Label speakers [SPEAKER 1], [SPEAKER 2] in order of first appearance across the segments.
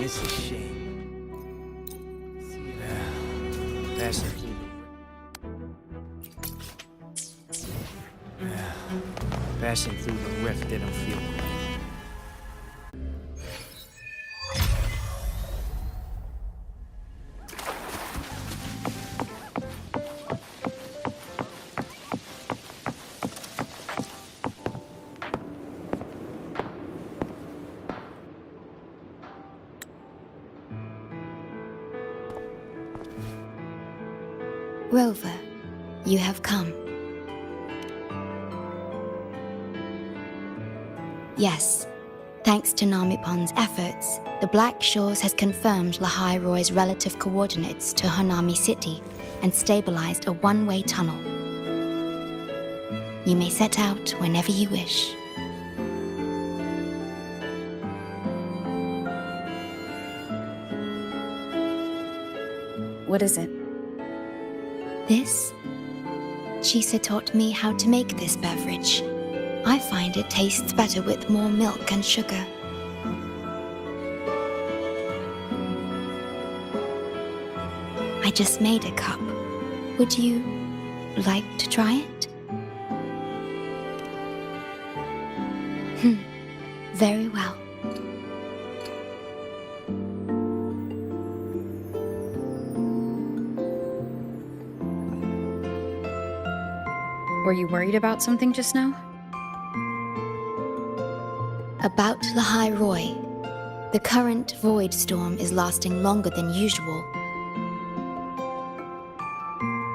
[SPEAKER 1] It's a shame. Passing through passing through the rift didn't feel great.
[SPEAKER 2] Rover, you have come. Yes, thanks to Neobuns' efforts, the Black Shores has confirmed Lahai Roy's relative coordinates to Hanami City and stabilized a one-way tunnel. You may set out whenever you wish.
[SPEAKER 3] What is it?
[SPEAKER 2] This? Shisa taught me how to make this beverage. I find it tastes better with more milk and sugar. I just made a cup. Would you like to try it? Very well.
[SPEAKER 3] Were you worried about something just now?
[SPEAKER 2] About Lahai Roy. The current void storm is lasting longer than usual.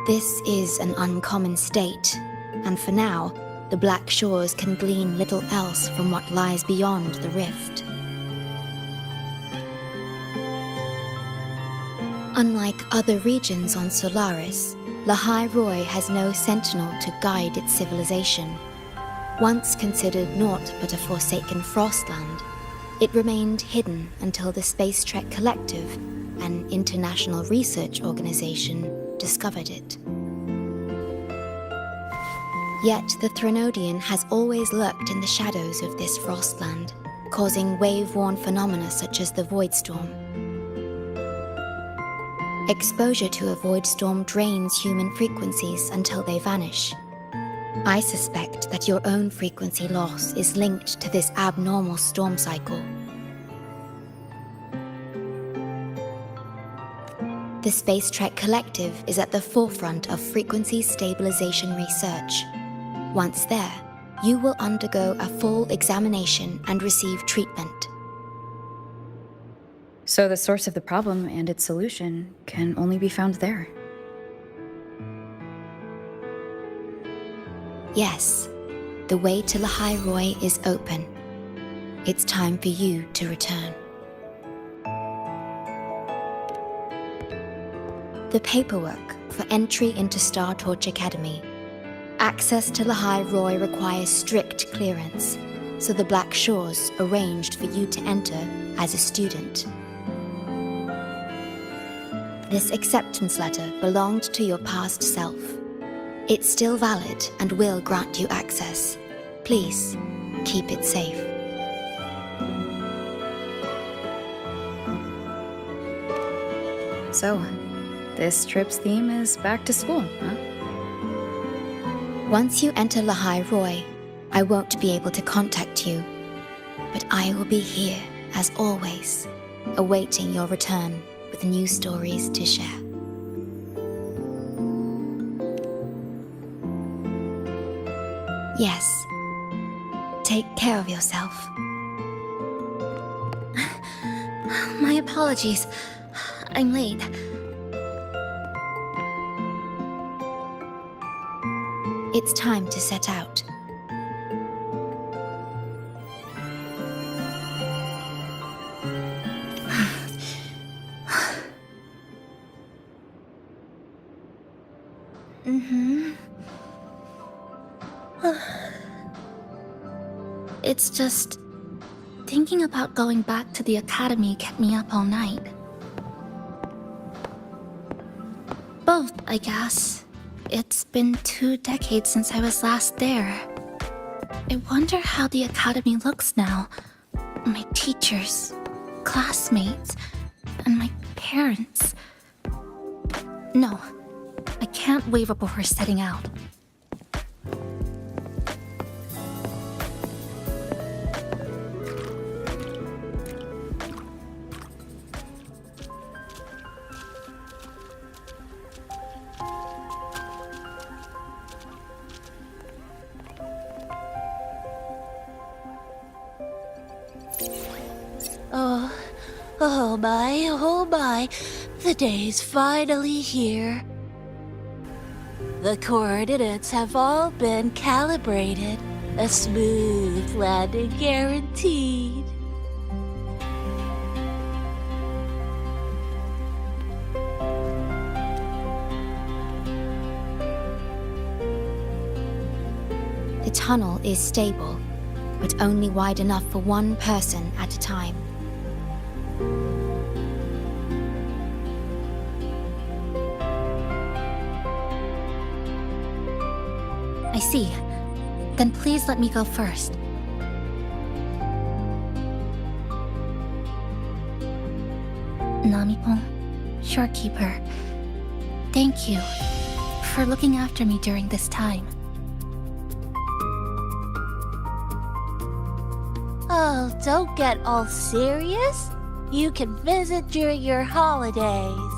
[SPEAKER 2] This is an uncommon state, and for now, the Black Shores can glean little else from what lies beyond the rift. Unlike other regions on Solaris, Lahai Roy has no sentinel to guide its civilization. Once considered naught but a forsaken frostland, it remained hidden until the Space Trek Collective, an international research organization, discovered it. Yet the Threnodian has always lurked in the shadows of this frostland, causing wave-worn phenomena such as the void storm. Exposure to a void storm drains human frequencies until they vanish. I suspect that your own frequency loss is linked to this abnormal storm cycle. The Space Trek Collective is at the forefront of frequency stabilization research. Once there, you will undergo a full examination and receive treatment.
[SPEAKER 3] So the source of the problem and its solution can only be found there.
[SPEAKER 2] Yes, the way to Lahai Roy is open. It's time for you to return. The paperwork for entry into Star Torch Academy. Access to Lahai Roy requires strict clearance, so the Black Shores arranged for you to enter as a student. This acceptance letter belonged to your past self. It's still valid and will grant you access. Please, keep it safe.
[SPEAKER 3] So, this trip's theme is back to school, huh?
[SPEAKER 2] Once you enter Lahai Roy, I won't be able to contact you, but I will be here, as always, awaiting your return with new stories to share. Yes. Take care of yourself.
[SPEAKER 4] My apologies. I'm late.
[SPEAKER 2] It's time to set out.
[SPEAKER 4] It's just... thinking about going back to the academy kept me up all night. Both, I guess. It's been 2 decades since I was last there. I wonder how the academy looks now. My teachers, classmates, and my parents. No, I can't waver before setting out.
[SPEAKER 5] Oh my, the day's finally here. The coordinates have all been calibrated. A smooth landing guaranteed.
[SPEAKER 2] The tunnel is stable, but only wide enough for one person at a time.
[SPEAKER 4] I see. Then please let me go first. Namipon, Shorekeeper, thank you for looking after me during this time.
[SPEAKER 5] Oh, don't get all serious. You can visit during your holidays.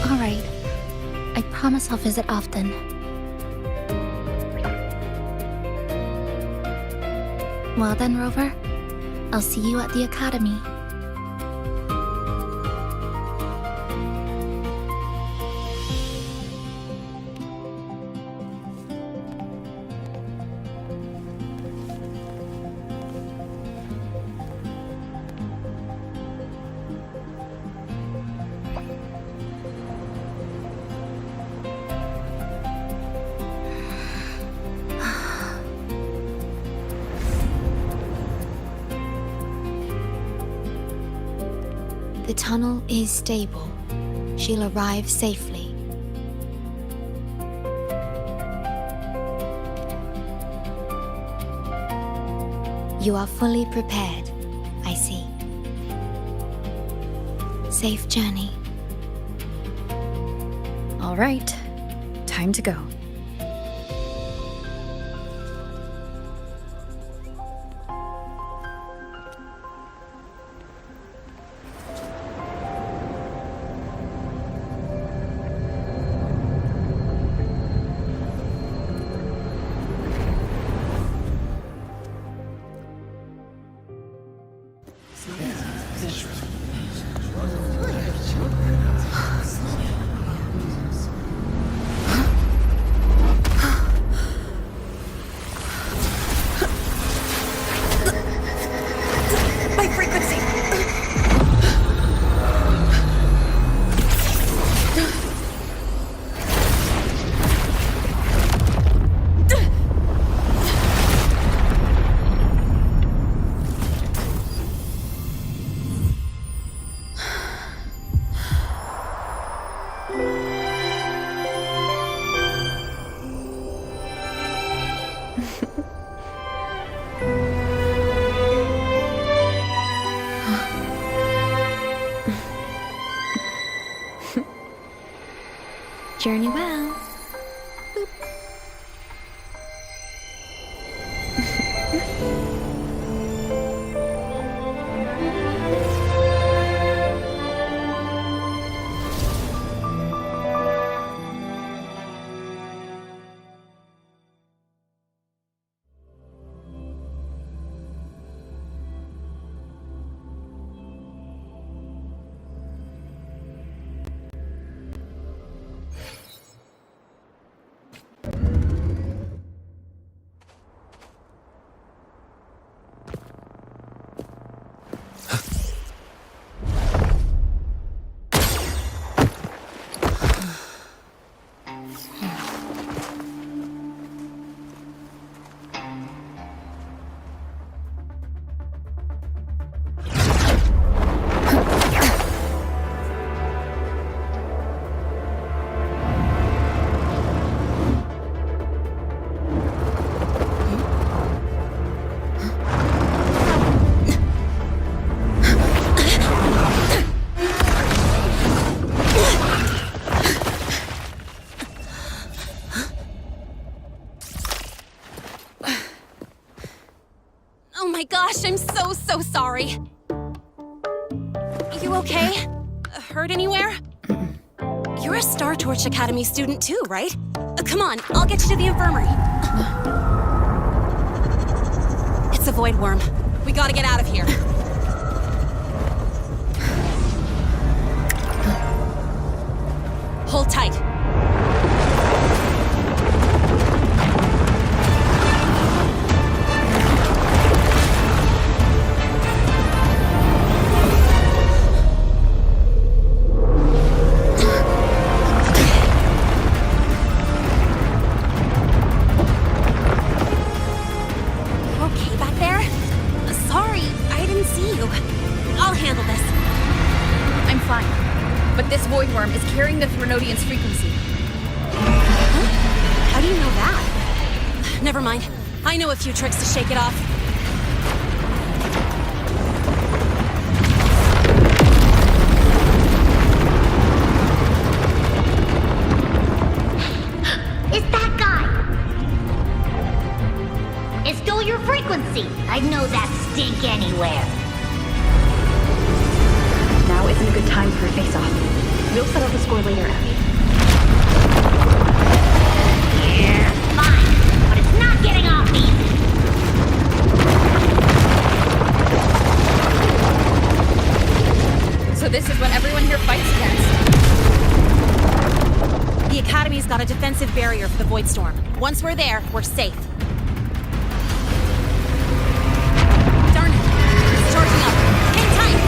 [SPEAKER 4] All right. I promise I'll visit often. Well then, Rover, I'll see you at the academy.
[SPEAKER 2] The tunnel is stable. She'll arrive safely. You are fully prepared, I see. Safe journey.
[SPEAKER 3] All right, time to go.
[SPEAKER 2] Journey well.
[SPEAKER 6] gosh, I'm so sorry. You okay? Hurt anywhere? You're a Star Torch Academy student too, right? Come on, I'll get you to the infirmary. It's a void worm. We gotta get out of here. Hold tight. Okay back there? Sorry, I didn't see you. I'll handle this.
[SPEAKER 3] I'm fine. But this void worm is carrying the Threnodian's frequency.
[SPEAKER 6] Huh? How do you know that? Never mind. I know a few tricks to shake it off.
[SPEAKER 7] It's that guy! It stole your frequency! I'd know that stink anywhere.
[SPEAKER 3] Now isn't a good time for a face-off. We'll settle the score later, Abby.
[SPEAKER 7] Yeah, fine. But it's not getting off easy.
[SPEAKER 3] So this is what everyone here fights against.
[SPEAKER 6] The Academy's got a defensive barrier for the Void Storm. Once we're there, we're safe. Darn it! It's charging up. Hang tight!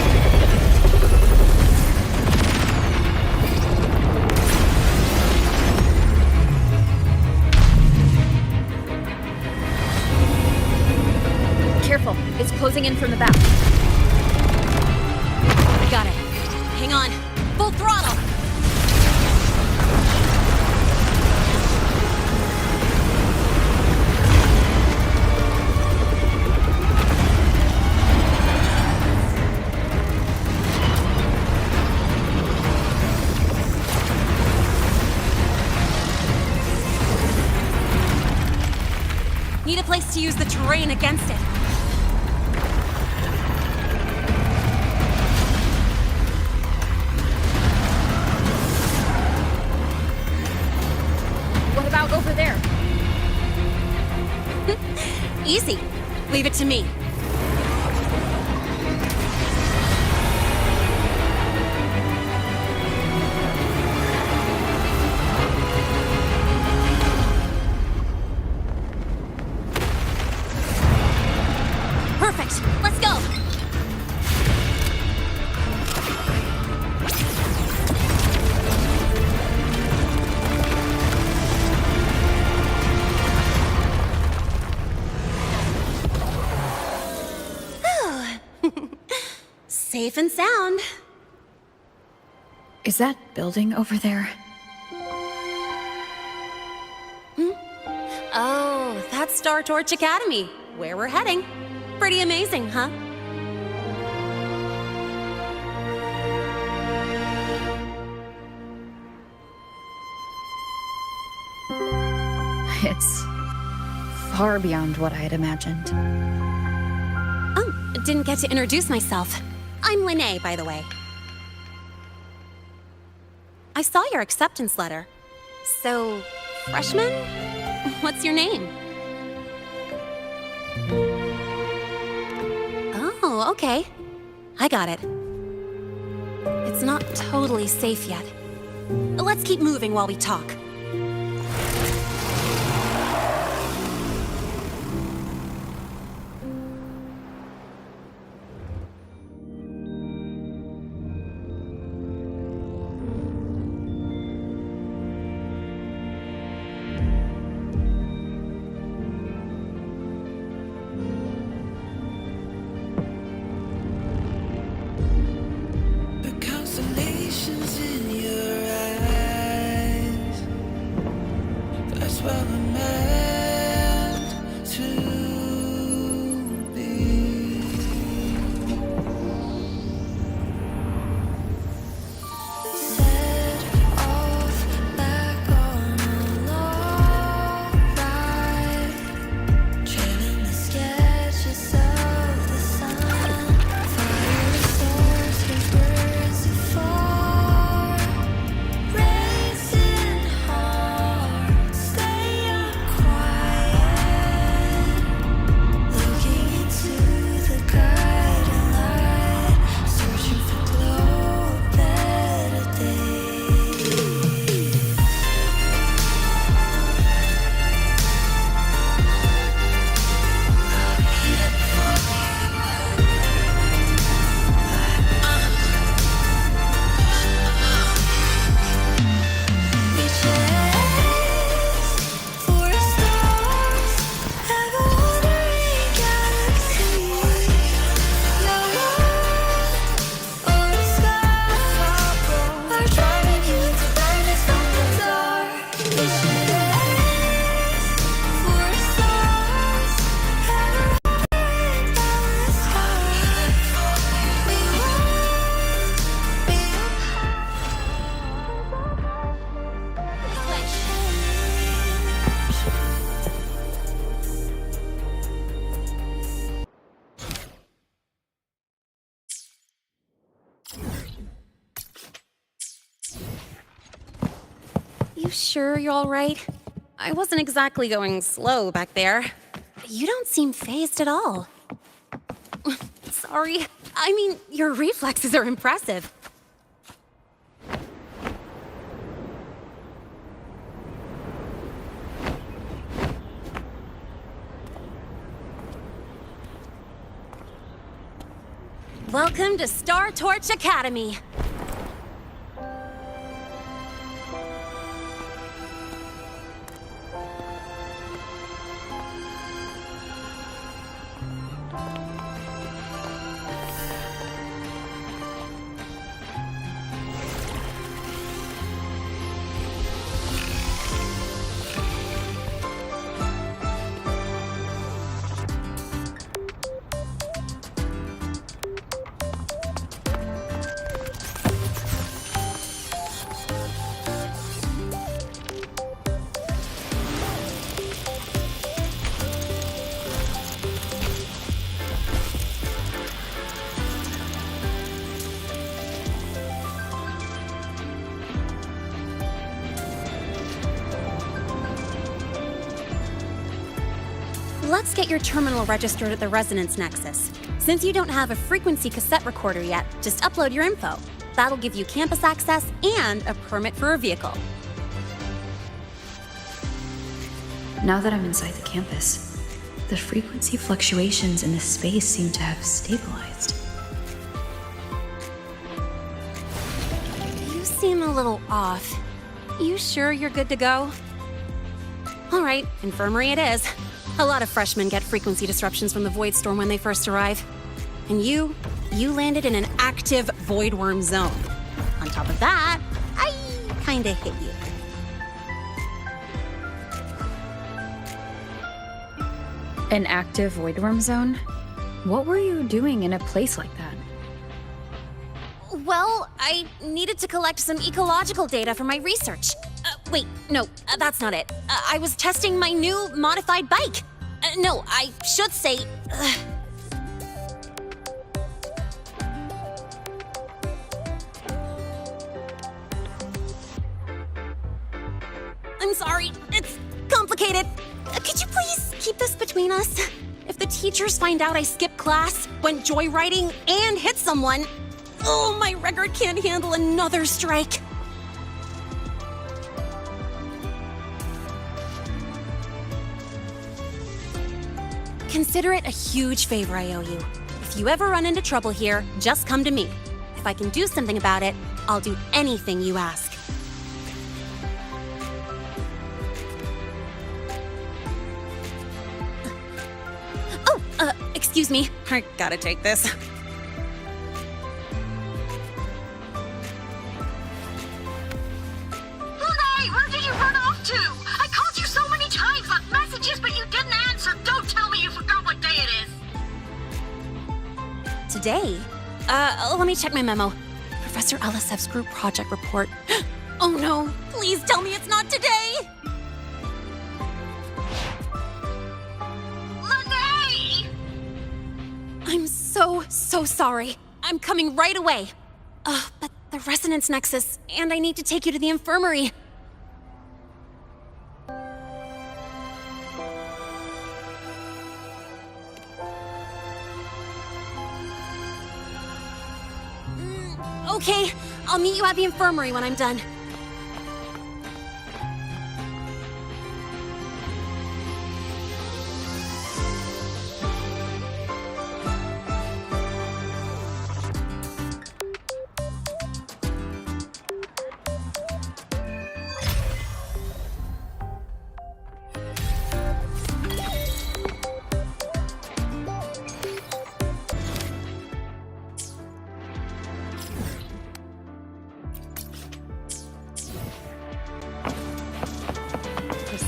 [SPEAKER 3] Careful, it's closing in from the back.
[SPEAKER 6] I got it. Hang on. Full throttle! Need a place to use the terrain against it.
[SPEAKER 3] What about over there?
[SPEAKER 6] Easy. Leave it to me. Perfect. Let's go. Safe and sound.
[SPEAKER 3] Is that building over there?
[SPEAKER 6] Oh, that's Star Torch Academy, where we're heading. Pretty amazing, huh?
[SPEAKER 3] It's far beyond what I had imagined.
[SPEAKER 6] Oh, didn't get to introduce myself. I'm Lene, by the way. I saw your acceptance letter. So, freshman? What's your name? Oh, okay. I got it. It's not totally safe yet. Let's keep moving while we talk.
[SPEAKER 8] The constellations in your eyes
[SPEAKER 6] You sure you're all right? I wasn't exactly going slow back there. You don't seem fazed at all. Sorry. I mean, your reflexes are impressive. Welcome to Star Torch Academy. Let's get your terminal registered at the Resonance Nexus. Since you don't have a frequency cassette recorder yet, just upload your info. That'll give you campus access and a permit for a vehicle.
[SPEAKER 3] Now that I'm inside the campus, the frequency fluctuations in this space seem to have stabilized.
[SPEAKER 6] You seem a little off. You sure you're good to go? All right, infirmary it is. A lot of freshmen get frequency disruptions from the Void Storm when they first arrive. And you landed in an active Voidworm zone. On top of that, I kinda hit you.
[SPEAKER 3] An active Voidworm zone? What were you doing in a place like that?
[SPEAKER 6] Well, I needed to collect some ecological data for my research. Wait, no, that's not it. I was testing my new modified bike. No, I should say... I'm sorry, it's complicated. Could you please keep this between us? If the teachers find out I skipped class, went joyriding, and hit someone, oh, my record can't handle another strike. Consider it a huge favor I owe you. If you ever run into trouble here, just come to me. If I can do something about it, I'll do anything you ask. Oh, excuse me. I gotta take this.
[SPEAKER 7] Hey, where did you run off to? I called you so many times, left messages, but you didn't answer. Don't tell me you forgot what day it is.
[SPEAKER 6] Today? Let me check my memo. Professor Elisev's group project report. Oh no, please tell me it's not today!
[SPEAKER 7] Lene!
[SPEAKER 6] I'm so sorry. I'm coming right away. But the Resonance Nexus, and I need to take you to the infirmary. Okay, I'll meet you at the infirmary when I'm done.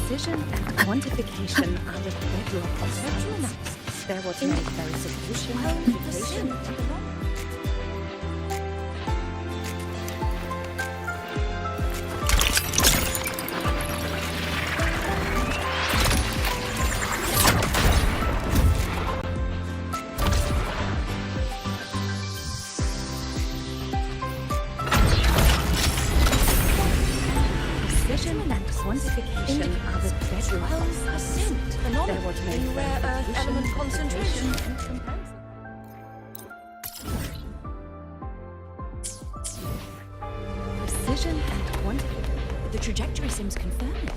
[SPEAKER 8] Precision and quantification are the bedrock of spectral analysis. There was no verification, integration, precision suppose a scent phenomenon in rare earth element concentration. Precision and quantity. The trajectory seems confirming.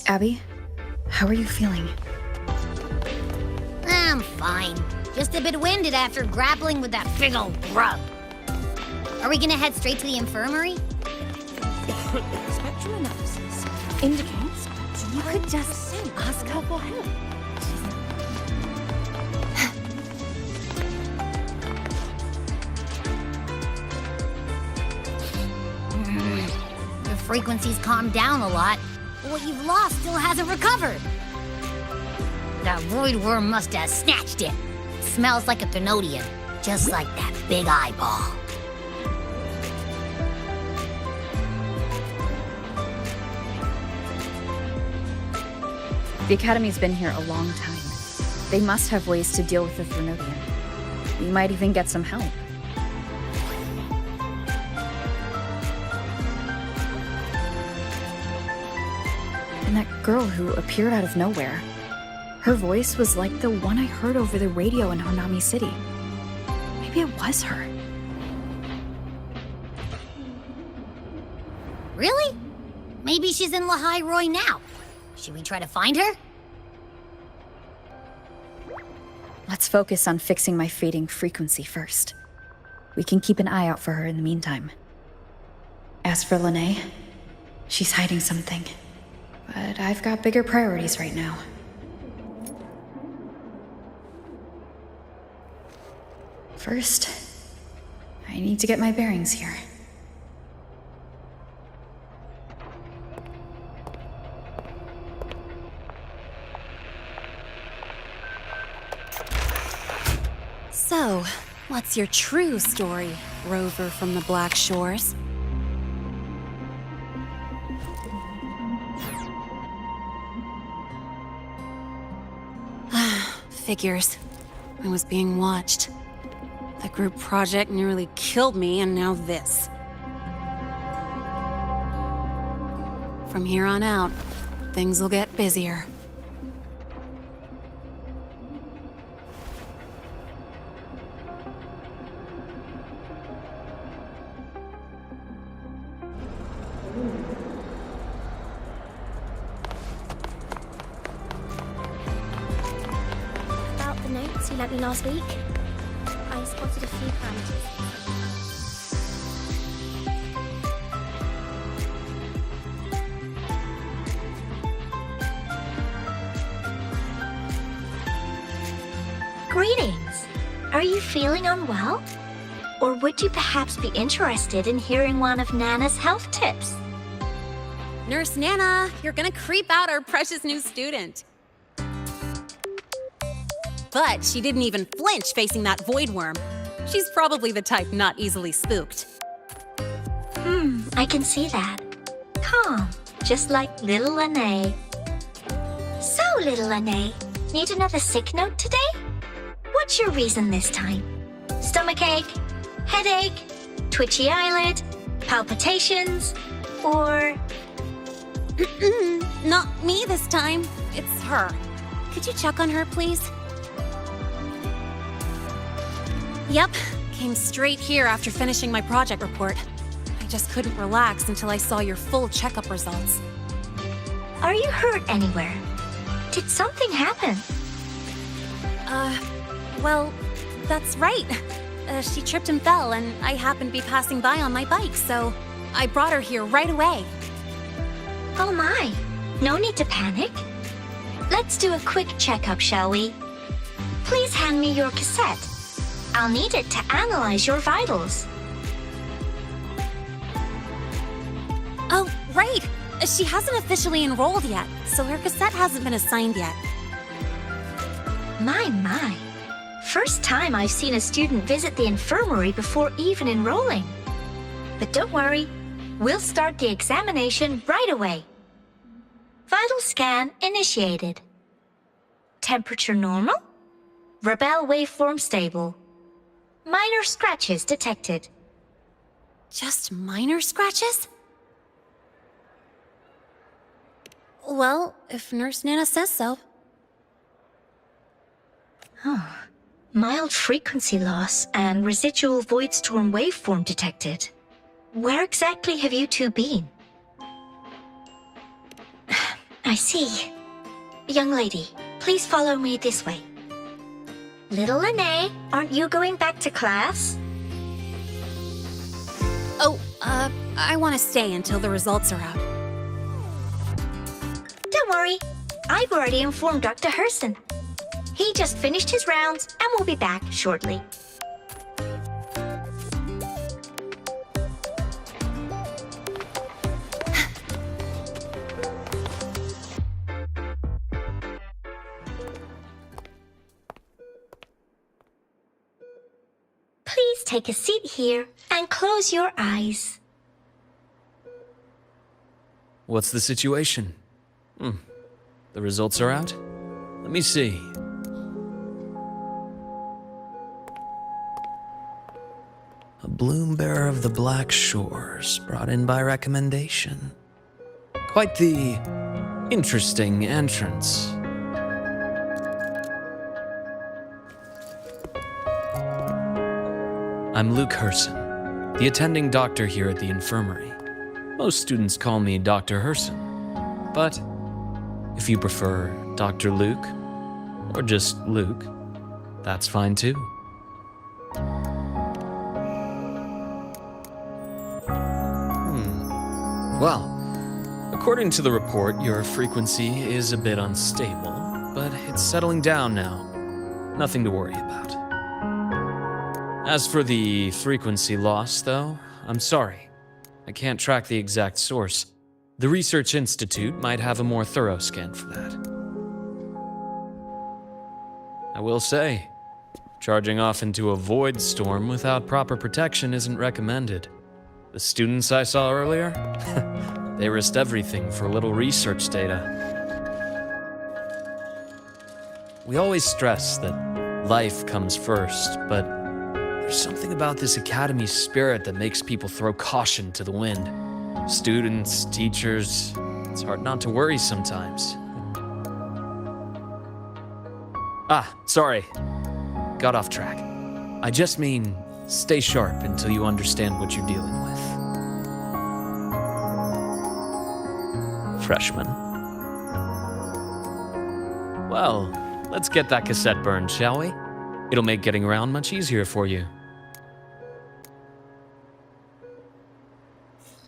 [SPEAKER 3] Abby, how are you feeling?
[SPEAKER 9] I'm fine. Just a bit winded after grappling with that big old grub. Are we gonna head straight to the infirmary?
[SPEAKER 8] Spectral analysis indicates you could just ask her for help.
[SPEAKER 9] The frequency's calmed down a lot, but what you've lost still hasn't recovered. That void worm must have snatched it. Smells like a Thenodian, just like that big eyeball.
[SPEAKER 3] The Academy's been here a long time. They must have ways to deal with the Thenodian. We might even get some help. And that girl who appeared out of nowhere. Her voice was like the one I heard over the radio in Honami City. Maybe it was her.
[SPEAKER 9] Really? Maybe she's in Lahai Roy now. Should we try to find her?
[SPEAKER 3] Let's focus on fixing my fading frequency first. We can keep an eye out for her in the meantime. As for Lene, she's hiding something. But I've got bigger priorities right now. First, I need to get my bearings here.
[SPEAKER 6] So, what's your true story, Rover from the Black Shores? Figures. I was being watched. The group project nearly killed me, and now this. From here on out, things will get busier.
[SPEAKER 10] About the notes you lent me last week, I spotted a few parameters.
[SPEAKER 11] Greetings! Are you feeling unwell? Or would you perhaps be interested in hearing one of Nana's health tips?
[SPEAKER 6] Nurse Nana, you're gonna creep out our precious new student. But she didn't even flinch facing that void worm. She's probably the type not easily spooked.
[SPEAKER 11] I can see that. Calm, just like little Lene. So, little Lene, need another sick note today? What's your reason this time? Stomachache? Headache? Twitchy eyelid? Palpitations? Or...
[SPEAKER 6] Not me this time. It's her. Could you check on her, please? Yep, came straight here after finishing my project report. I just couldn't relax until I saw your full checkup results.
[SPEAKER 11] Are you hurt anywhere? Did something happen?
[SPEAKER 6] Well, that's right. She tripped and fell, and I happened to be passing by on my bike, so I brought her here right away.
[SPEAKER 11] Oh my, no need to panic. Let's do a quick checkup, shall we? Please hand me your cassette. I'll need it to analyze your vitals.
[SPEAKER 6] Oh, right! She hasn't officially enrolled yet, so her cassette hasn't been assigned yet.
[SPEAKER 11] My. First time I've seen a student visit the infirmary before even enrolling. But don't worry, we'll start the examination right away. Vital scan initiated. Temperature normal. Rebel waveform stable. Minor scratches detected.
[SPEAKER 6] Just minor scratches? Well, if Nurse Nana says so.
[SPEAKER 11] Mild frequency loss and residual void storm waveform detected. Where exactly have you two been? I see. Young lady, please follow me this way. Little Lene, aren't you going back to class?
[SPEAKER 6] Oh, I want to stay until the results are out.
[SPEAKER 11] Don't worry. I've already informed Dr. Herson. He just finished his rounds and will be back shortly. Please take a seat here and close your eyes.
[SPEAKER 1] What's the situation? The results are out? Let me see. A bloom bearer of the Black Shores, brought in by recommendation. Quite the interesting entrance. I'm Luke Herson, the attending doctor here at the infirmary. Most students call me Dr. Herson, but if you prefer Dr. Luke, or just Luke, that's fine too. Well, according to the report, your frequency is a bit unstable, but it's settling down now. Nothing to worry about. As for the frequency loss, though, I'm sorry. I can't track the exact source. The Research Institute might have a more thorough scan for that. I will say, charging off into a void storm without proper protection isn't recommended. The students I saw earlier, they risked everything for a little research data. We always stress that life comes first, but there's something about this academy spirit that makes people throw caution to the wind. Students, teachers, it's hard not to worry sometimes. Sorry. Got off track. I just mean, stay sharp until you understand what you're dealing with. Freshman. Well, let's get that cassette burned, shall we? It'll make getting around much easier for you.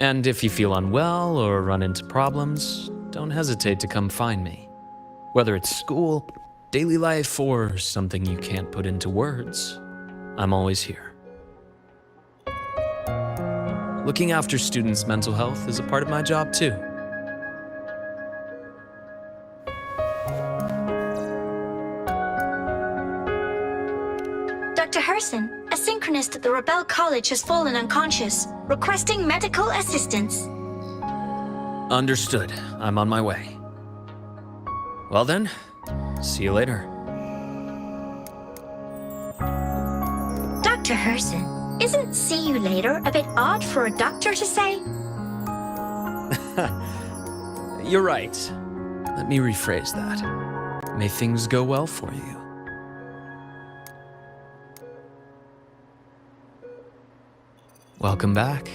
[SPEAKER 1] And if you feel unwell or run into problems, don't hesitate to come find me. Whether it's school, daily life, or something you can't put into words, I'm always here. Looking after students' mental health is a part of my job too.
[SPEAKER 11] Dr. Herson, a synchronist at the Rebel College has fallen unconscious, requesting medical assistance.
[SPEAKER 1] Understood. I'm on my way. Well then, see you later.
[SPEAKER 11] Dr. Herson, isn't see you later a bit odd for a doctor to say?
[SPEAKER 1] You're right. Let me rephrase that. May things go well for you. Welcome back.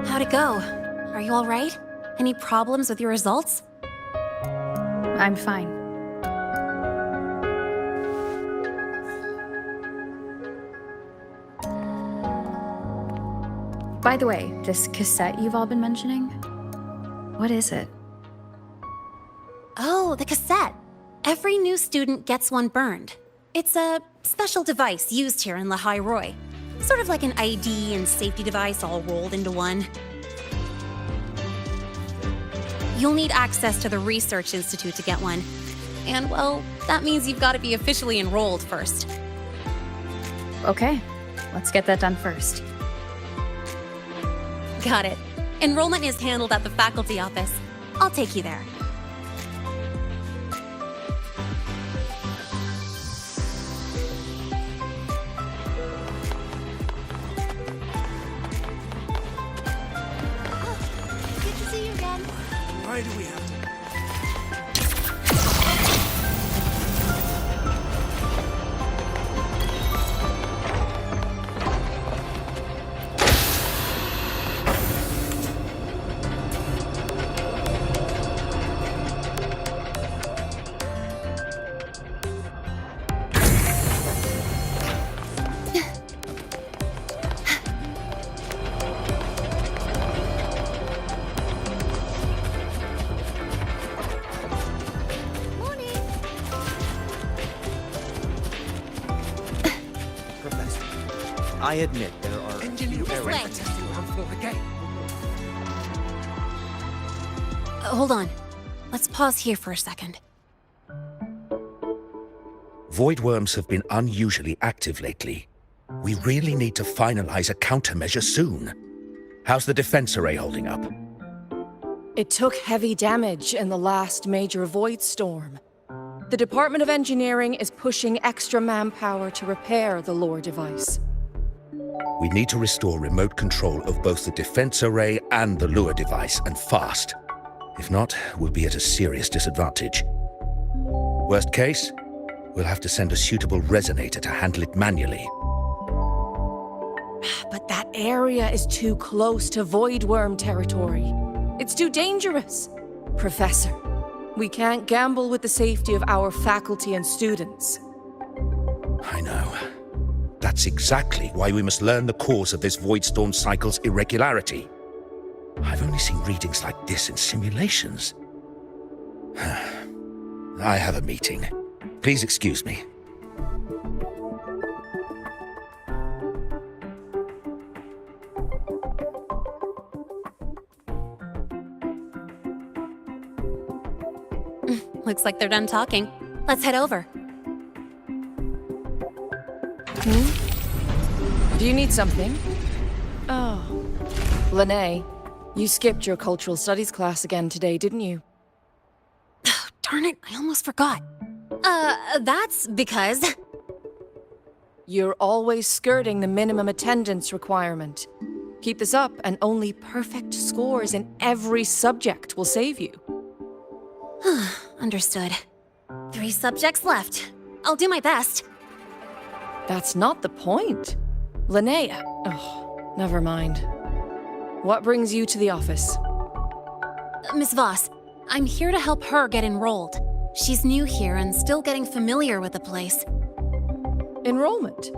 [SPEAKER 6] How'd it go? Are you all right? Any problems with your results?
[SPEAKER 3] I'm fine. By the way, this cassette you've all been mentioning, what is it?
[SPEAKER 6] Oh, the cassette. Every new student gets one burned. It's a special device used here in Lehigh Roy. Sort of like an ID and safety device all rolled into one. You'll need access to the Research Institute to get one. And, well, that means you've got to be officially enrolled first.
[SPEAKER 3] Okay, let's get that done first.
[SPEAKER 6] Got it. Enrollment is handled at the faculty office. I'll take you there.
[SPEAKER 5] Good to see you again.
[SPEAKER 12] Why do we have to?
[SPEAKER 13] I admit there are
[SPEAKER 12] Engineer
[SPEAKER 6] This way.
[SPEAKER 12] around for the gate.
[SPEAKER 6] Hold on. Let's pause here for a second.
[SPEAKER 14] Void worms have been unusually active lately. We really need to finalize a countermeasure soon. How's the defense array holding up?
[SPEAKER 15] It took heavy damage in the last major void storm. The Department of Engineering is pushing extra manpower to repair the lore device.
[SPEAKER 14] We need to restore remote control of both the defense array and the lure device, and fast. If not, we'll be at a serious disadvantage. Worst case, we'll have to send a suitable resonator to handle it manually.
[SPEAKER 15] But that area is too close to void worm territory. It's too dangerous. Professor, we can't gamble with the safety of our faculty and students.
[SPEAKER 14] I know. That's exactly why we must learn the cause of this void storm cycle's irregularity. I've only seen readings like this in simulations. I have a meeting. Please excuse me.
[SPEAKER 6] Looks like they're done talking. Let's head over.
[SPEAKER 15] Do you need something? Oh. Lene, you skipped your cultural studies class again today, didn't you?
[SPEAKER 6] Darn it, I almost forgot. That's because...
[SPEAKER 15] You're always skirting the minimum attendance requirement. Keep this up, and only perfect scores in every subject will save you.
[SPEAKER 6] Understood. 3 subjects left. I'll do my best.
[SPEAKER 15] That's not the point. Linnea. Oh, never mind. What brings you to the office?
[SPEAKER 6] Miss Voss, I'm here to help her get enrolled. She's new here and still getting familiar with the place.
[SPEAKER 15] Enrollment?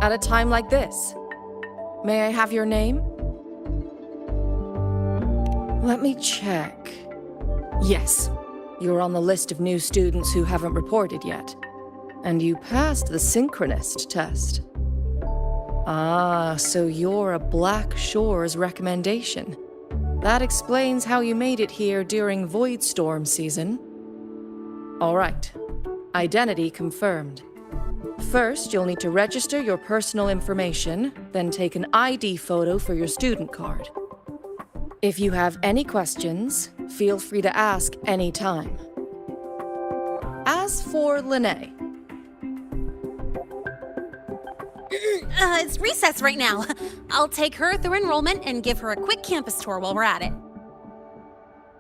[SPEAKER 15] At a time like this? May I have your name? Let me check. Yes, you're on the list of new students who haven't reported yet. And you passed the synchronist test. Ah, so you're a Black Shores recommendation. That explains how you made it here during Void Storm season. All right. Identity confirmed. First, you'll need to register your personal information, then take an ID photo for your student card. If you have any questions, feel free to ask any time. As for Lene...
[SPEAKER 6] It's recess right now. I'll take her through enrollment and give her a quick campus tour while we're at it.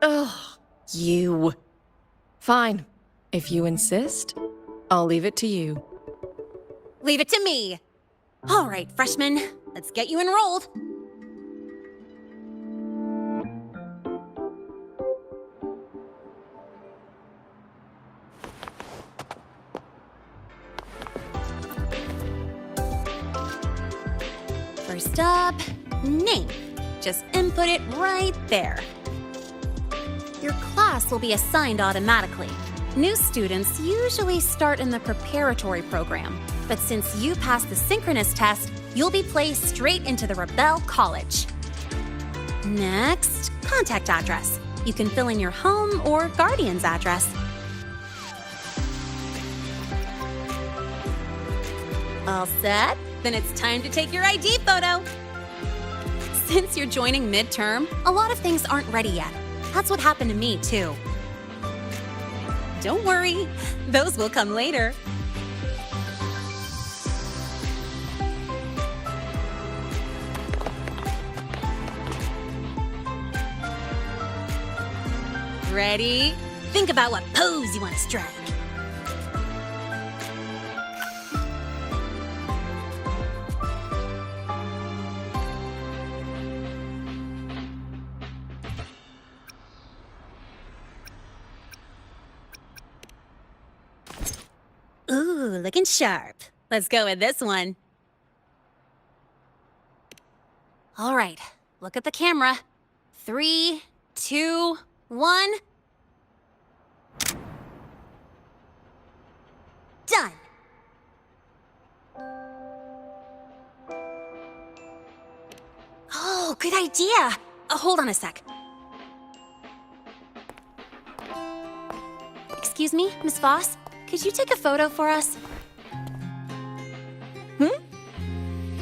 [SPEAKER 15] Ugh, you. Fine. If you insist, I'll leave it to you.
[SPEAKER 6] Leave it to me. All right, freshmen, let's get you enrolled. First up, name. Just input it right there. Your class will be assigned automatically. New students usually start in the preparatory program, but since you passed the synchronous test, you'll be placed straight into the Rebel College. Next, contact address. You can fill in your home or guardian's address. All set? Then it's time to take your ID photo. Since you're joining midterm, a lot of things aren't ready yet. That's what happened to me, too. Don't worry, those will come later. Ready? Think about what pose you want to strike. Ooh, looking sharp. Let's go with this one. All right, look at the camera. 3, 2, 1. Done. Oh, good idea. Hold on a sec. Excuse me, Miss Voss? Could you take a photo for us?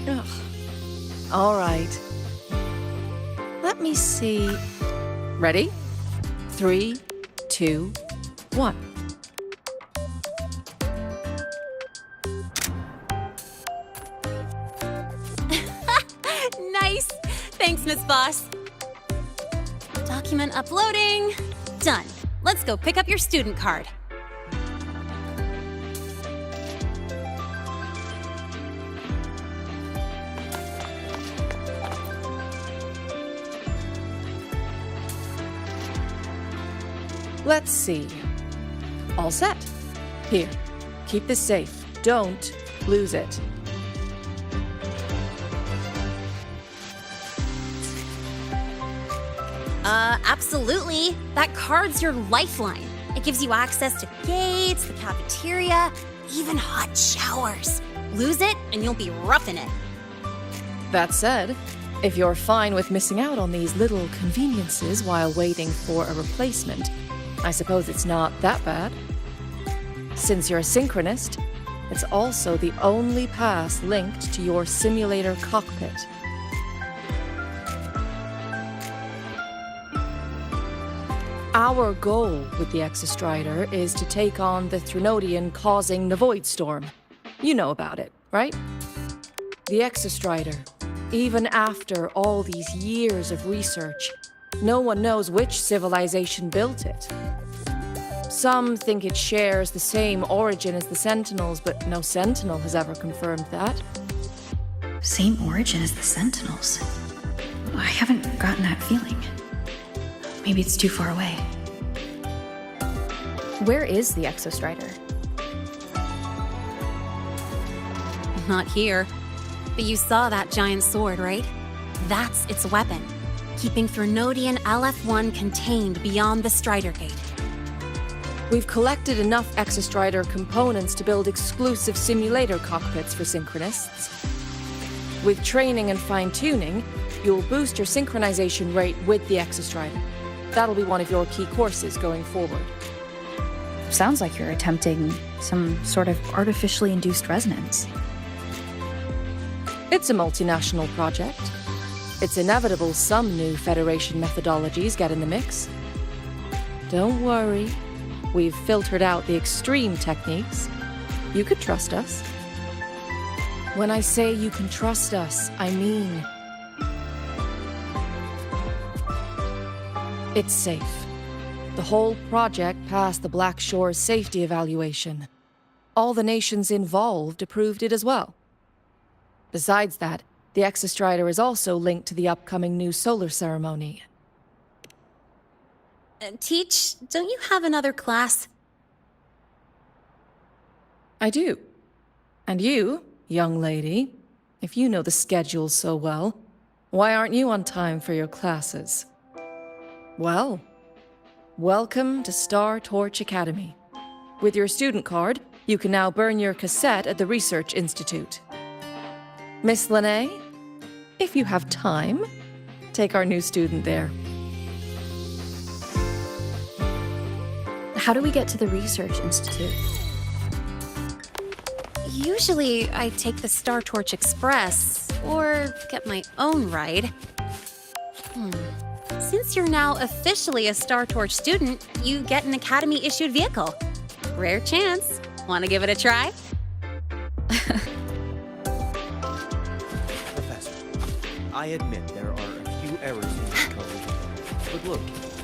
[SPEAKER 15] Ugh. All right. Let me see. Ready? 3, 2, 1.
[SPEAKER 6] Nice! Thanks, Miss Voss. Document uploading. Done. Let's go pick up your student card.
[SPEAKER 15] Let's see. All set. Here, keep this safe. Don't lose it.
[SPEAKER 6] Absolutely. That card's your lifeline. It gives you access to gates, the cafeteria, even hot showers. Lose it, and you'll be roughing it.
[SPEAKER 15] That said, if you're fine with missing out on these little conveniences while waiting for a replacement, I suppose it's not that bad. Since you're a synchronist, it's also the only pass linked to your simulator cockpit. Our goal with the Exostrider is to take on the Threnodian causing the Void Storm. You know about it, right? The Exostrider, even after all these years of research, no one knows which civilization built it. Some think it shares the same origin as the Sentinels, but no Sentinel has ever confirmed that.
[SPEAKER 3] Same origin as the Sentinels? I haven't gotten that feeling. Maybe it's too far away. Where is the Exostrider?
[SPEAKER 6] Not here. But you saw that giant sword, right? That's its weapon, keeping Threnodian LF1 contained beyond the Strider Gate.
[SPEAKER 15] We've collected enough Exostrider components to build exclusive simulator cockpits for synchronists. With training and fine-tuning, you'll boost your synchronization rate with the Exostrider. That'll be one of your key courses going forward.
[SPEAKER 3] Sounds like you're attempting some sort of artificially induced resonance.
[SPEAKER 15] It's a multinational project. It's inevitable some new Federation methodologies get in the mix. Don't worry. We've filtered out the extreme techniques. You could trust us. When I say you can trust us, I mean it's safe. The whole project passed the Black Shore's safety evaluation. All the nations involved approved it as well. Besides that, the Exostrider is also linked to the upcoming new solar ceremony.
[SPEAKER 6] Teach, don't you have another class?
[SPEAKER 15] I do. And you, young lady, if you know the schedule so well, why aren't you on time for your classes? Well, welcome to Star Torch Academy. With your student card, you can now burn your cassette at the Research Institute. Miss Lene, if you have time, take our new student there.
[SPEAKER 3] How do we get to the Research Institute?
[SPEAKER 6] Usually, I take the Star Torch Express, or get my own ride. Since you're now officially a Star Torch student, you get an Academy-issued vehicle. Rare chance. Want to give it a try?
[SPEAKER 13] Professor, I admit there are a few errors in the code, but look,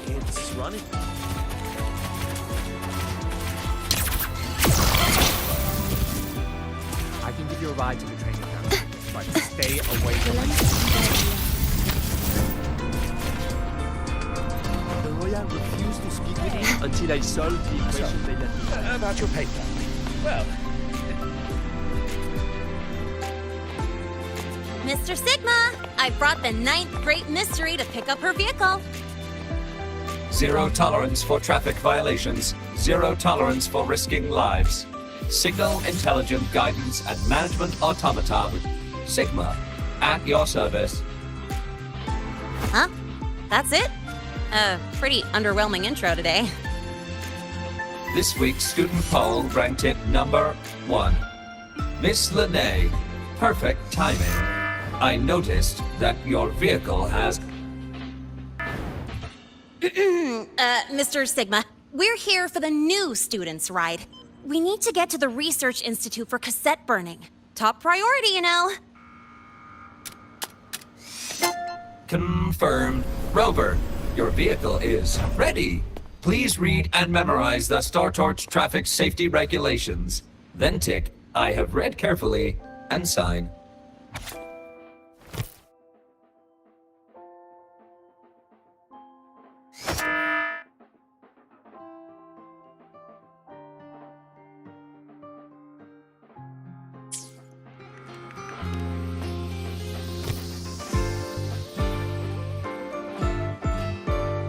[SPEAKER 13] it's running. I can give you a ride to the training ground, but stay away from me. The lawyer refused to speak with me until I solved the equation they let me.
[SPEAKER 14] About your paper. Well,
[SPEAKER 6] Mr. Sigma, I brought the 9th Great Mystery to pick up her vehicle.
[SPEAKER 16] Zero tolerance for traffic violations. Zero tolerance for risking lives. Signal intelligent guidance and management automaton. Sigma, at your service.
[SPEAKER 6] Huh? That's it? Pretty underwhelming intro today.
[SPEAKER 16] This week's student poll ranked it number 1. Miss Lene, perfect timing. I noticed that your vehicle has...
[SPEAKER 6] Mr. Sigma, we're here for the new students' ride. We need to get to the Research Institute for cassette burning. Top priority, you know.
[SPEAKER 16] Confirmed. Rover, your vehicle is ready. Please read and memorize the Star Torch traffic safety regulations. Then tick, I have read carefully, and sign.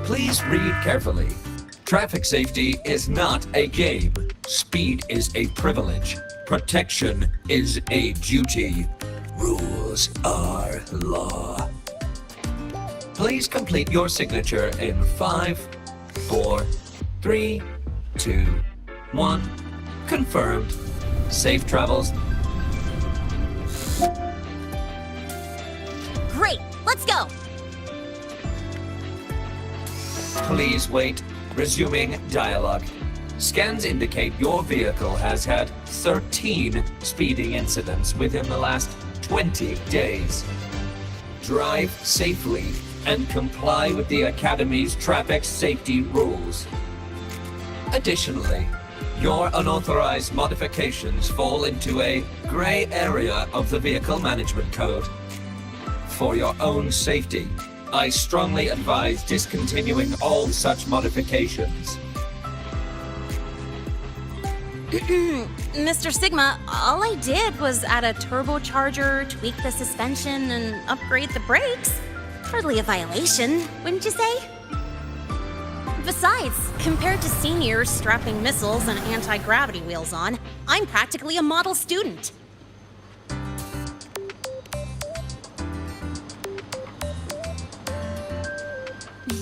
[SPEAKER 16] Please read carefully. Traffic safety is not a game. Speed is a privilege. Protection is a duty. Rules are law. Please complete your signature in 5, 4, 3, 2, 1. Confirmed. Safe travels.
[SPEAKER 6] Great, let's go.
[SPEAKER 16] Please wait. Resuming dialogue. Scans indicate your vehicle has had 13 speeding incidents within the last 20 days. Drive safely and comply with the Academy's traffic safety rules. Additionally, your unauthorized modifications fall into a gray area of the Vehicle Management Code. For your own safety, I strongly advise discontinuing all such modifications.
[SPEAKER 6] Mr. Sigma, all I did was add a turbocharger, tweak the suspension, and upgrade the brakes. Hardly a violation, wouldn't you say? Besides, compared to seniors strapping missiles and anti-gravity wheels on, I'm practically a model student.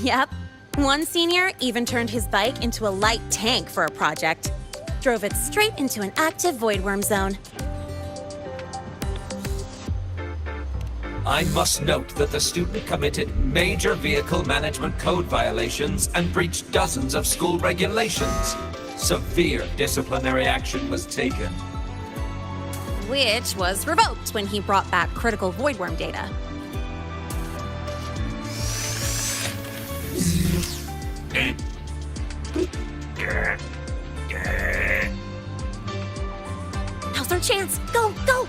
[SPEAKER 6] Yep. One senior even turned his bike into a light tank for a project. Drove it straight into an active voidworm zone.
[SPEAKER 16] I must note that the student committed major vehicle management code violations and breached dozens of school regulations. Severe disciplinary action was taken.
[SPEAKER 6] Which was revoked when he brought back critical voidworm data. Now's our chance! Go, go!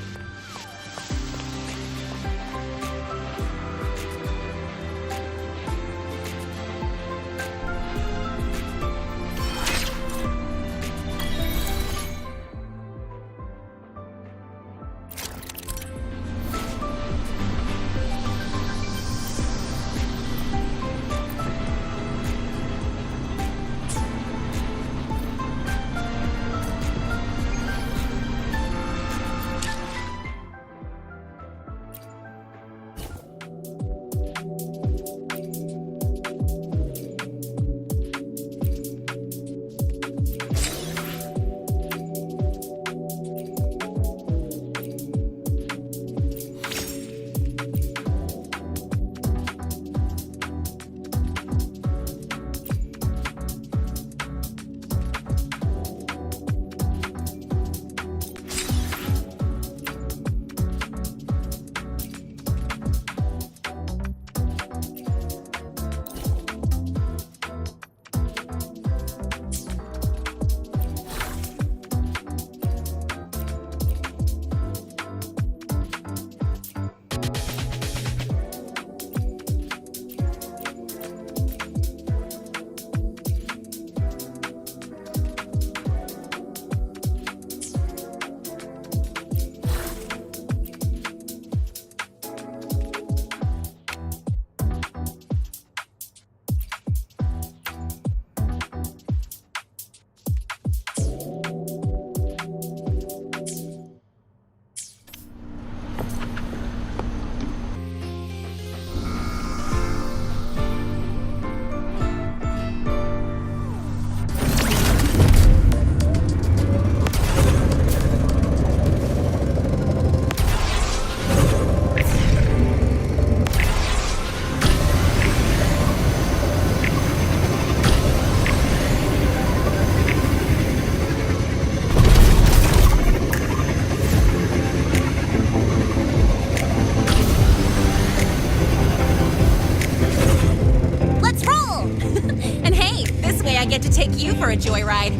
[SPEAKER 6] for a joyride.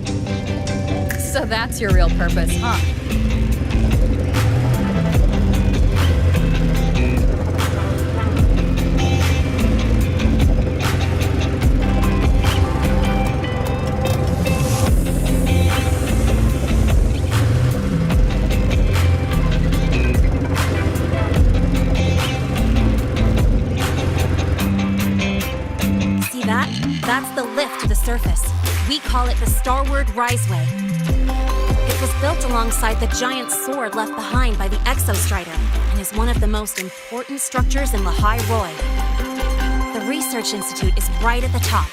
[SPEAKER 3] So that's your real purpose, huh?
[SPEAKER 6] See that? That's the lift to the surface. We call it the Starward Riseway. It was built alongside the giant sword left behind by the Exostrider and is one of the most important structures in Lehigh Roy. The Research Institute is right at the top.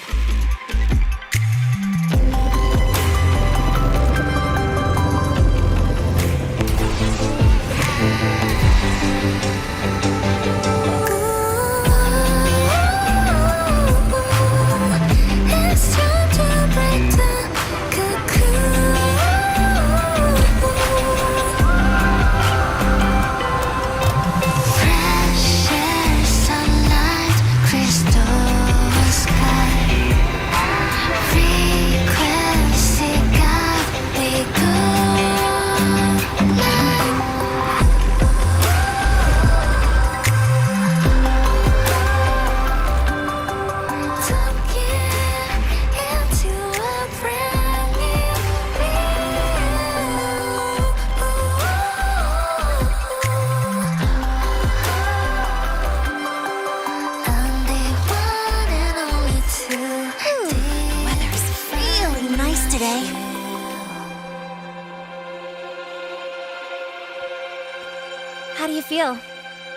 [SPEAKER 6] How do you feel?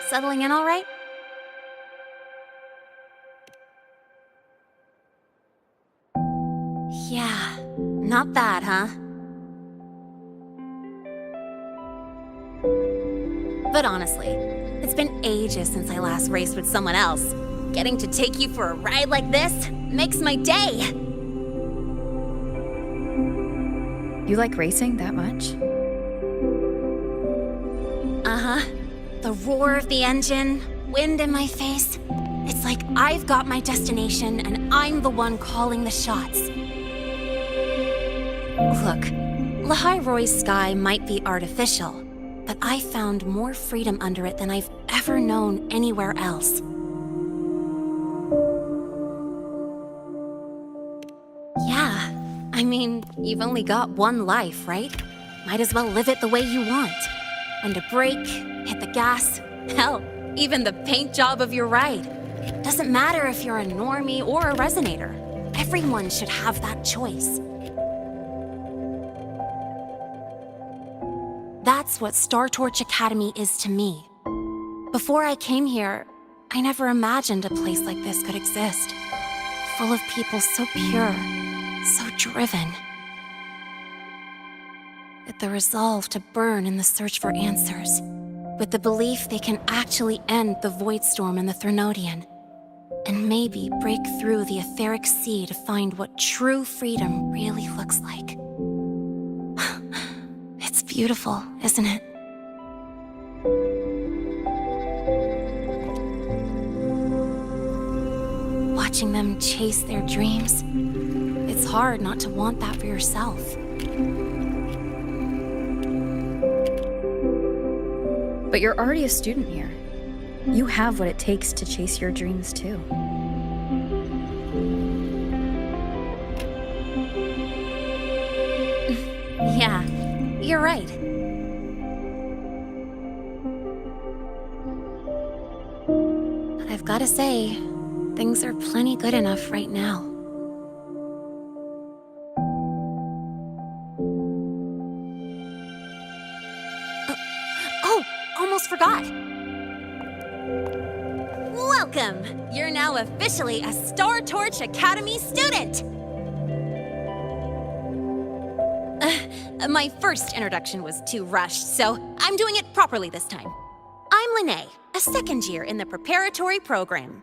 [SPEAKER 6] Settling in all right? Yeah, not bad, huh? But honestly, it's been ages since I last raced with someone else. Getting to take you for a ride like this makes my day!
[SPEAKER 3] You like racing that much?
[SPEAKER 6] Uh-huh. The roar of the engine, wind in my face. It's like I've got my destination and I'm the one calling the shots. Look, Lehigh Roy's sky might be artificial, but I found more freedom under it than I've ever known anywhere else. Yeah, I mean, you've only got one life, right? Might as well live it the way you want. When to brake, hit the gas, hell, even the paint job of your ride. Doesn't matter if you're a normie or a resonator. Everyone should have that choice. That's what Star Torch Academy is to me. Before I came here, I never imagined a place like this could exist. Full of people so pure, so driven. With the resolve to burn in the search for answers. With the belief they can actually end the Void Storm and the Threnodian. And maybe break through the etheric sea to find what true freedom really looks like. It's beautiful, isn't it? Watching them chase their dreams, it's hard not to want that for yourself.
[SPEAKER 3] But you're already a student here. You have what it takes to chase your dreams too.
[SPEAKER 6] Yeah, you're right. But I've gotta say, things are plenty good enough right now. Oh, almost forgot. Welcome! You're now officially a Star Torch Academy student! My first introduction was too rushed, so I'm doing it properly this time. I'm Lene, a second year in the preparatory program.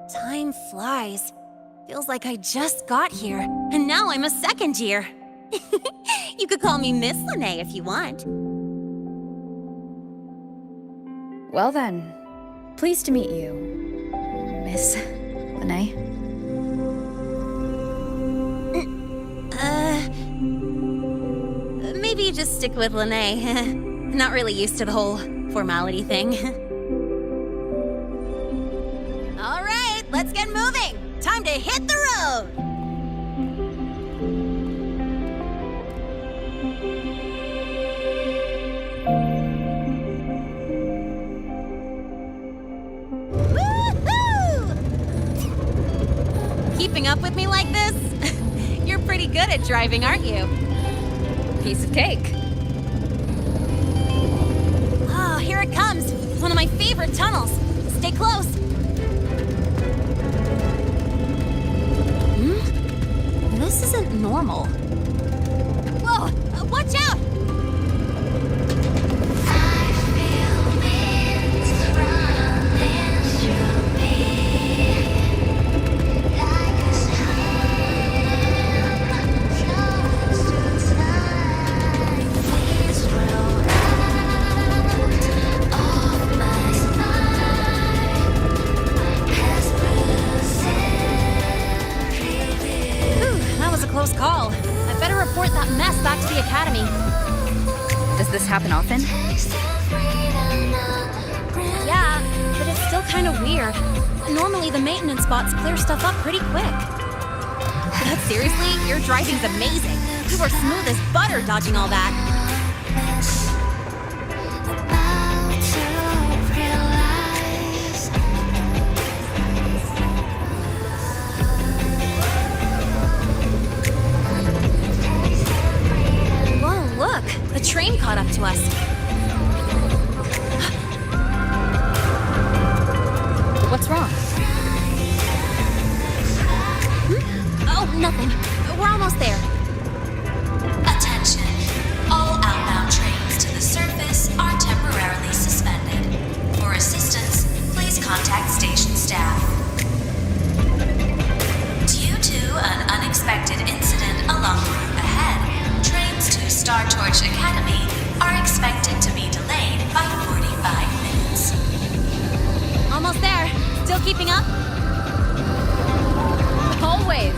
[SPEAKER 6] Time flies. Feels like I just got here, and now I'm a second year. You could call me Miss Lene if you want.
[SPEAKER 3] Well then, pleased to meet you, Miss Lene.
[SPEAKER 6] Maybe just stick with Lene. Not really used to the whole formality thing. All right, let's get moving. Time to hit the road. Woohoo! Keeping up with me like this? You're pretty good at driving, aren't you?
[SPEAKER 3] Piece of cake.
[SPEAKER 6] Oh, here it comes. One of my favorite tunnels. Stay close. This isn't normal. Whoa! Watch out! Close call. I better report that mess back to the academy.
[SPEAKER 3] Does this happen often?
[SPEAKER 6] Yeah, but it's still kind of weird. Normally the maintenance bots clear stuff up pretty quick. But seriously, your driving's amazing. You were smooth as butter dodging all that. The train caught up to us.
[SPEAKER 3] What's wrong?
[SPEAKER 6] Oh, nothing. We're almost there.
[SPEAKER 17] Attention. All outbound trains to the surface are temporarily suspended. For assistance, please contact station staff. Due to an unexpected incident along the route ahead, trains to Star Torch Academy are expected to be delayed by 45 minutes.
[SPEAKER 6] Almost there. Still keeping up?
[SPEAKER 3] Always.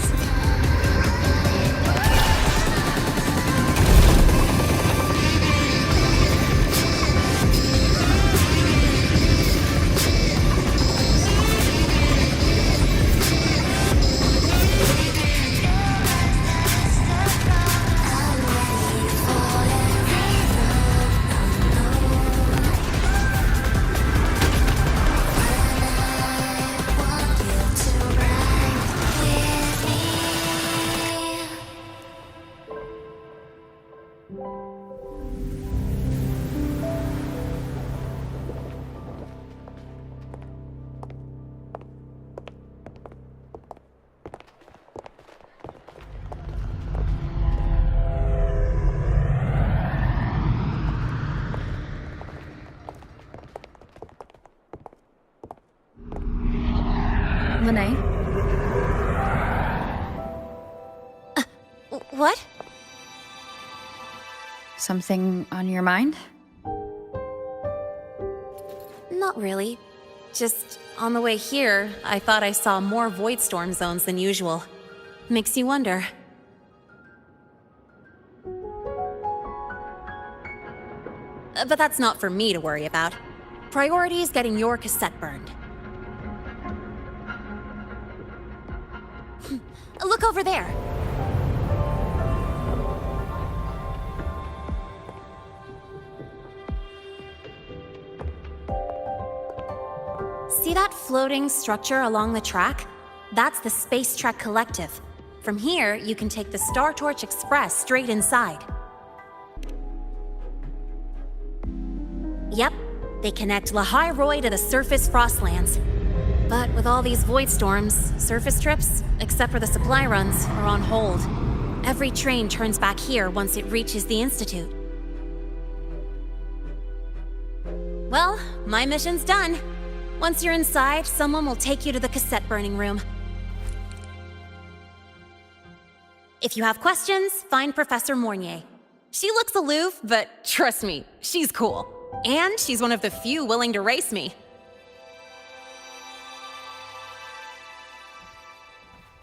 [SPEAKER 3] Lene?
[SPEAKER 6] What?
[SPEAKER 3] Something on your mind?
[SPEAKER 6] Not really. Just on the way here, I thought I saw more void storm zones than usual. Makes you wonder. But that's not for me to worry about. Priority is getting your cassette burned. Look over there. See that floating structure along the track? That's the Space Trek Collective. From here, you can take the Star Torch Express straight inside. Yep, they connect Lehigh Roy to the surface Frostlands. But with all these void storms, surface trips, except for the supply runs, are on hold. Every train turns back here once it reaches the Institute. Well, my mission's done. Once you're inside, someone will take you to the cassette burning room. If you have questions, find Professor Mornier. She looks aloof, but trust me, she's cool. And she's one of the few willing to race me.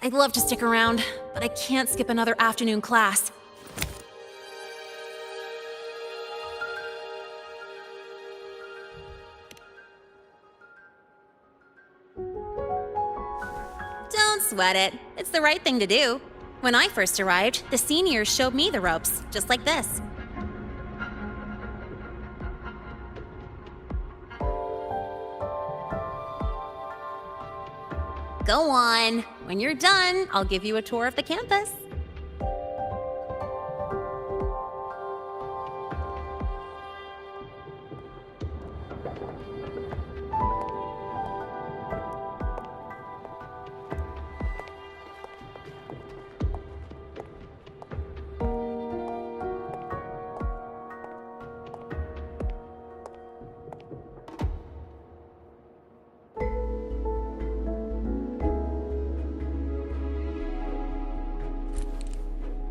[SPEAKER 6] I'd love to stick around, but I can't skip another afternoon class. Don't sweat it. It's the right thing to do. When I first arrived, the seniors showed me the ropes, just like this. Go on. When you're done, I'll give you a tour of the campus.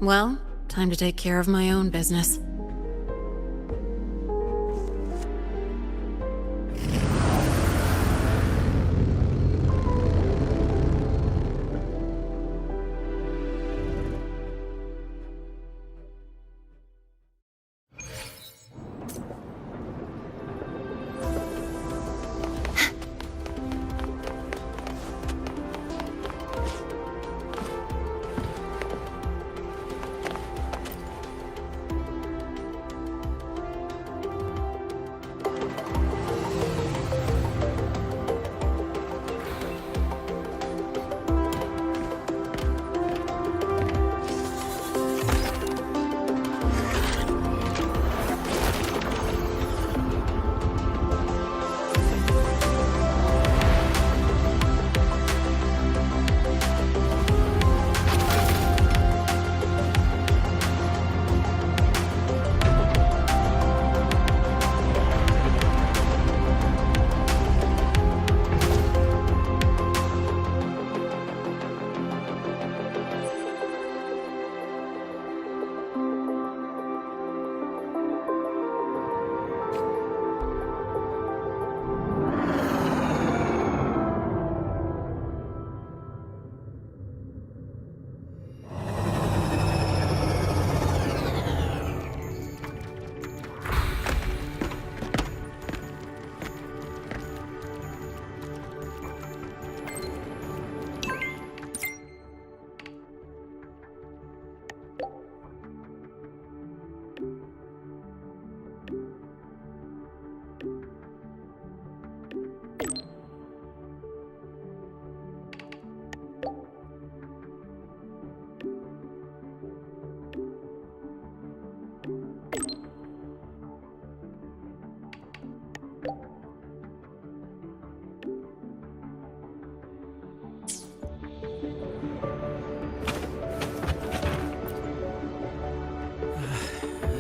[SPEAKER 6] Well, time to take care of my own business.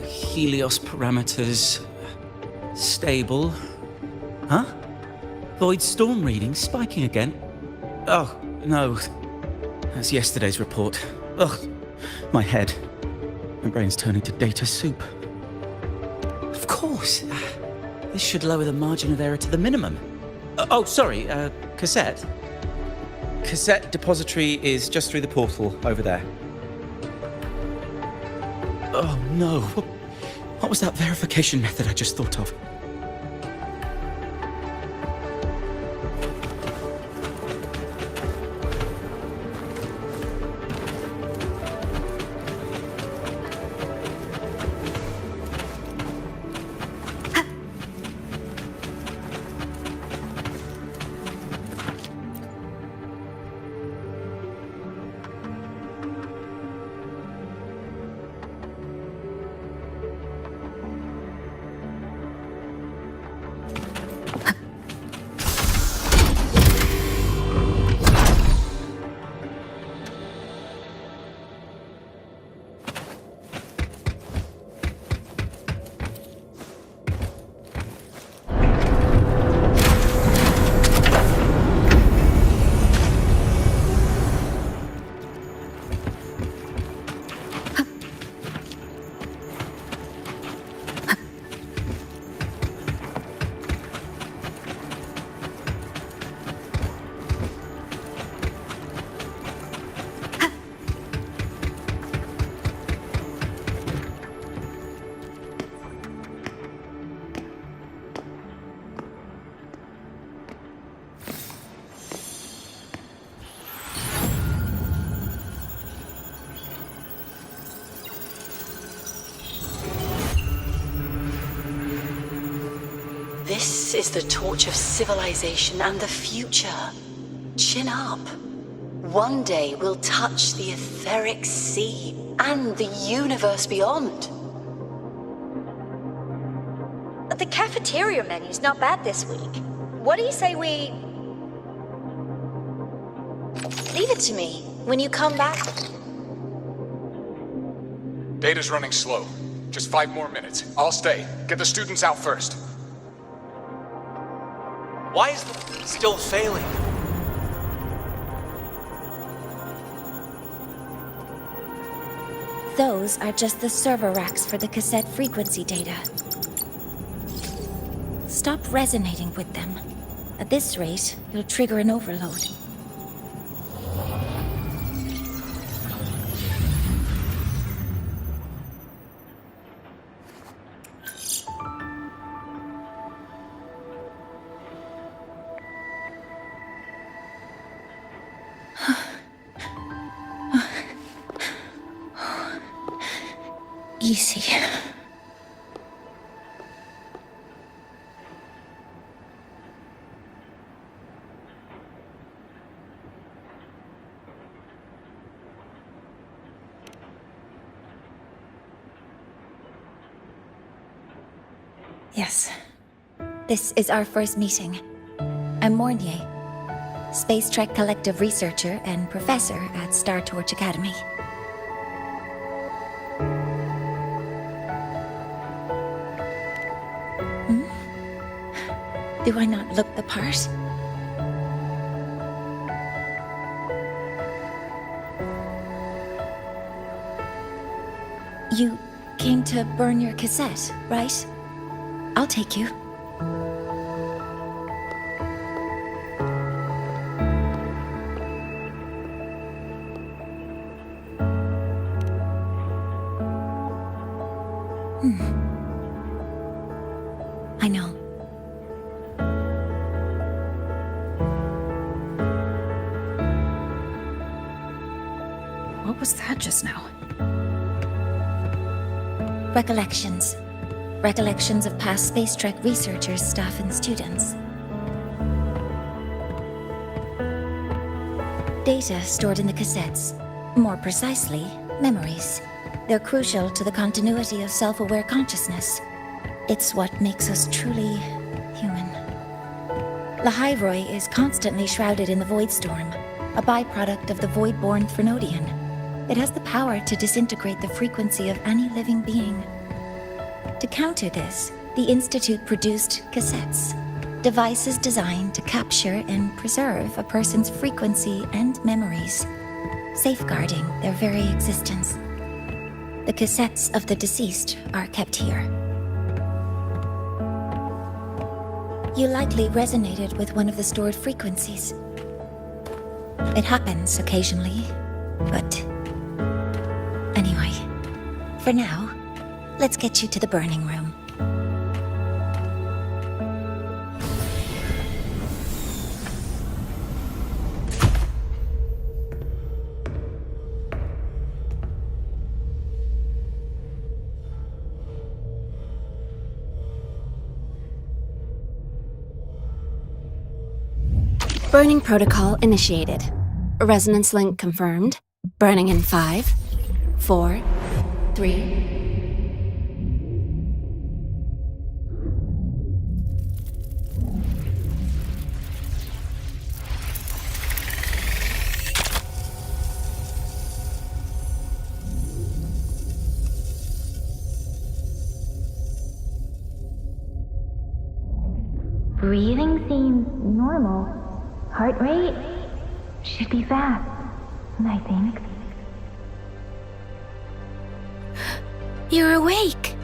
[SPEAKER 18] Helios parameters stable. Huh? Void storm readings spiking again? Oh, no. That's yesterday's report. Ugh, my head. My brain's turning to data soup. Of course. This should lower the margin of error to the minimum. Oh, sorry, cassette. Cassette depository is just through the portal over there. Oh, no. What was that verification method I just thought of?
[SPEAKER 19] is the torch of civilization and the future. Chin up. One day we'll touch the etheric sea and the universe beyond.
[SPEAKER 10] The cafeteria menu's not bad this week. What do you say we... Leave it to me. When you come back...
[SPEAKER 20] Data's running slow. Just 5 more minutes. I'll stay. Get the students out first.
[SPEAKER 13] Why is the still failing?
[SPEAKER 2] Those are just the server racks for the cassette frequency data. Stop resonating with them. At this rate, you'll trigger an overload. Easy. Yes. This is our first meeting. I'm Mornier, Space Trek Collective researcher and professor at Star Torch Academy. Do I not look the part? You came to burn your cassette, right? I'll take you. I know.
[SPEAKER 3] What was that just now?
[SPEAKER 2] Recollections. Recollections of past Space Trek researchers, staff, and students. Data stored in the cassettes. More precisely, memories. They're crucial to the continuity of self-aware consciousness. It's what makes us truly human. Lahairoi is constantly shrouded in the Void Storm, a byproduct of the Void-born Threnodian. It has the power to disintegrate the frequency of any living being. To counter this, the Institute produced cassettes, devices designed to capture and preserve a person's frequency and memories, safeguarding their very existence. The cassettes of the deceased are kept here. You likely resonated with one of the stored frequencies. It happens occasionally, but... Anyway, for now, let's get you to the burning room.
[SPEAKER 6] Burning protocol initiated. Resonance link confirmed. Burning in 5, 4, 3...
[SPEAKER 21] Breathing seems normal. Heart rate should be fast, I think.
[SPEAKER 2] You're awake!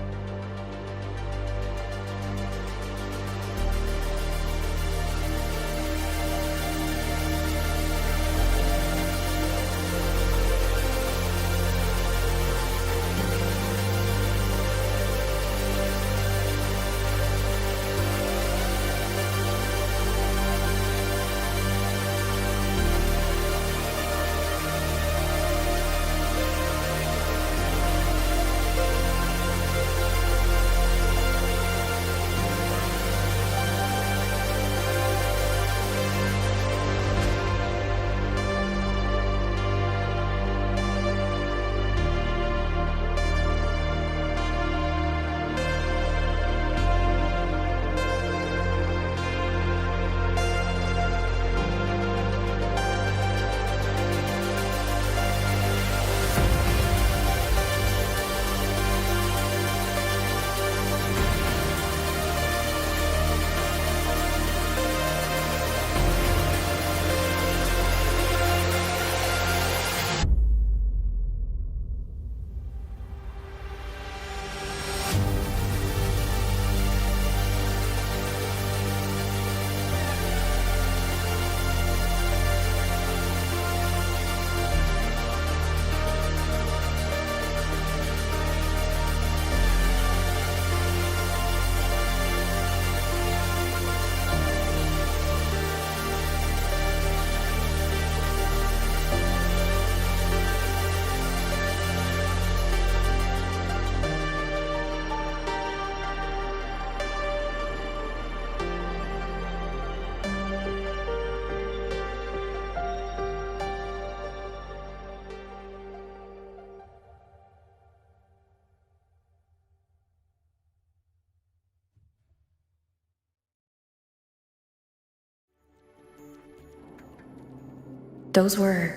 [SPEAKER 3] Those were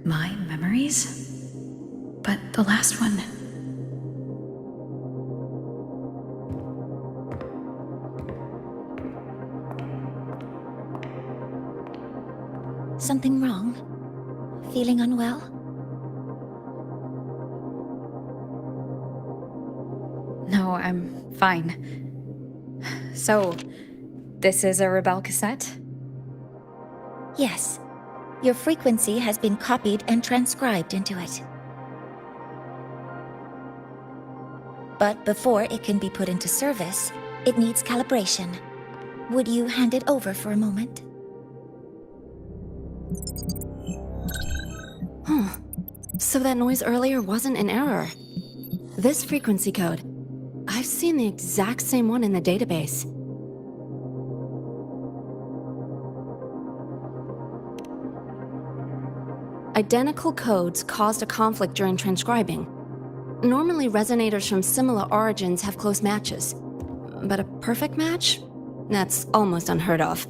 [SPEAKER 3] my memories? But the last one...
[SPEAKER 2] Something wrong? Feeling unwell?
[SPEAKER 3] No, I'm fine. So, this is a Rebel cassette?
[SPEAKER 2] Yes. Your frequency has been copied and transcribed into it. But before it can be put into service, it needs calibration. Would you hand it over for a moment?
[SPEAKER 6] Huh. So that noise earlier wasn't an error. This frequency code, I've seen the exact same one in the database. Identical codes caused a conflict during transcribing. Normally, resonators from similar origins have close matches. But a perfect match? That's almost unheard of.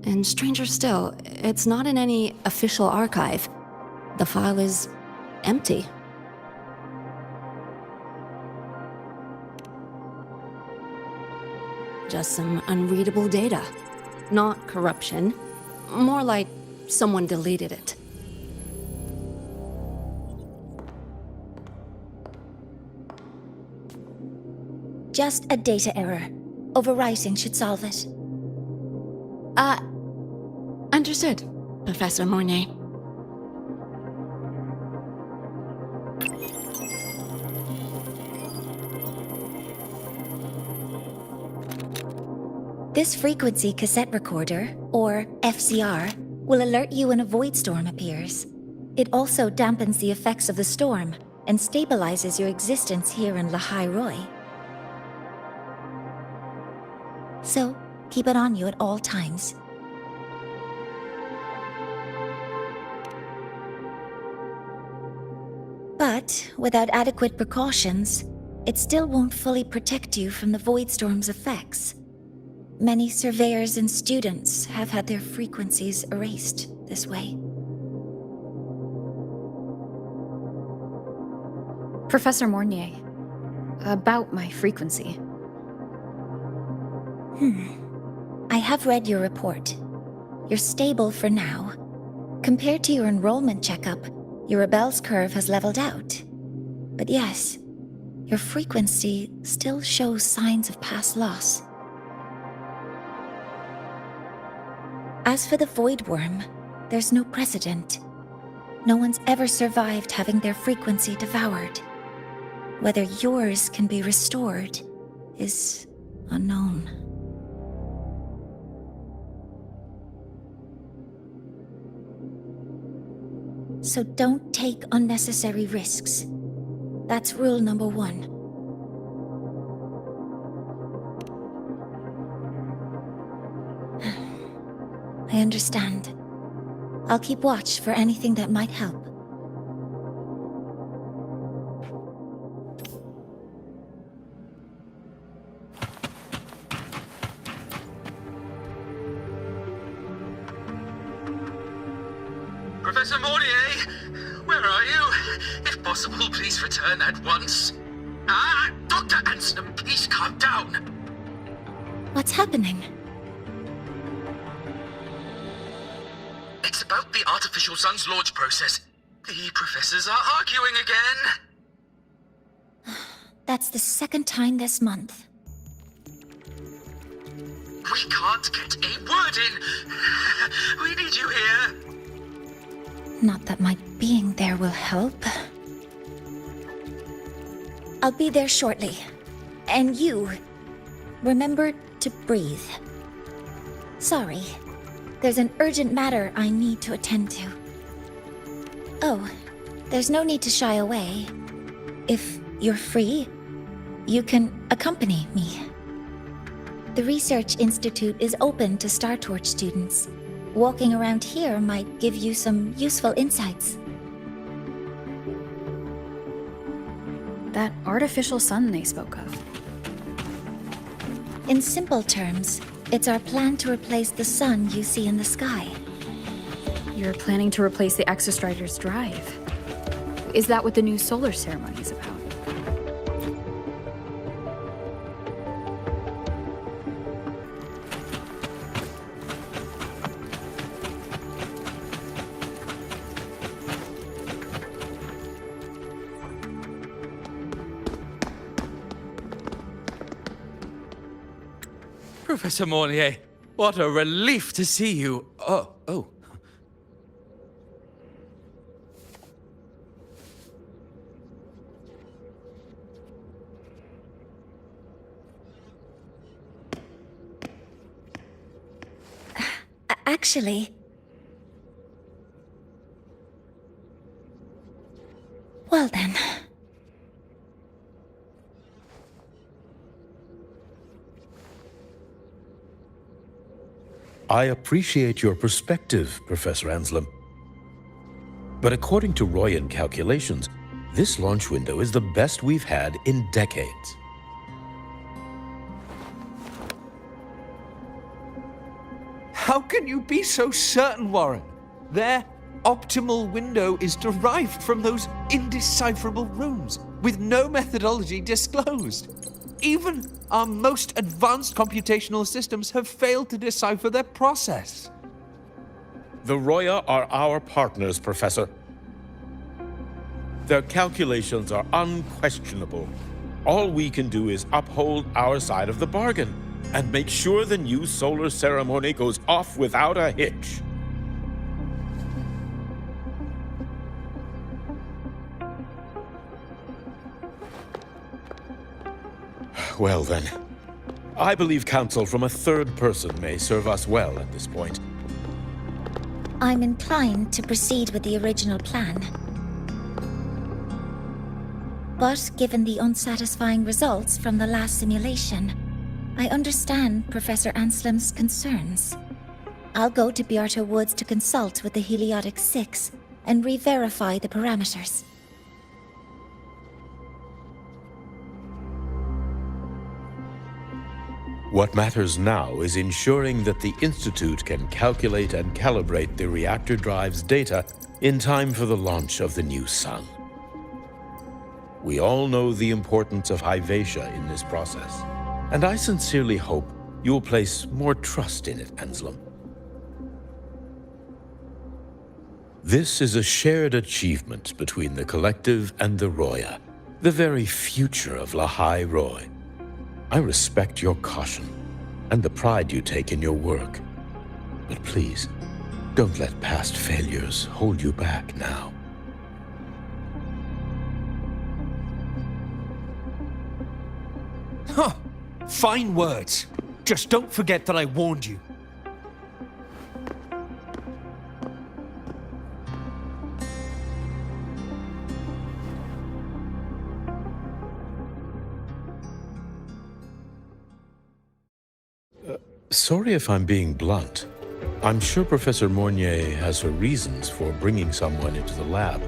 [SPEAKER 6] And stranger still, it's not in any official archive. The file is empty. Just some unreadable data. Not corruption. More like someone deleted it.
[SPEAKER 2] Just a data error. Overwriting should solve it.
[SPEAKER 6] Understood, Professor Mornay.
[SPEAKER 2] This frequency cassette recorder, or FCR, will alert you when a void storm appears. It also dampens the effects of the storm and stabilizes your existence here in Lehigh Roy. So, keep it on you at all times. But, without adequate precautions, it still won't fully protect you from the void storm's effects. Many surveyors and students have had their frequencies erased this way.
[SPEAKER 3] Professor Mornier, about my frequency.
[SPEAKER 2] I have read your report. You're stable for now. Compared to your enrollment checkup, your rebel's curve has leveled out. But yes, your frequency still shows signs of past loss. As for the Void Worm, there's no precedent. No one's ever survived having their frequency devoured. Whether yours can be restored is unknown. So don't take unnecessary risks. That's rule number 1. I understand. I'll keep watch for anything that might help.
[SPEAKER 4] Professor Mornier, where are you? If possible, please return at once. Dr. Anson, please calm down.
[SPEAKER 2] What's happening?
[SPEAKER 4] It's about the artificial sun's launch process. The professors are arguing again.
[SPEAKER 2] That's the second time this month.
[SPEAKER 4] We can't get a word in. We need you here.
[SPEAKER 2] Not that my being there will help. I'll be there shortly. And you, remember to breathe. Sorry, there's an urgent matter I need to attend to. Oh, there's no need to shy away. If you're free, you can accompany me. The Research Institute is open to Star Torch students. Walking around here might give you some useful insights.
[SPEAKER 3] That artificial sun they spoke of.
[SPEAKER 2] In simple terms,
[SPEAKER 21] It's our plan to replace the sun you see in the sky.
[SPEAKER 3] You're planning to replace the Exostrider's drive. Is that what the new solar ceremony is about?
[SPEAKER 12] Professor Mornier, what a relief to see you. Oh.
[SPEAKER 21] Actually... Well then...
[SPEAKER 14] I appreciate your perspective, Professor Anselm. But according to Royan calculations, this launch window is the best we've had in decades.
[SPEAKER 12] How can you be so certain, Warren? Their optimal window is derived from those indecipherable runes, with no methodology disclosed. Even our most advanced computational systems have failed to decipher their process.
[SPEAKER 14] The Roya are our partners, Professor. Their calculations are unquestionable. All we can do is uphold our side of the bargain and make sure the new solar ceremony goes off without a hitch. Well then, I believe counsel from a third person may serve us well at this point.
[SPEAKER 21] I'm inclined to proceed with the original plan. But given the unsatisfying results from the last simulation, I understand Professor Anselm's concerns. I'll go to Beata Woods to consult with the Heliotic 6 and re-verify the parameters.
[SPEAKER 14] What matters now is ensuring that the Institute can calculate and calibrate the reactor drive's data in time for the launch of the new sun. We all know the importance of Hyvatia in this process, and I sincerely hope you'll place more trust in it, Anselm. This is a shared achievement between the Collective and the Roya, the very future of Lahai Roy. I respect your caution and the pride you take in your work. But please, don't let past failures hold you back now.
[SPEAKER 12] Huh. Fine words. Just don't forget that I warned you.
[SPEAKER 14] Sorry if I'm being blunt. I'm sure Professor Mornier has her reasons for bringing someone into the lab.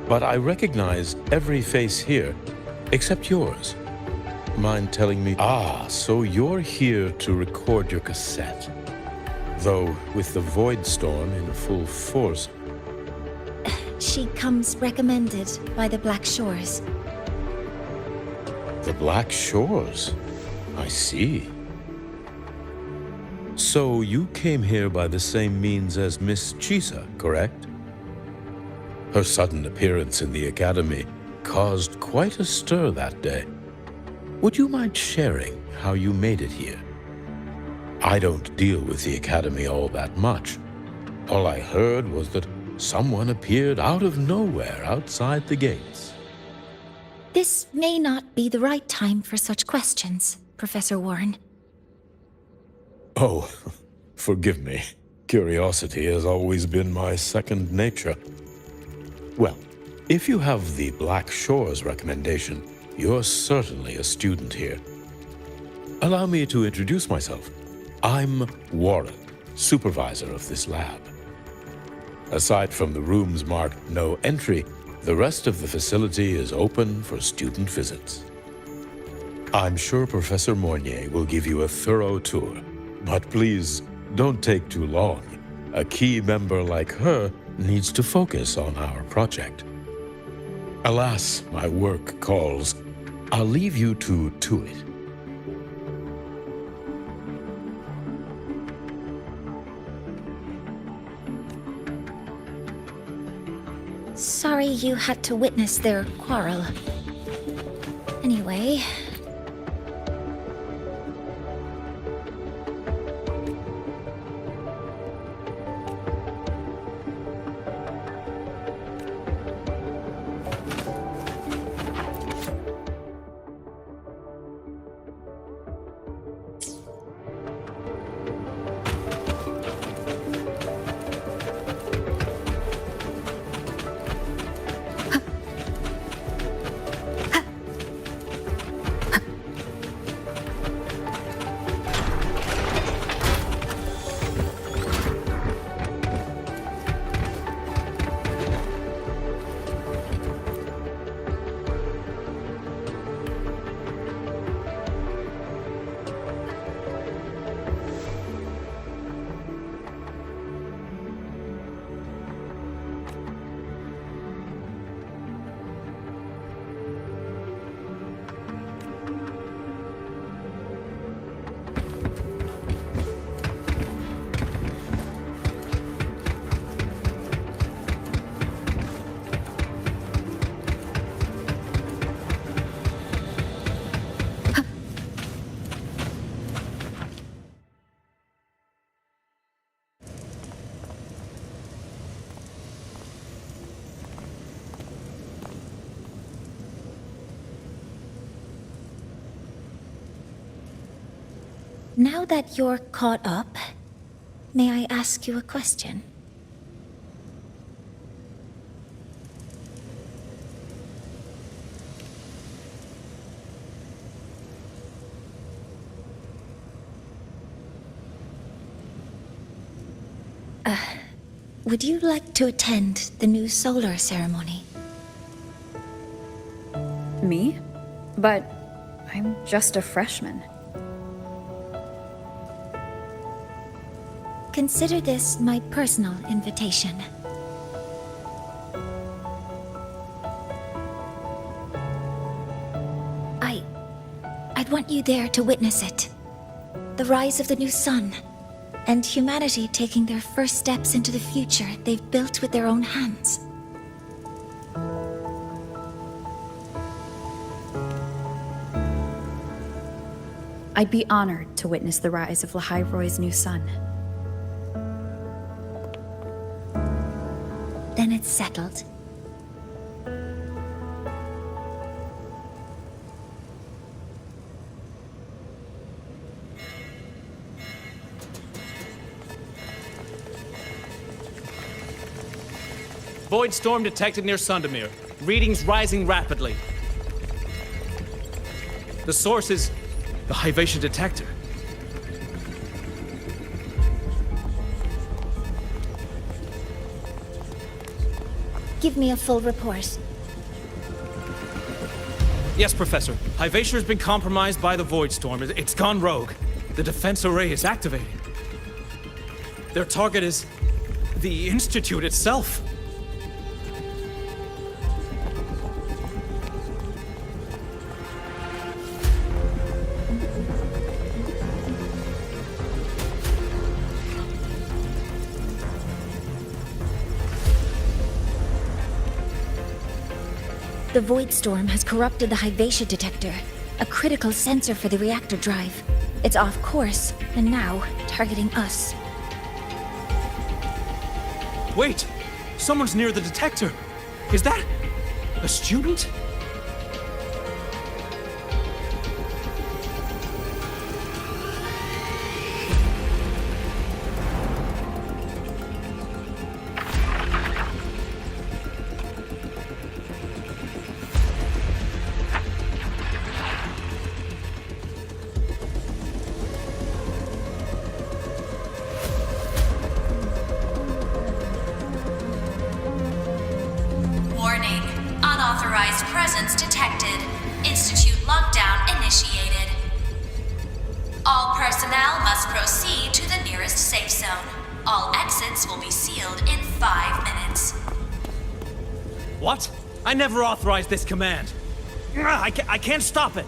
[SPEAKER 14] But I recognize every face here, except yours. Mind telling me? Ah, so you're here to record your cassette. Though, with the Void Storm in full force...
[SPEAKER 21] She comes recommended by the Black Shores.
[SPEAKER 14] The Black Shores? I see. So you came here by the same means as Miss Chisa, correct? Her sudden appearance in the Academy caused quite a stir that day. Would you mind sharing how you made it here? I don't deal with the Academy all that much. All I heard was that someone appeared out of nowhere outside the gates.
[SPEAKER 21] This may not be the right time for such questions, Professor Warren.
[SPEAKER 14] Oh, forgive me. Curiosity has always been my second nature. Well, if you have the Black Shores recommendation, you're certainly a student here. Allow me to introduce myself. I'm Warren, supervisor of this lab. Aside from the rooms marked no entry, the rest of the facility is open for student visits.
[SPEAKER 7] I'm sure Professor Mornier will give you a thorough tour. But please, don't take too long. A key member like her needs to focus on our project. Alas, my work calls. I'll leave you to it.
[SPEAKER 21] Sorry you had to witness their quarrel. Anyway... Now that you're caught up, may I ask you a question? Would you like to attend the new solar ceremony?
[SPEAKER 3] Me? But I'm just a freshman.
[SPEAKER 21] Consider this my personal invitation. I'd want you there to witness it. The rise of the new sun, and humanity taking their first steps into the future they've built with their own hands.
[SPEAKER 3] I'd be honored to witness the rise of Lahai Roy's new sun.
[SPEAKER 21] Then it's settled.
[SPEAKER 22] Void storm detected near Sundamir. Readings rising rapidly. The source is the Hyvatia detector.
[SPEAKER 21] Give me a full report.
[SPEAKER 22] Yes, Professor. Hyvatia has been compromised by the Void Storm. It's gone rogue. The defense array is activated. Their target is the Institute itself.
[SPEAKER 21] The Void Storm has corrupted the Hyvatia detector, a critical sensor for the reactor drive. It's off course, and now targeting us.
[SPEAKER 22] Wait! Someone's near the detector! Is that a student?
[SPEAKER 17] Warning. Unauthorized presence detected. Institute lockdown initiated. nearest safe zone. All exits will be sealed in 5 minutes.
[SPEAKER 22] What? I never authorized this command. I can't stop it.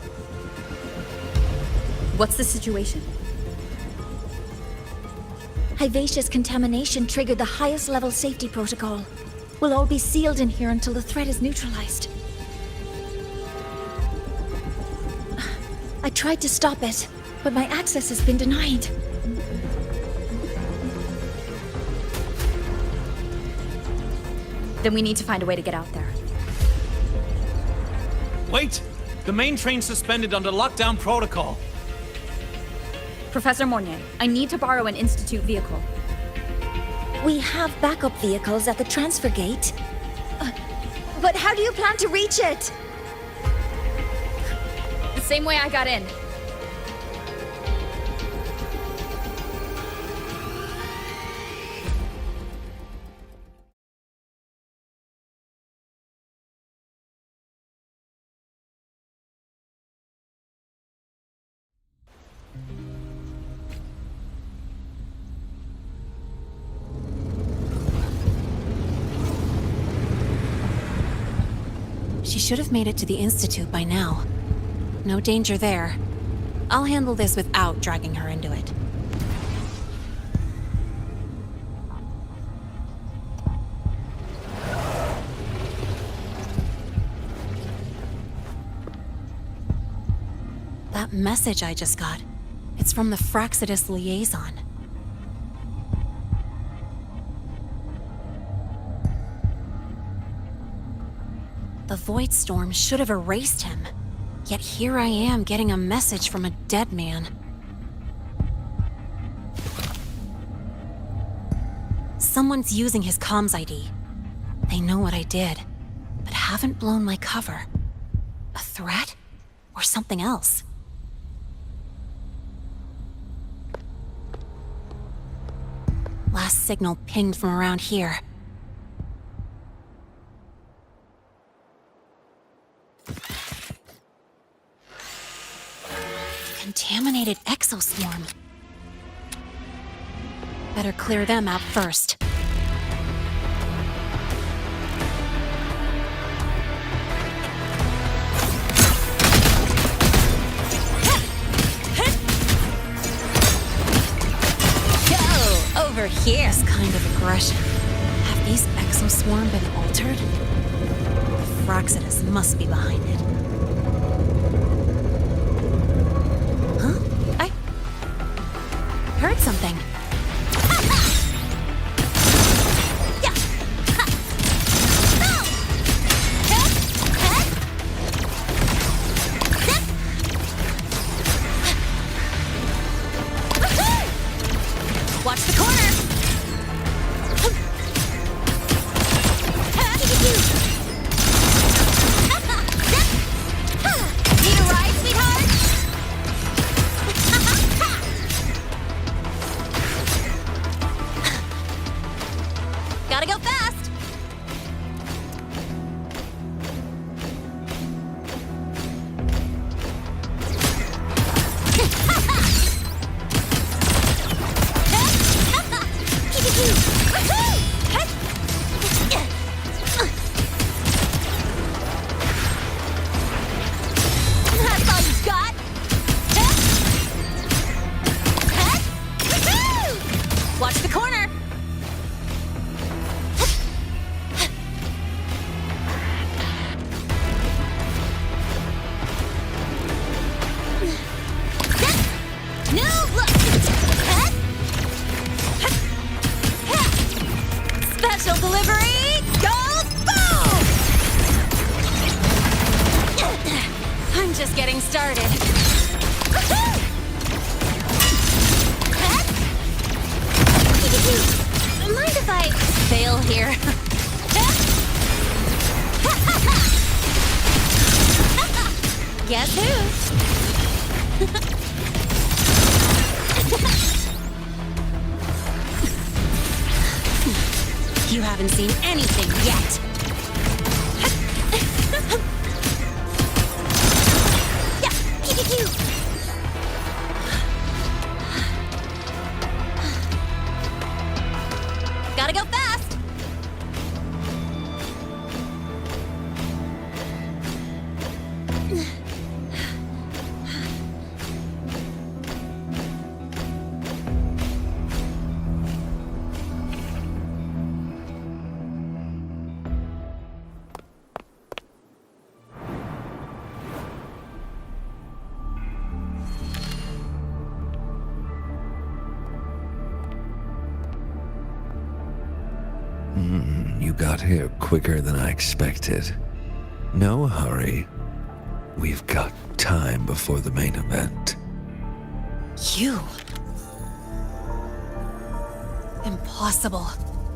[SPEAKER 3] What's the situation?
[SPEAKER 21] Hivacious contamination triggered the highest level safety protocol. We'll all be sealed in here until the threat is neutralized. I tried to stop it, but my access has been denied.
[SPEAKER 3] Then we need to find a way to get out there.
[SPEAKER 22] Wait! The main train's suspended under lockdown protocol.
[SPEAKER 3] Professor Mornier, I need to borrow an Institute vehicle.
[SPEAKER 21] We have backup vehicles at the transfer gate. But how do you plan to reach it?
[SPEAKER 3] The same way I got in.
[SPEAKER 6] She should have made it to the Institute by now. No danger there. I'll handle this without dragging her into it. That message I just got, it's from the Fraxidus liaison. The Void Storm should have erased him. Yet here I am getting a message from a dead man. Someone's using his comms ID. They know what I did, but haven't blown my cover. A threat? Or something else? Last signal pinged from around here. Contaminated exoswarm. Better clear them out first. Go over here. This kind of aggression. Have these exoswarm been altered? The Fraxidus must be behind it. Heard something. Watch the corner. Need a ride, sweetheart? Gotta go fast! That's all you've got! Watch the corner! Special delivery goes boom! I'm just getting started. Mind if I fail here? Guess who? You haven't seen anything yet. Gotta go fast!
[SPEAKER 8] You got here quicker than I expected. No hurry. We've got time before the main event.
[SPEAKER 6] You? Impossible.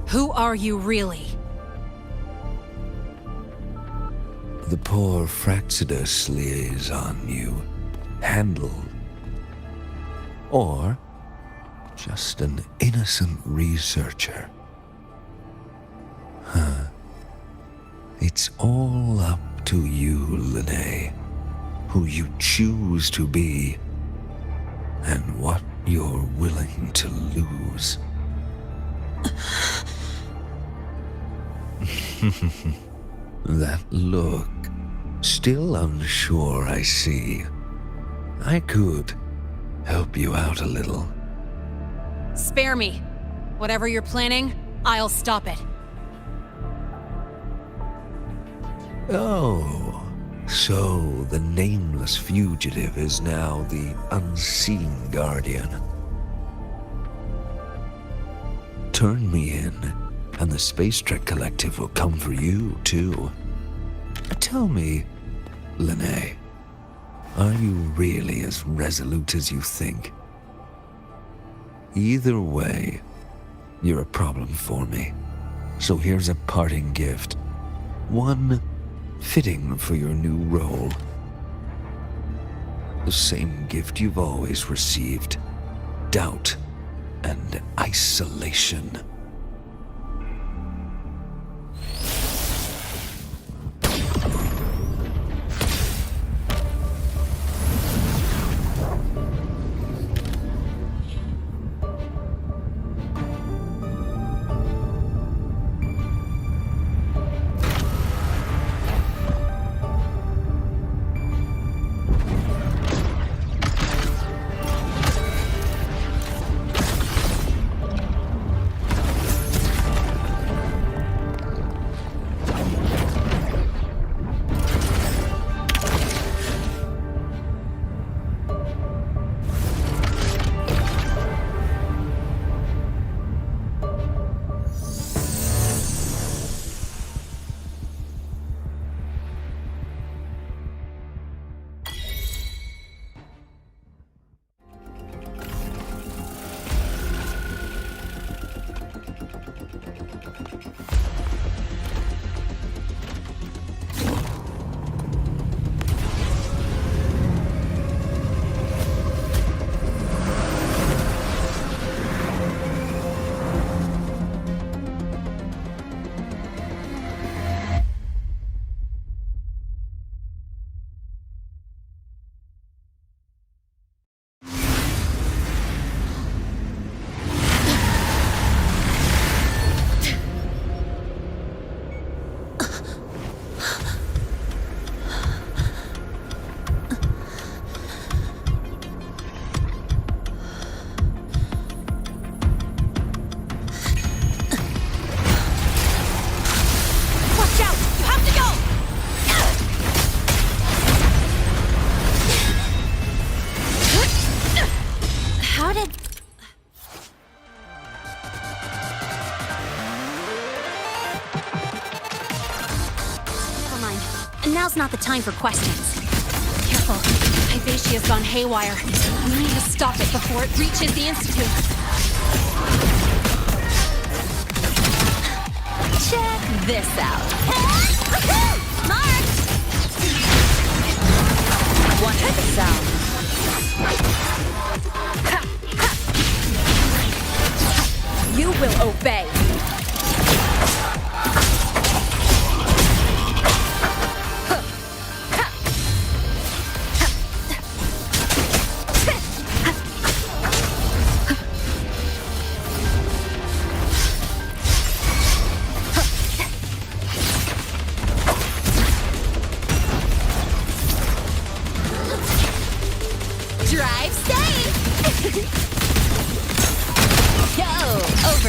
[SPEAKER 6] Who are you really?
[SPEAKER 8] The poor Fraxidus liaison you handled. Or just an innocent researcher. Huh. It's all up to you, Lene. Who you choose to be, and what you're willing to lose. That look. Still unsure, I see. I could help you out a little.
[SPEAKER 6] Spare me. Whatever you're planning, I'll stop it.
[SPEAKER 8] Oh, so the nameless fugitive is now the unseen guardian. Turn me in, and the Space Trek Collective will come for you, too. Tell me, Lene, are you really as resolute as you think? Either way, you're a problem for me. So here's a parting gift. One fitting for your new role. The same gift you've always received. Doubt and isolation.
[SPEAKER 6] Now's not the time for questions. Careful. Hyvatia's gone haywire. We need to stop it before it reaches the Institute. Check this out. Mark! One heck of sound. You will obey.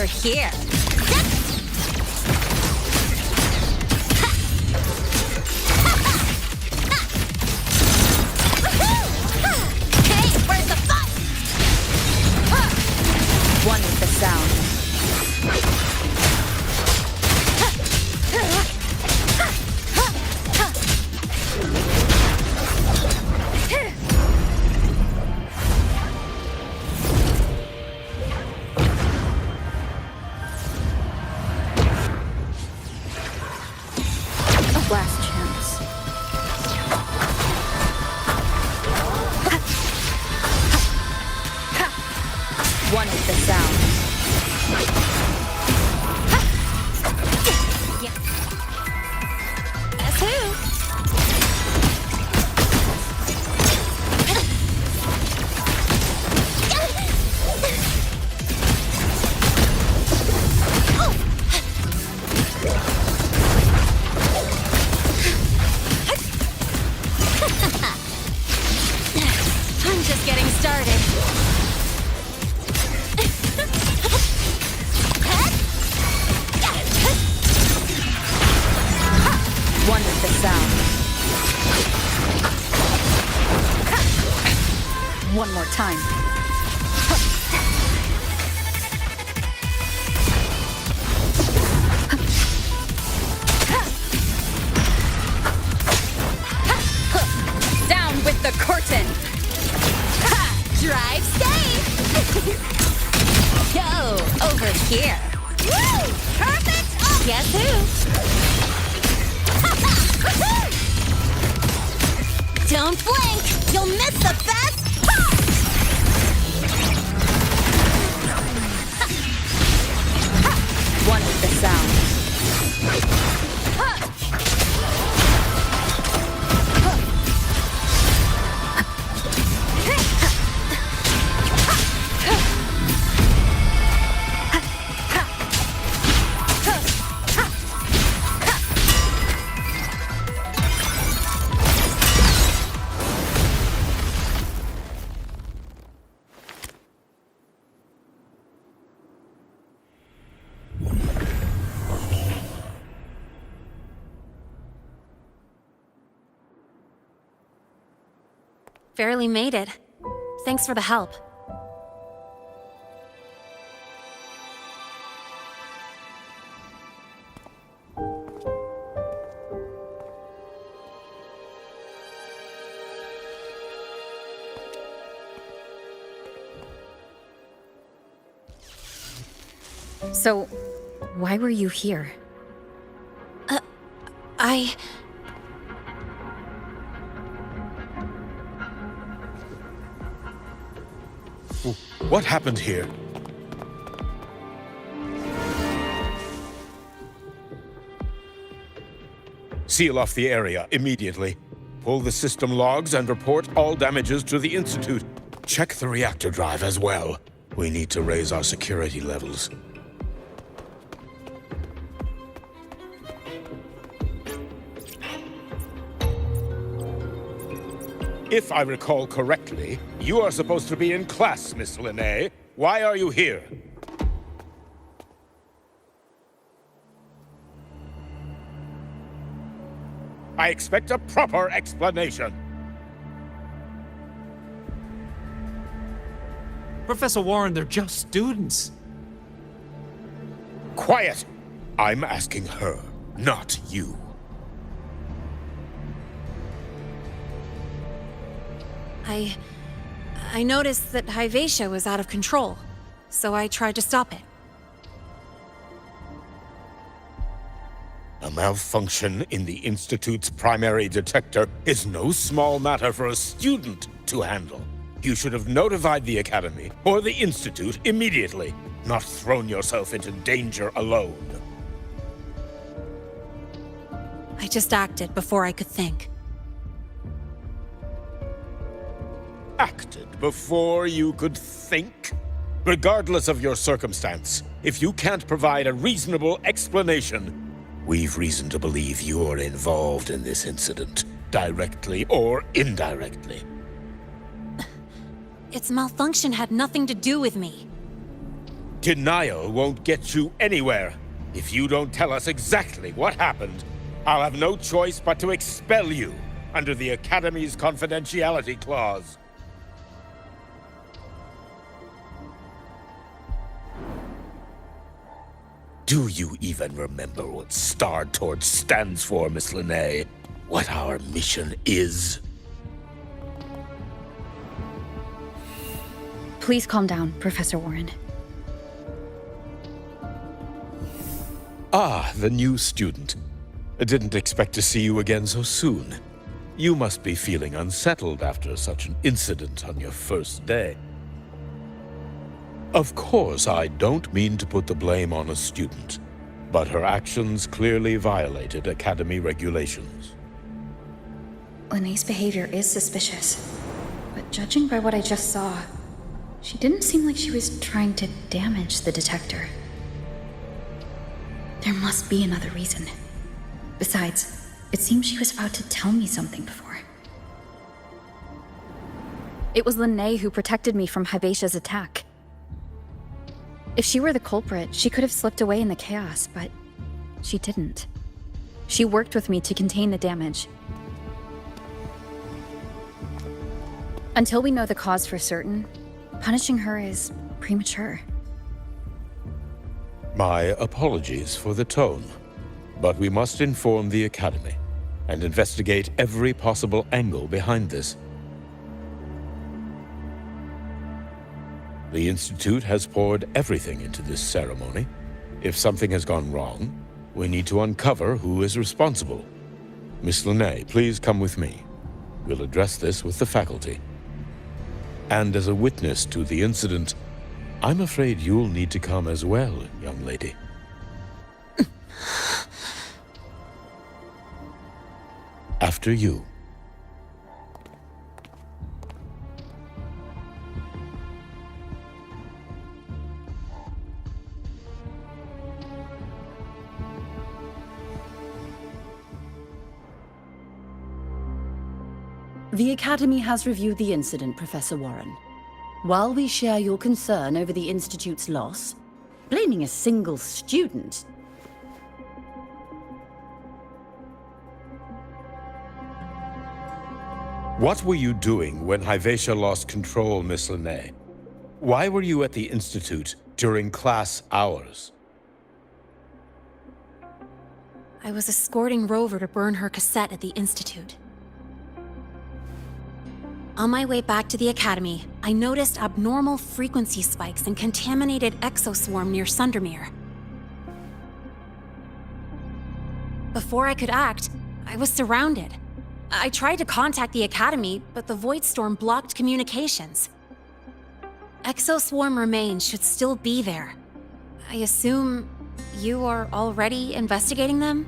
[SPEAKER 6] over here.
[SPEAKER 5] Hey, where's the fun?
[SPEAKER 3] One with the sound. Last chance. One with the sound.
[SPEAKER 6] Guess who? I'm just getting started.
[SPEAKER 3] One with the sound. One more time. Down with the curtain.
[SPEAKER 6] Drive safe! Go over here.
[SPEAKER 5] Woo! Perfect! Oh,
[SPEAKER 6] Guess who?
[SPEAKER 5] don't blink! You'll miss the best part!
[SPEAKER 3] One with the sound.
[SPEAKER 6] Barely made it. Thanks for the help.
[SPEAKER 3] So, why were you here?
[SPEAKER 7] What happened here? Seal off the area immediately. Pull the system logs and report all damages to the Institute. Check the reactor drive as well. We need to raise our security levels. If I recall correctly, you are supposed to be in class, Miss Linné. Why are you here? I expect a proper explanation.
[SPEAKER 22] Professor Warren, they're just students.
[SPEAKER 7] Quiet! I'm asking her, not you.
[SPEAKER 6] I noticed that Hyvatia was out of control, so I tried to stop it.
[SPEAKER 7] A malfunction in the Institute's primary detector is no small matter for a student to handle. You should have notified the Academy or the Institute immediately, not thrown yourself into danger alone.
[SPEAKER 6] I just acted before I could think.
[SPEAKER 7] Acted before you could think? Regardless of your circumstance, if you can't provide a reasonable explanation, we've reason to believe you're involved in this incident, directly or indirectly.
[SPEAKER 6] Its malfunction had nothing to do with me.
[SPEAKER 7] Denial won't get you anywhere. If you don't tell us exactly what happened, I'll have no choice but to expel you under the Academy's confidentiality clause. Do you even remember what Star Torch stands for, Miss Linnae? What our mission is?
[SPEAKER 3] Please calm down, Professor Warren.
[SPEAKER 7] Ah, the new student. I didn't expect to see you again so soon. You must be feeling unsettled after such an incident on your first day. Of course, I don't mean to put the blame on a student, but her actions clearly violated Academy regulations.
[SPEAKER 3] Linnae's behavior is suspicious, but judging by what I just saw, she didn't seem like she was trying to damage the detector. There must be another reason. Besides, it seems she was about to tell me something before. It was Linnae who protected me from Hybatia's attack. If she were the culprit, she could have slipped away in the chaos, but she didn't. She worked with me to contain the damage. Until we know the cause for certain, punishing her is premature.
[SPEAKER 7] My apologies for the tone, but we must inform the Academy and investigate every possible angle behind this. The Institute has poured everything into this ceremony. If something has gone wrong, we need to uncover who is responsible. Miss Linnae, please come with me. We'll address this with the faculty. And as a witness to the incident, I'm afraid you'll need to come as well, young lady. After you.
[SPEAKER 9] The Academy has reviewed the incident, Professor Warren. While we share your concern over the Institute's loss, blaming a single student...
[SPEAKER 7] What were you doing when Hyvatia lost control, Miss Linnae? Why were you at the Institute during class hours?
[SPEAKER 6] I was escorting Rover to burn her cassette at the Institute. On my way back to the Academy, I noticed abnormal frequency spikes and contaminated exoswarm near Sundermere. Before I could act, I was surrounded. I tried to contact the Academy, but the Void Storm blocked communications. Exoswarm remains should still be there. I assume you are already investigating them?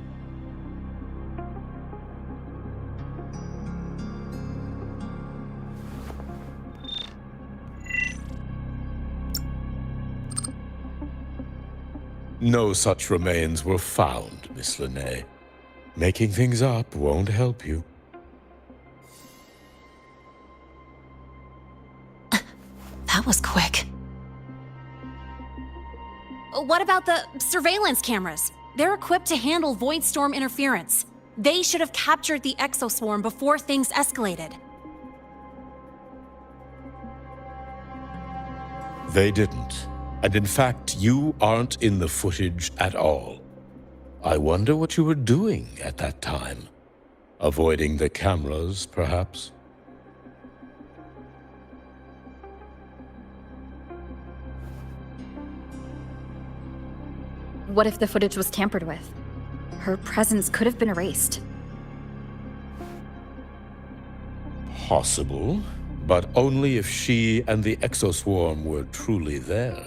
[SPEAKER 7] No such remains were found, Miss Linnae. Making things up won't help you.
[SPEAKER 6] That was quick. What about the surveillance cameras? They're equipped to handle Void Storm interference. They should have captured the exoswarm before things escalated.
[SPEAKER 7] They didn't. And in fact, you aren't in the footage at all. I wonder what you were doing at that time. Avoiding the cameras, perhaps?
[SPEAKER 3] What if the footage was tampered with? Her presence could have been erased.
[SPEAKER 7] Possible, but only if she and the exoswarm were truly there.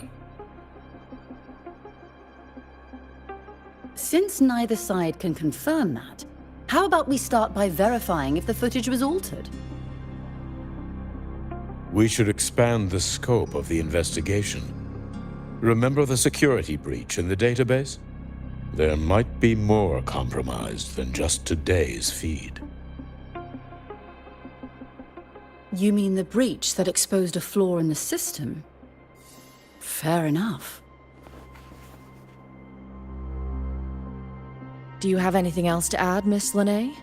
[SPEAKER 9] Since neither side can confirm that, how about we start by verifying if the footage was altered?
[SPEAKER 7] We should expand the scope of the investigation. Remember the security breach in the database? There might be more compromised than just today's feed.
[SPEAKER 9] You mean the breach that exposed a flaw in the system? Fair enough.
[SPEAKER 15] Do you have anything else to add, Miss Lene?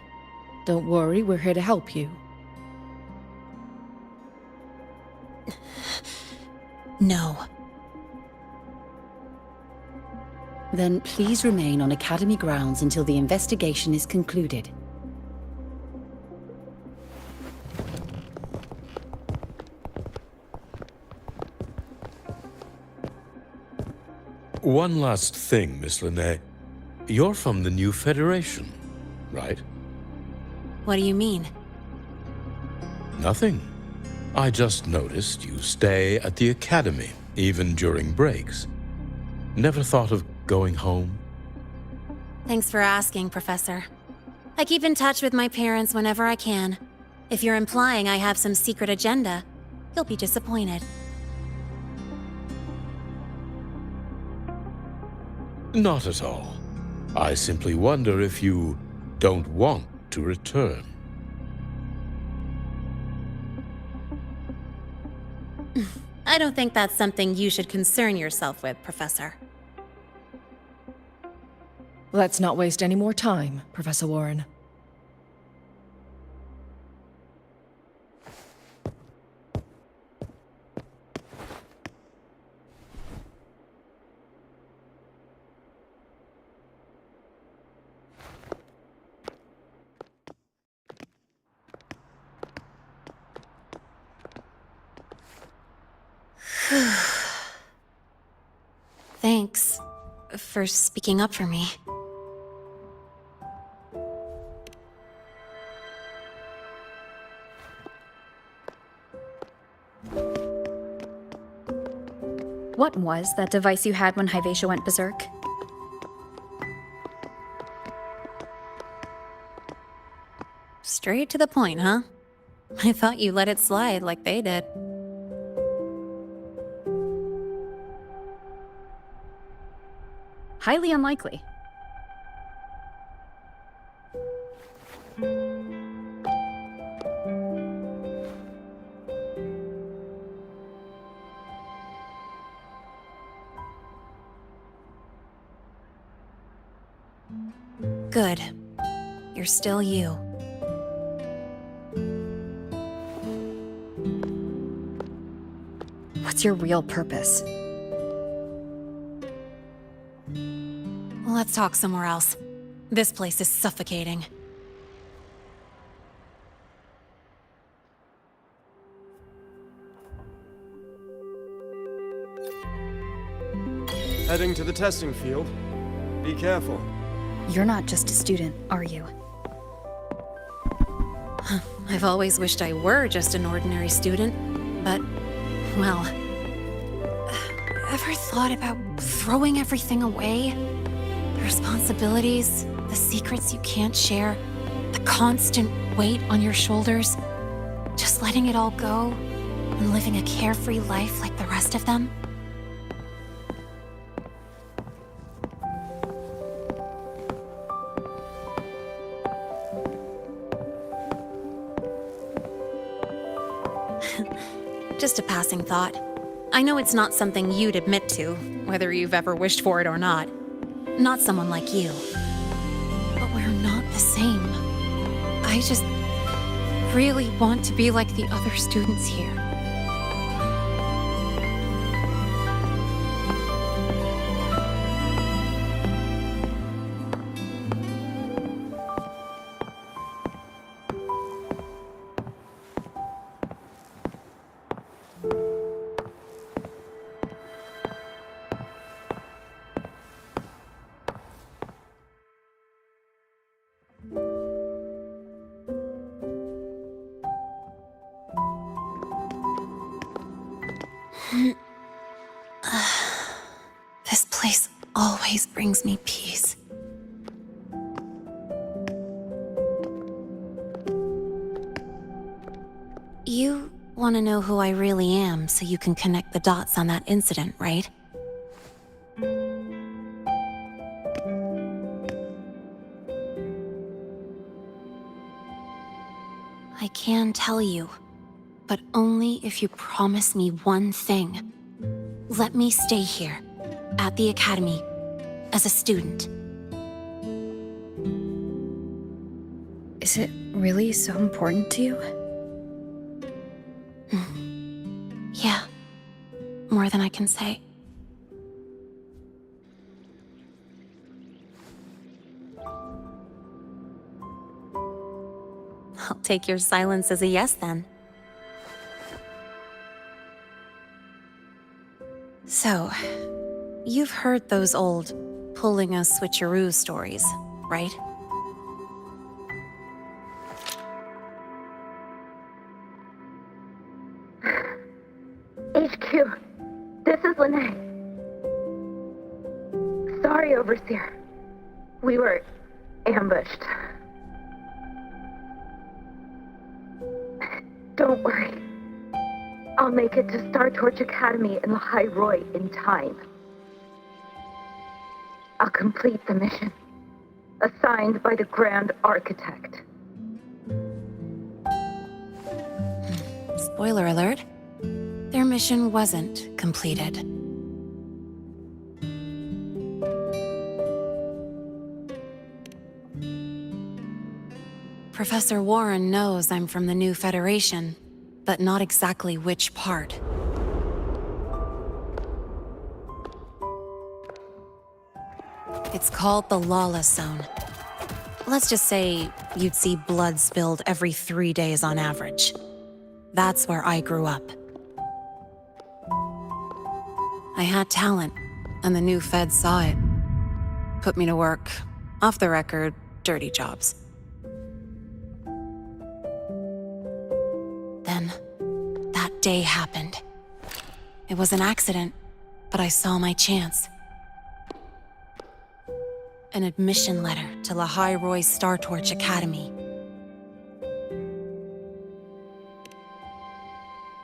[SPEAKER 15] Don't worry, we're here to help you.
[SPEAKER 6] No.
[SPEAKER 9] Then please remain on Academy grounds until the investigation is concluded.
[SPEAKER 7] One last thing, Miss Lene. You're from the new Federation, right?
[SPEAKER 6] What do you mean?
[SPEAKER 7] Nothing. I just noticed you stay at the Academy, even during breaks. Never thought of going home?
[SPEAKER 6] Thanks for asking, Professor. I keep in touch with my parents whenever I can. If you're implying I have some secret agenda, you'll be disappointed.
[SPEAKER 7] Not at all. I simply wonder if you don't want to return.
[SPEAKER 6] I don't think that's something you should concern yourself with, Professor.
[SPEAKER 15] Let's not waste any more time, Professor Warren.
[SPEAKER 6] Thanks for speaking up for me.
[SPEAKER 3] What was that device you had when Hyvatia went berserk?
[SPEAKER 6] Straight to the point, huh? I thought you let it slide like they did.
[SPEAKER 3] Highly unlikely.
[SPEAKER 6] Good. You're still you.
[SPEAKER 3] What's your real purpose?
[SPEAKER 6] Let's talk somewhere else. This place is suffocating.
[SPEAKER 1] Heading to the testing field. Be careful.
[SPEAKER 3] You're not just a student, are you?
[SPEAKER 6] I've always wished I were just an ordinary student, but, well... Ever thought about throwing everything away? The responsibilities, the secrets you can't share, the constant weight on your shoulders. Just letting it all go and living a carefree life like the rest of them? Just a passing thought. I know it's not something you'd admit to, whether you've ever wished for it or not. Not someone like you. But we're not the same. I just really want to be like the other students here. This place always brings me peace. You want to know who I really am so you can connect the dots on that incident, right? I can tell you, but only if you promise me one thing. Let me stay here, at the Academy, as a student.
[SPEAKER 3] Is it really so important to you?
[SPEAKER 6] Yeah. More than I can say. I'll take your silence as a yes, then. So, you've heard those old pulling a switcheroo stories, right?
[SPEAKER 11] HQ, this is Lene. Sorry, Overseer. We were ambushed. Don't worry. I'll make it to Star Torch Academy in Lahai Roy in time. I'll complete the mission, assigned by the Grand Architect.
[SPEAKER 6] Spoiler alert. Their mission wasn't completed. Professor Warren knows I'm from the new Federation, but not exactly which part. It's called the Lawless Zone. Let's just say you'd see blood spilled every 3 days on average. That's where I grew up. I had talent, and the new feds saw it. Put me to work, off the record, dirty jobs. Then, that day happened. It was an accident, but I saw my chance. An admission letter to Lahai Roy Star Torch Academy.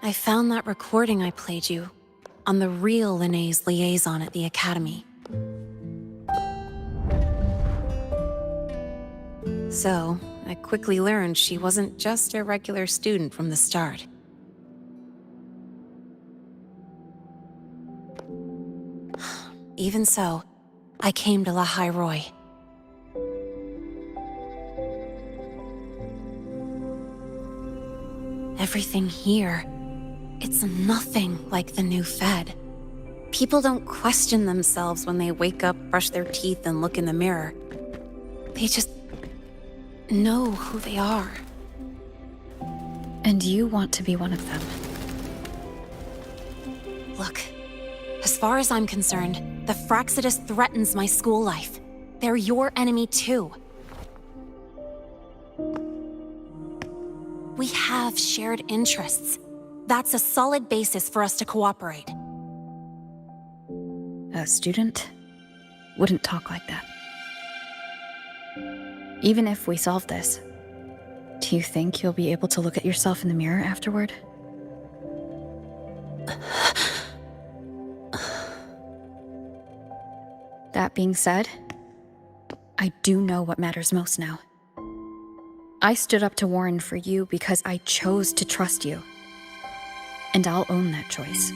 [SPEAKER 6] I found that recording I played you on the real Lene's liaison at the Academy. So, I quickly learned she wasn't just a regular student from the start. Even so, I came to Lahai Roy. Everything here, it's nothing like the new Fed. People don't question themselves when they wake up, brush their teeth, and look in the mirror. They just know who they are.
[SPEAKER 3] And you want to be one of them.
[SPEAKER 6] Look, as far as I'm concerned, the Fraxidus threatens my school life. They're your enemy too. We have shared interests. That's a solid basis for us to cooperate.
[SPEAKER 3] A student wouldn't talk like that. Even if we solve this, do you think you'll be able to look at yourself in the mirror afterward? That being said, I do know what matters most now. I stood up to Warren for you because I chose to trust you. And I'll own that choice.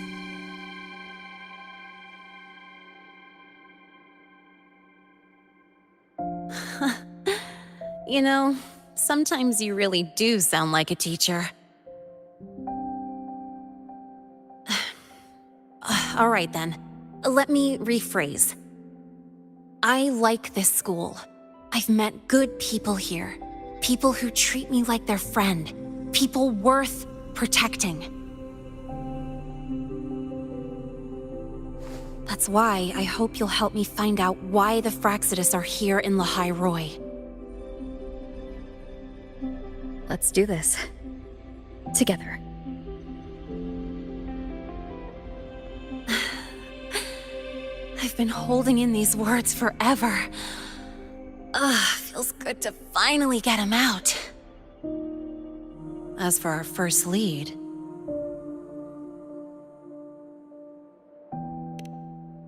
[SPEAKER 6] You know, sometimes you really do sound like a teacher. All right then, let me rephrase. I like this school. I've met good people here. People who treat me like their friend. People worth protecting. That's why I hope you'll help me find out why the Fraxidus are here in Lahai Roy.
[SPEAKER 3] Let's do this. Together.
[SPEAKER 6] I've been holding in these words forever. Feels good to finally get them out. As for our first lead...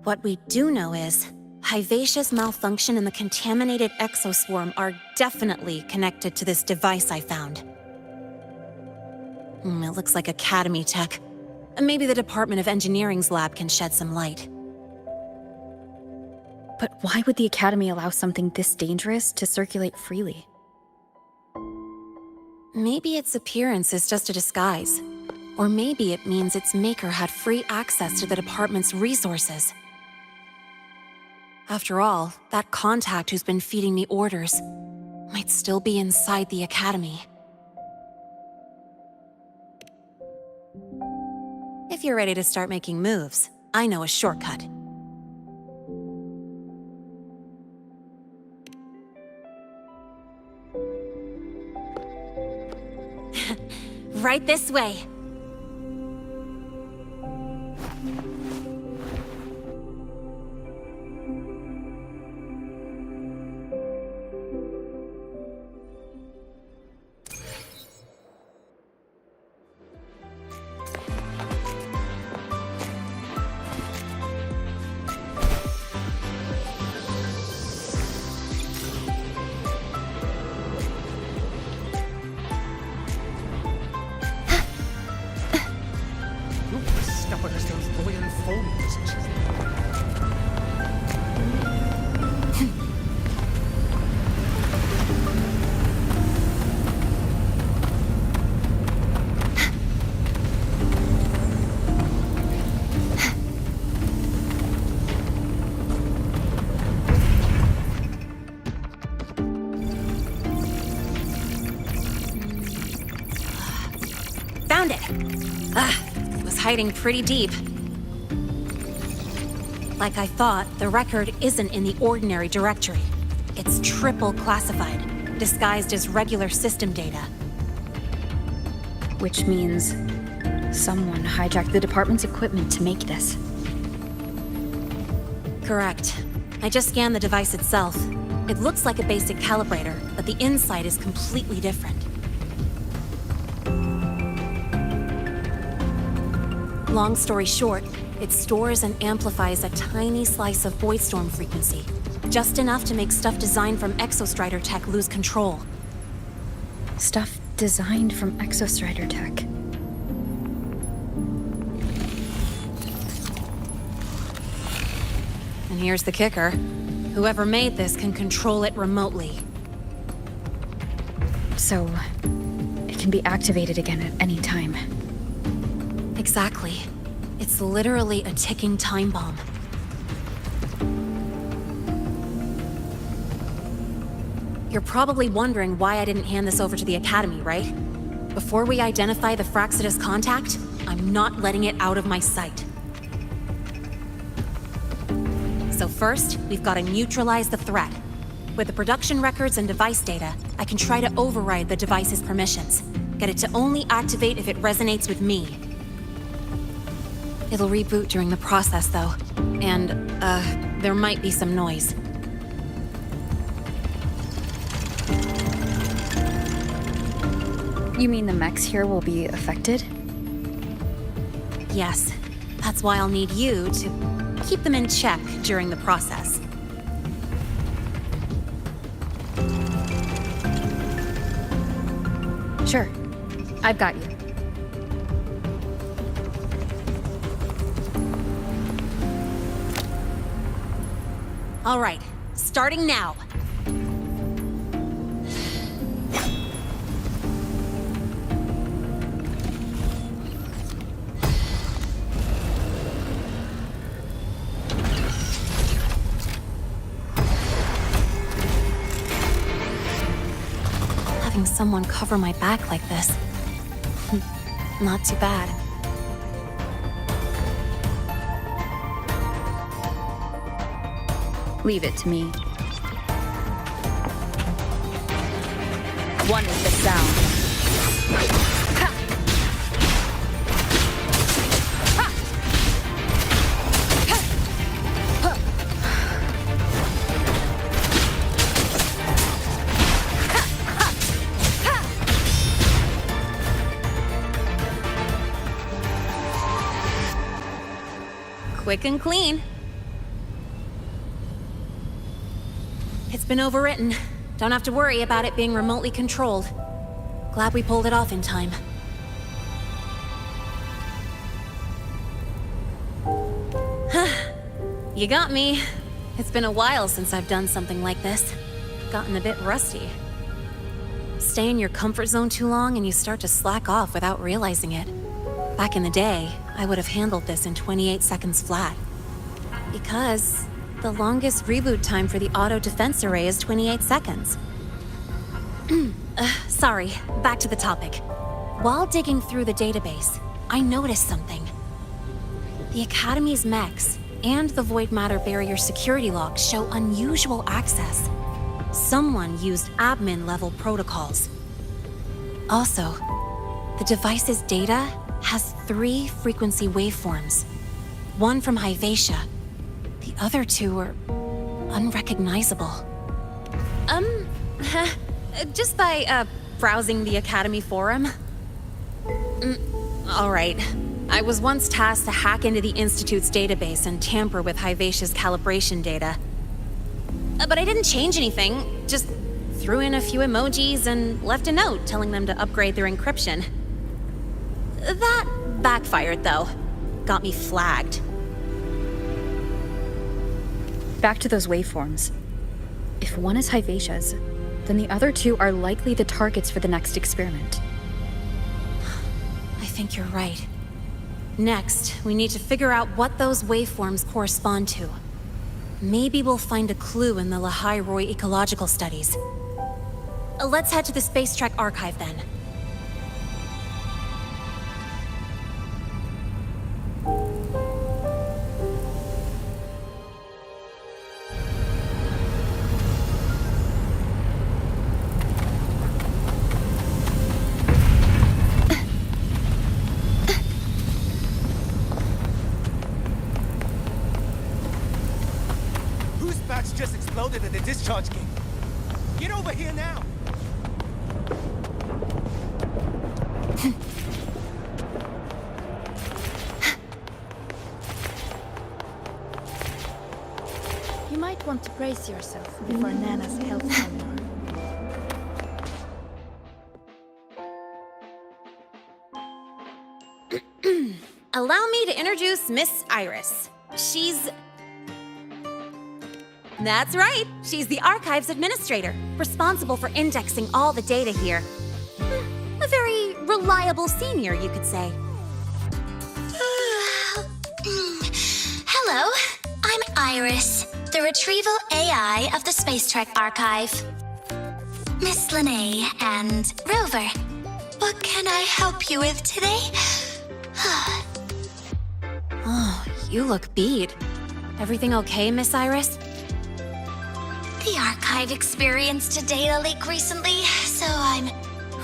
[SPEAKER 6] What we do know is, Hyvatia's malfunction and the contaminated exoswarm are definitely connected to this device I found. It looks like Academy tech. Maybe the Department of Engineering's lab can shed some light.
[SPEAKER 3] But why would the Academy allow something this dangerous to circulate freely?
[SPEAKER 6] Maybe its appearance is just a disguise. Or maybe it means its maker had free access to the department's resources. After all, that contact who's been feeding me orders might still be inside the academy. If you're ready to start making moves, I know a shortcut. Right this way. Found it! It was hiding pretty deep. Like I thought, the record isn't in the ordinary directory. It's triple classified, disguised as regular system data.
[SPEAKER 3] Which means someone hijacked the department's equipment to make this.
[SPEAKER 6] Correct. I just scanned the device itself. It looks like a basic calibrator, but the inside is completely different. Long story short, it stores and amplifies a tiny slice of Voidstorm frequency, just enough to make stuff designed from Exostrider tech lose control.
[SPEAKER 3] Stuff designed from Exostrider tech.
[SPEAKER 6] And here's the kicker. Whoever made this can control it remotely.
[SPEAKER 3] So, it can be activated again at any time.
[SPEAKER 6] Exactly. It's literally a ticking time bomb. You're probably wondering why I didn't hand this over to the Academy, right? Before we identify the Fraxidus contact, I'm not letting it out of my sight. So first, we've got to neutralize the threat. With the production records and device data, I can try to override the device's permissions. Get it to only activate if it resonates with me. It'll reboot during the process, though. And, there might be some noise.
[SPEAKER 3] You mean the mechs here will be affected?
[SPEAKER 6] Yes. That's why I'll need you to keep them in check during the process.
[SPEAKER 3] Sure. I've got you.
[SPEAKER 6] All right, starting now. Having someone cover my back like this, not too bad.
[SPEAKER 3] Leave it to me. One with the sound. Ha! Ha! Ha!
[SPEAKER 6] Quick and clean. It's been overwritten. Don't have to worry about it being remotely controlled. Glad we pulled it off in time. You got me. It's been a while since I've done something like this. Gotten a bit rusty. stay in your comfort zone too long and you start to slack off without realizing it. Back in the day, I would have handled this in 28 seconds flat. Because the longest reboot time for the auto defense array is 28 seconds. Sorry, back to the topic. While digging through the database, I noticed something. The Academy's mechs and the Void Matter Barrier security logs show unusual access. Someone used admin-level protocols. Also, the device's data has 3 frequency waveforms. One from Hyvatia. The other 2 are unrecognizable. Just by, browsing the Academy forum? Alright. I was once tasked to hack into the Institute's database and tamper with Hyvatia's calibration data. But I didn't change anything, just threw in a few emojis and left a note telling them to upgrade their encryption. That backfired, though. Got me flagged.
[SPEAKER 3] Back to those waveforms. If one is Hyvatia's, then the other 2 are likely the targets for the next experiment.
[SPEAKER 6] I think you're right. Next, we need to figure out what those waveforms correspond to. Maybe we'll find a clue in the Lehigh Roy ecological studies. Let's head to the Space Trek archive then.
[SPEAKER 16] Just exploded at the discharge gate. Get over here now.
[SPEAKER 18] You might want to brace yourself before Nana's health seminar.
[SPEAKER 6] Allow me to introduce Miss Iris. That's right! She's the Archives Administrator, responsible for indexing all the data here. A very reliable senior, you could say.
[SPEAKER 17] Hello, I'm Iris, the Retrieval AI of the Space Trek Archive. Miss Lene and Rover, what can I help you with today?
[SPEAKER 6] Oh, you look beat. Everything okay, Miss Iris?
[SPEAKER 17] The Archive experienced a data leak recently, so I'm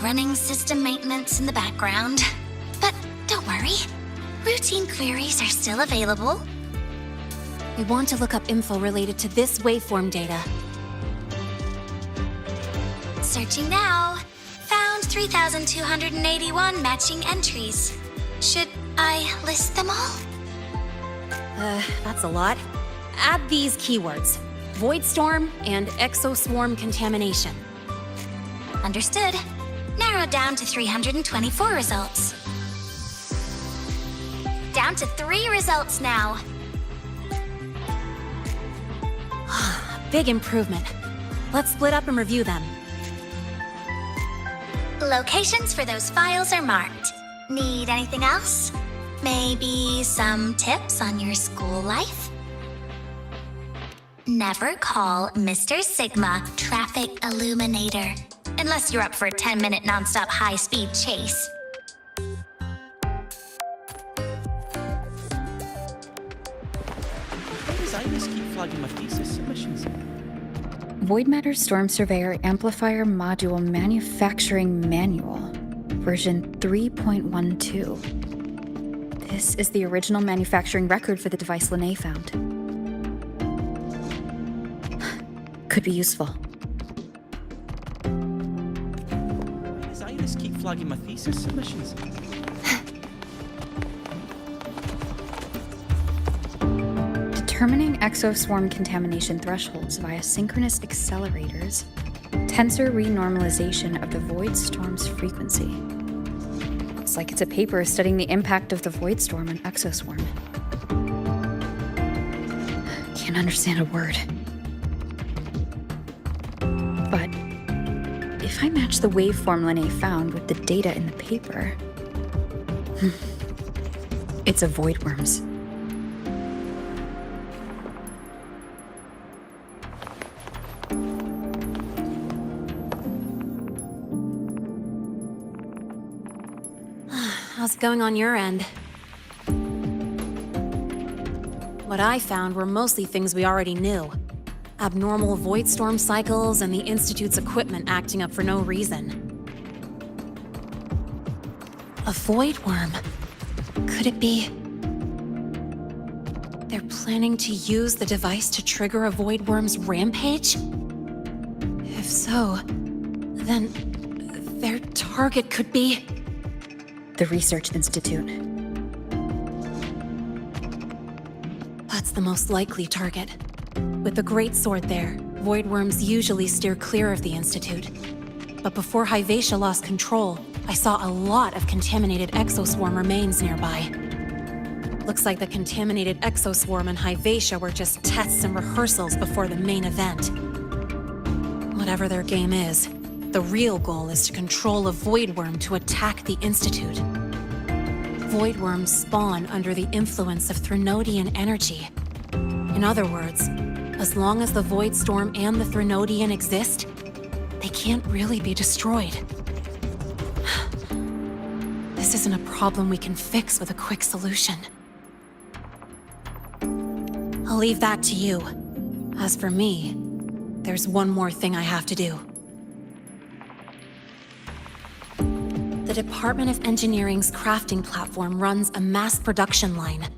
[SPEAKER 17] running system maintenance in the background. But don't worry, routine queries are still available.
[SPEAKER 6] We want to look up info related to this waveform data.
[SPEAKER 17] Searching now. Found 3,281 matching entries. Should I list them all?
[SPEAKER 6] That's a lot. Add these keywords. Void Storm and Exoswarm contamination.
[SPEAKER 17] Understood. Narrowed down to 324 results. Down to 3 results now.
[SPEAKER 6] Big improvement. Let's split up and review them.
[SPEAKER 17] Locations for those files are marked. Need anything else? Maybe some tips on your school life? Never call Mr. Sigma Traffic Illuminator, unless you're up for a 10-minute non-stop high-speed chase.
[SPEAKER 13] Why does Iris keep flagging my thesis submissions?
[SPEAKER 3] Void Matter Storm Surveyor Amplifier Module Manufacturing Manual, version 3.12. This is the original manufacturing record for the device Lene found. Could be useful.
[SPEAKER 13] Why does Iris keep flagging my thesis submissions?
[SPEAKER 3] Determining exoswarm contamination thresholds via synchronous accelerators, tensor renormalization of the void storm's frequency. Looks like it's a paper studying the impact of the void storm on exoswarm. Can't understand a word. But if If I match the waveform Lene found with the data in the paper... It's a void worm's.
[SPEAKER 6] How's it going on your end? What I found were mostly things we already knew. Abnormal void storm cycles and the Institute's equipment acting up for no reason. A void worm. Could it be... they're planning to use the device to trigger a void worm's rampage? If so, then their target could be...
[SPEAKER 3] the Research Institute.
[SPEAKER 6] That's the most likely target. With the Great Sword there, void worms usually steer clear of the Institute. But before Hyvatia lost control, I saw a lot of contaminated exoswarm remains nearby. Looks like the contaminated exoswarm and Hyvatia were just tests and rehearsals before the main event. Whatever their game is, the real goal is to control a void worm to attack the Institute. Void worms spawn under the influence of Threnodian energy. In other words, as long as the Void Storm and the Threnodian exist, they can't really be destroyed. This isn't a problem we can fix with a quick solution. I'll leave that to you. As for me, there's one more thing I have to do. The Department of Engineering's crafting platform runs a mass production line.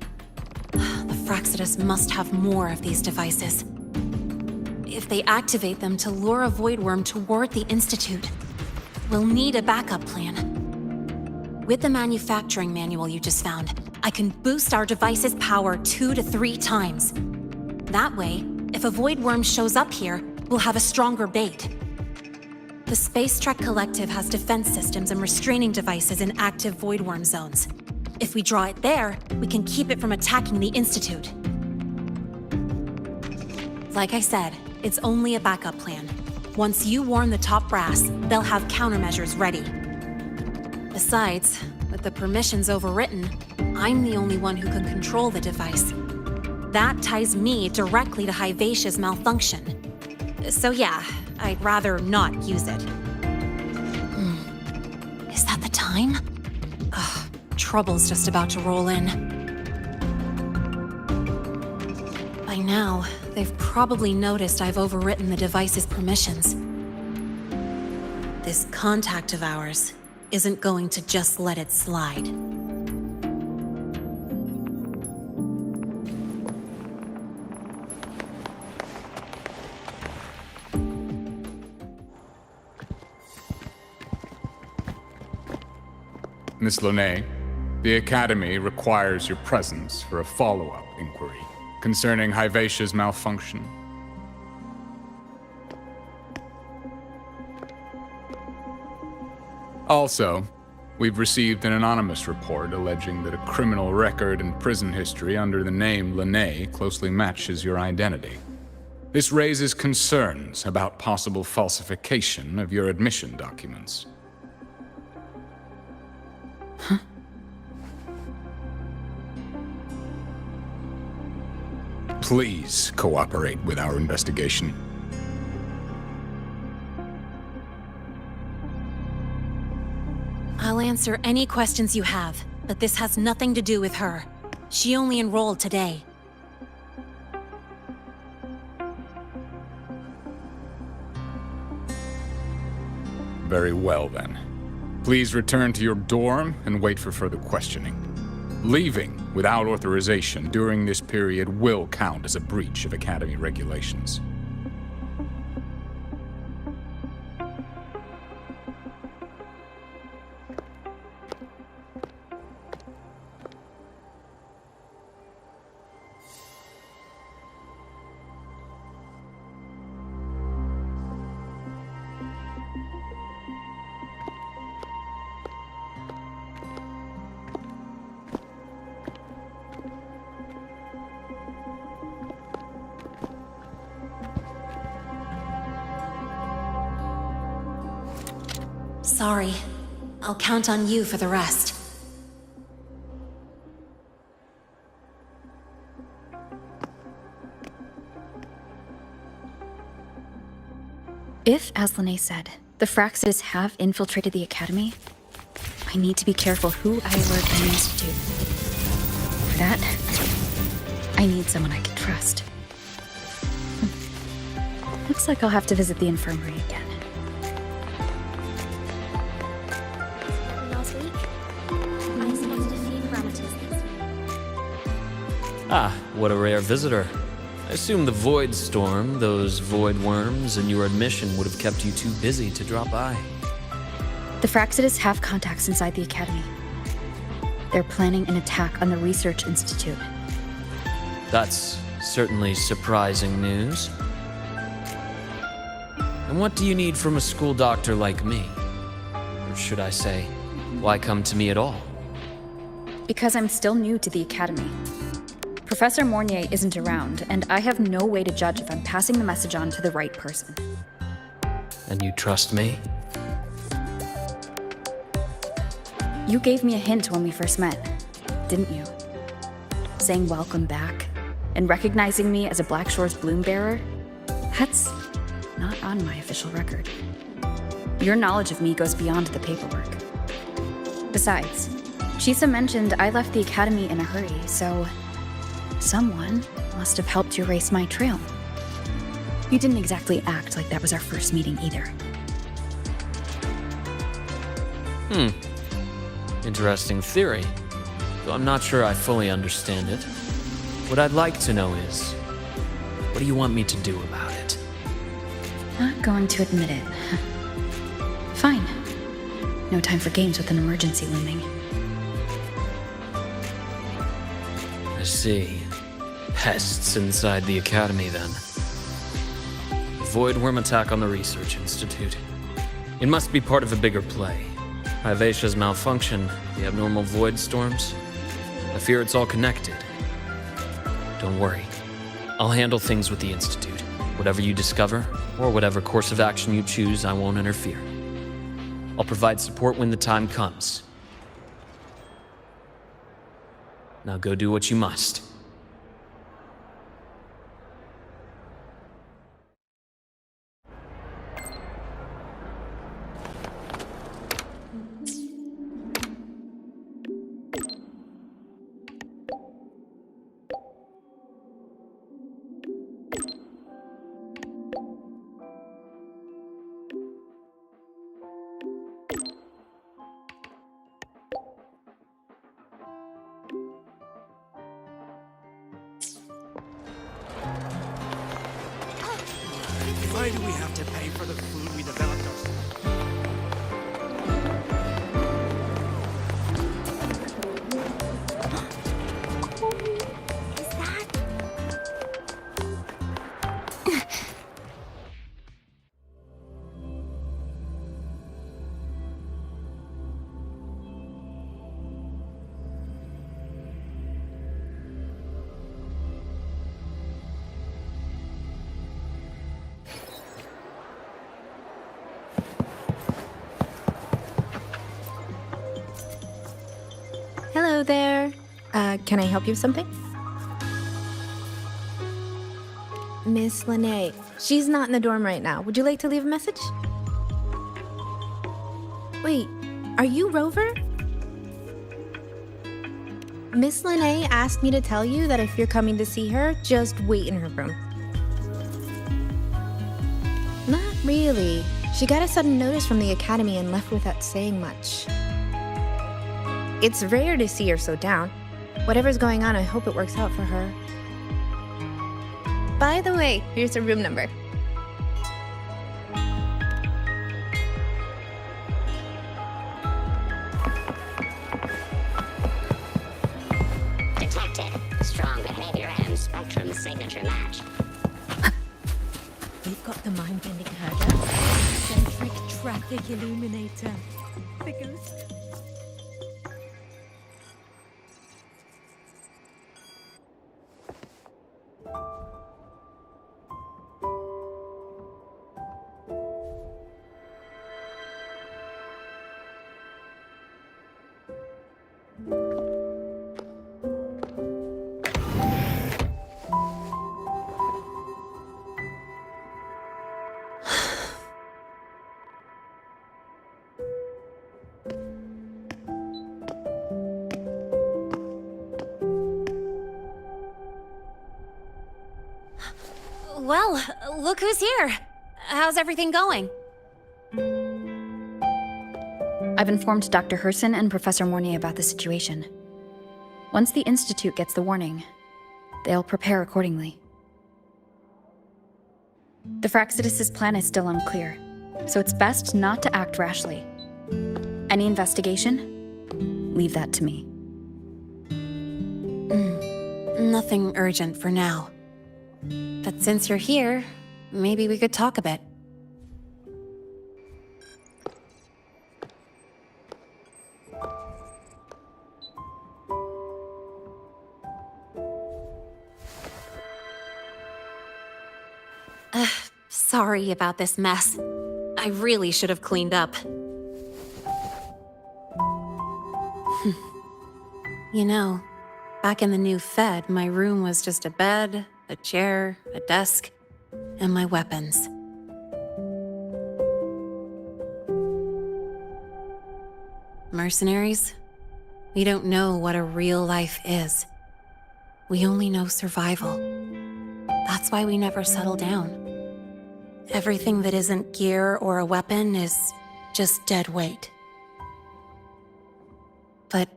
[SPEAKER 6] The Fraxidus must have more of these devices. If they activate them to lure a void worm toward the Institute, we'll need a backup plan. With the manufacturing manual you just found, I can boost our device's power 2 to 3 times. That way, if a void worm shows up here, we'll have a stronger bait. The Space Trek Collective has defense systems and restraining devices in active void worm zones. If we draw it there, we can keep it from attacking the Institute. Like I said, it's only a backup plan. Once you warn the top brass, they'll have countermeasures ready. Besides, with the permissions overwritten, I'm the only one who can control the device. That ties me directly to Hyvatia's malfunction. So yeah, I'd rather not use it. Is that the time? Ugh, trouble's just about to roll in. By now, they've probably noticed I've overwritten the device's permissions. This contact of ours isn't going to just let it slide.
[SPEAKER 20] Miss Lene, the Academy requires your presence for a follow-up inquiry concerning Hyvatia's malfunction. Also, we've received an anonymous report alleging that a criminal record and prison history under the name Lene closely matches your identity. This raises concerns about possible falsification of your admission documents.
[SPEAKER 3] Huh?
[SPEAKER 20] Please cooperate with our investigation.
[SPEAKER 6] I'll answer any questions you have, but this has nothing to do with her. She only enrolled today.
[SPEAKER 20] Very well, then. Please return to your dorm and wait for further questioning. Leaving without authorization during this period will count as a breach of Academy regulations.
[SPEAKER 6] Sorry. I'll count on you for the rest.
[SPEAKER 3] If, as Lene said, the Fraxids have infiltrated the Academy, I need to be careful who I alert in the Institute. For that, I need someone I can trust. Looks like I'll have to visit the infirmary again.
[SPEAKER 18] Last week, I spotted a few parameters.
[SPEAKER 10] Ah, what a rare visitor. I assume the void storm, those void worms, and your admission would have kept you too busy to drop by.
[SPEAKER 3] The Fraxids have contacts inside the Academy. They're planning an attack on the Research Institute.
[SPEAKER 10] That's certainly surprising news. And what do you need from a school doctor like me? Or should I say, why come to me at all?
[SPEAKER 3] Because I'm still new to the Academy. Professor Mornier isn't around, and I have no way to judge if I'm passing the message on to the right person.
[SPEAKER 10] And you trust me?
[SPEAKER 3] You gave me a hint when we first met, didn't you? Saying welcome back, and recognizing me as a Black Shore's bloom bearer? That's not on my official record. Your knowledge of me goes beyond the paperwork. Besides, Chisa mentioned I left the Academy in a hurry, so someone must have helped you erase my trail. You didn't exactly act like that was our first meeting either.
[SPEAKER 10] Interesting theory, though I'm not sure I fully understand it. What I'd like to know is, what do you want me to do about it?
[SPEAKER 3] Not going to admit it. Fine. No time for games with an emergency looming.
[SPEAKER 10] I see. Pests inside the Academy, then. Void worm attack on the Research Institute. It must be part of a bigger play. Hivatia's malfunction, the abnormal void storms. I fear it's all connected. Don't worry. I'll handle things with the Institute. Whatever you discover, or whatever course of action you choose, I won't interfere. I'll provide support when the time comes. Now go do what you must.
[SPEAKER 16] Why do we have to pay for the food we developed ourselves?
[SPEAKER 18] Hello there. Can I help you with something? Miss Lene. She's not in the dorm right now. Would you like to leave a message? Wait, are you Rover? Miss Lene asked me to tell you that if you're coming to see her, just wait in her room. Not really. She got a sudden notice from the Academy and left without saying much. It's rare to see her so down. Whatever's going on, I hope it works out for her. By the way, here's her room number.
[SPEAKER 19] Detected. Strong behavior and spectrum signature match.
[SPEAKER 23] We've got the mind-bending herder. Centric traffic illuminator. Figures.
[SPEAKER 6] Well, look who's here. How's everything going?
[SPEAKER 3] I've informed Dr. Herson and Professor Mornier about the situation. Once the Institute gets the warning, they'll prepare accordingly. The Fraxidus' plan is still unclear, so it's best not to act rashly. Any investigation? Leave that to me.
[SPEAKER 6] Nothing urgent for now. But since you're here, maybe we could talk a bit. Sorry about this mess. I really should have cleaned up. You know, back in the new Fed, my room was just a bed, a chair, a desk, and my weapons. Mercenaries? We don't know what a real life is. We only know survival. That's why we never settle down. Everything that isn't gear or a weapon is just dead weight. But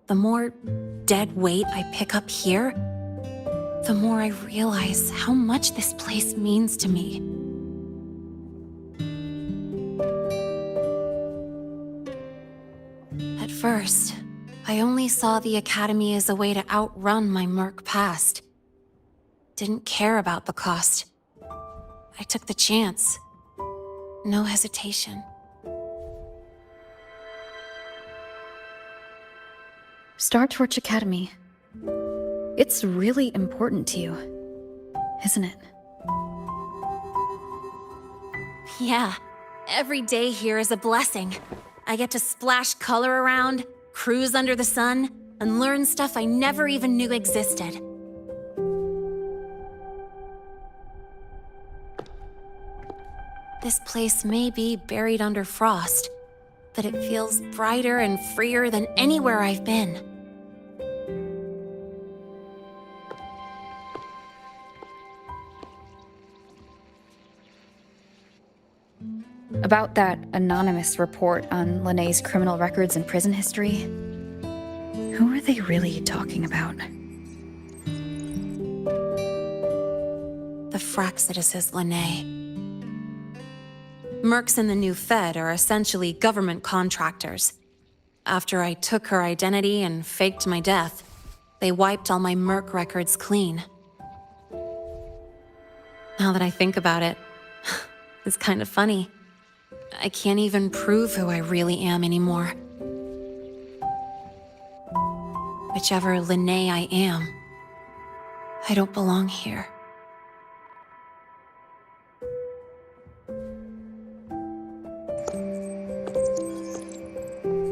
[SPEAKER 6] the more dead weight I pick up here, the more I realize how much this place means to me. At first, I only saw the Academy as a way to outrun my merc past. Didn't care about the cost. I took the chance. No hesitation.
[SPEAKER 3] Star Torch Academy. It's really important to you, isn't it?
[SPEAKER 6] Yeah, every day here is a blessing. I get to splash color around, cruise under the sun, and learn stuff I never even knew existed. This place may be buried under frost, but it feels brighter and freer than anywhere I've been.
[SPEAKER 3] About that anonymous report on Linné's criminal records and prison history, who are they really talking about?
[SPEAKER 6] The Fraxidus is Linné. Mercs in the new Fed are essentially government contractors. After I took her identity and faked my death, they wiped all my merc records clean. Now that I think about it, it's kind of funny. I can't even prove who I really am anymore. Whichever Linné I am, I don't belong here.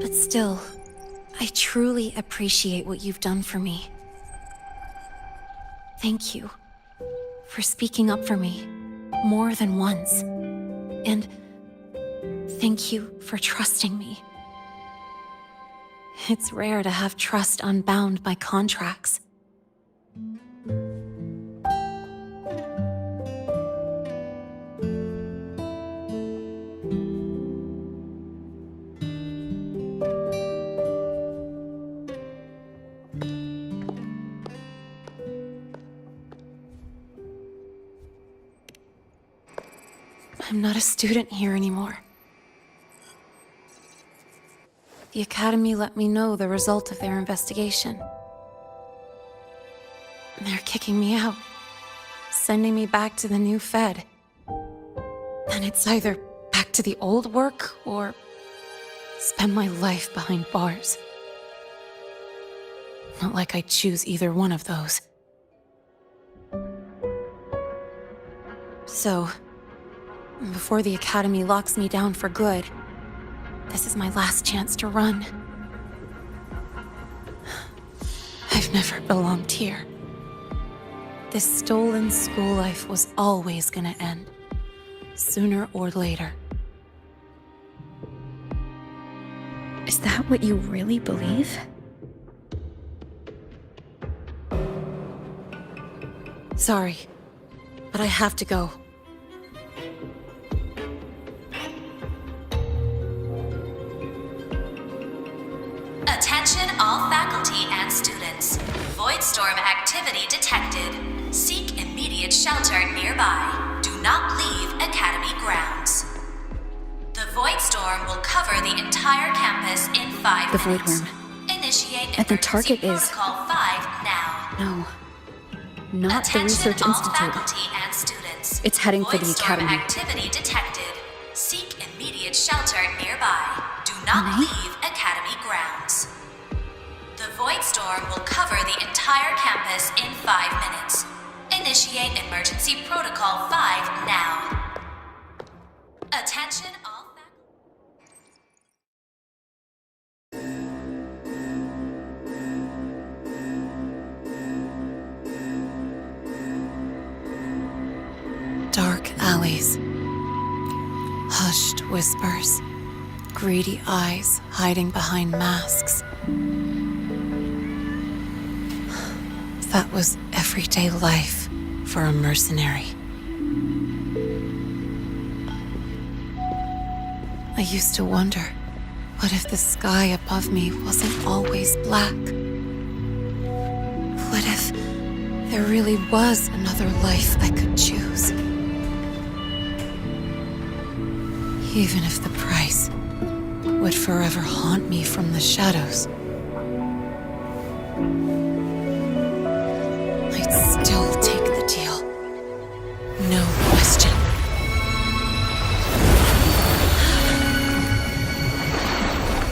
[SPEAKER 6] But still, I truly appreciate what you've done for me. Thank you for speaking up for me more than once. And thank you for trusting me. It's rare to have trust unbound by contracts. I'm not a student here anymore. The Academy let me know the result of their investigation. They're kicking me out, sending me back to the new Fed. And it's either back to the old work or spend my life behind bars. Not like I choose either one of those. So, before the Academy locks me down for good, this is my last chance to run. I've never belonged here. This stolen school life was always gonna end, sooner or later.
[SPEAKER 3] Is that what you really believe?
[SPEAKER 6] Sorry, but I have to go.
[SPEAKER 21] Attention all faculty and students. Voidstorm activity detected. Seek immediate shelter nearby. Do not leave Academy grounds. The Voidstorm will cover the entire campus in 5
[SPEAKER 3] The
[SPEAKER 21] minutes.
[SPEAKER 3] Voidworm.
[SPEAKER 21] Initiate
[SPEAKER 3] And the
[SPEAKER 21] emergency
[SPEAKER 3] target is...
[SPEAKER 21] protocol 5 now.
[SPEAKER 3] No. Not the
[SPEAKER 21] Attention
[SPEAKER 3] Research
[SPEAKER 21] all
[SPEAKER 3] Institute.
[SPEAKER 21] faculty and students.
[SPEAKER 3] It's heading for the
[SPEAKER 21] Voidstorm
[SPEAKER 3] Academy.
[SPEAKER 21] activity detected. Seek immediate shelter nearby. Do not leave Academy grounds. The Voidstorm will cover the entire campus in 5 minutes. Initiate emergency protocol 5 now. Attention all
[SPEAKER 6] Dark alleys. Hushed whispers. Greedy eyes hiding behind masks. That was everyday life for a mercenary. I used to wonder, what if the sky above me wasn't always black? What if there really was another life I could choose? Even if the price would forever haunt me from the shadows, I'd still take the deal. No question.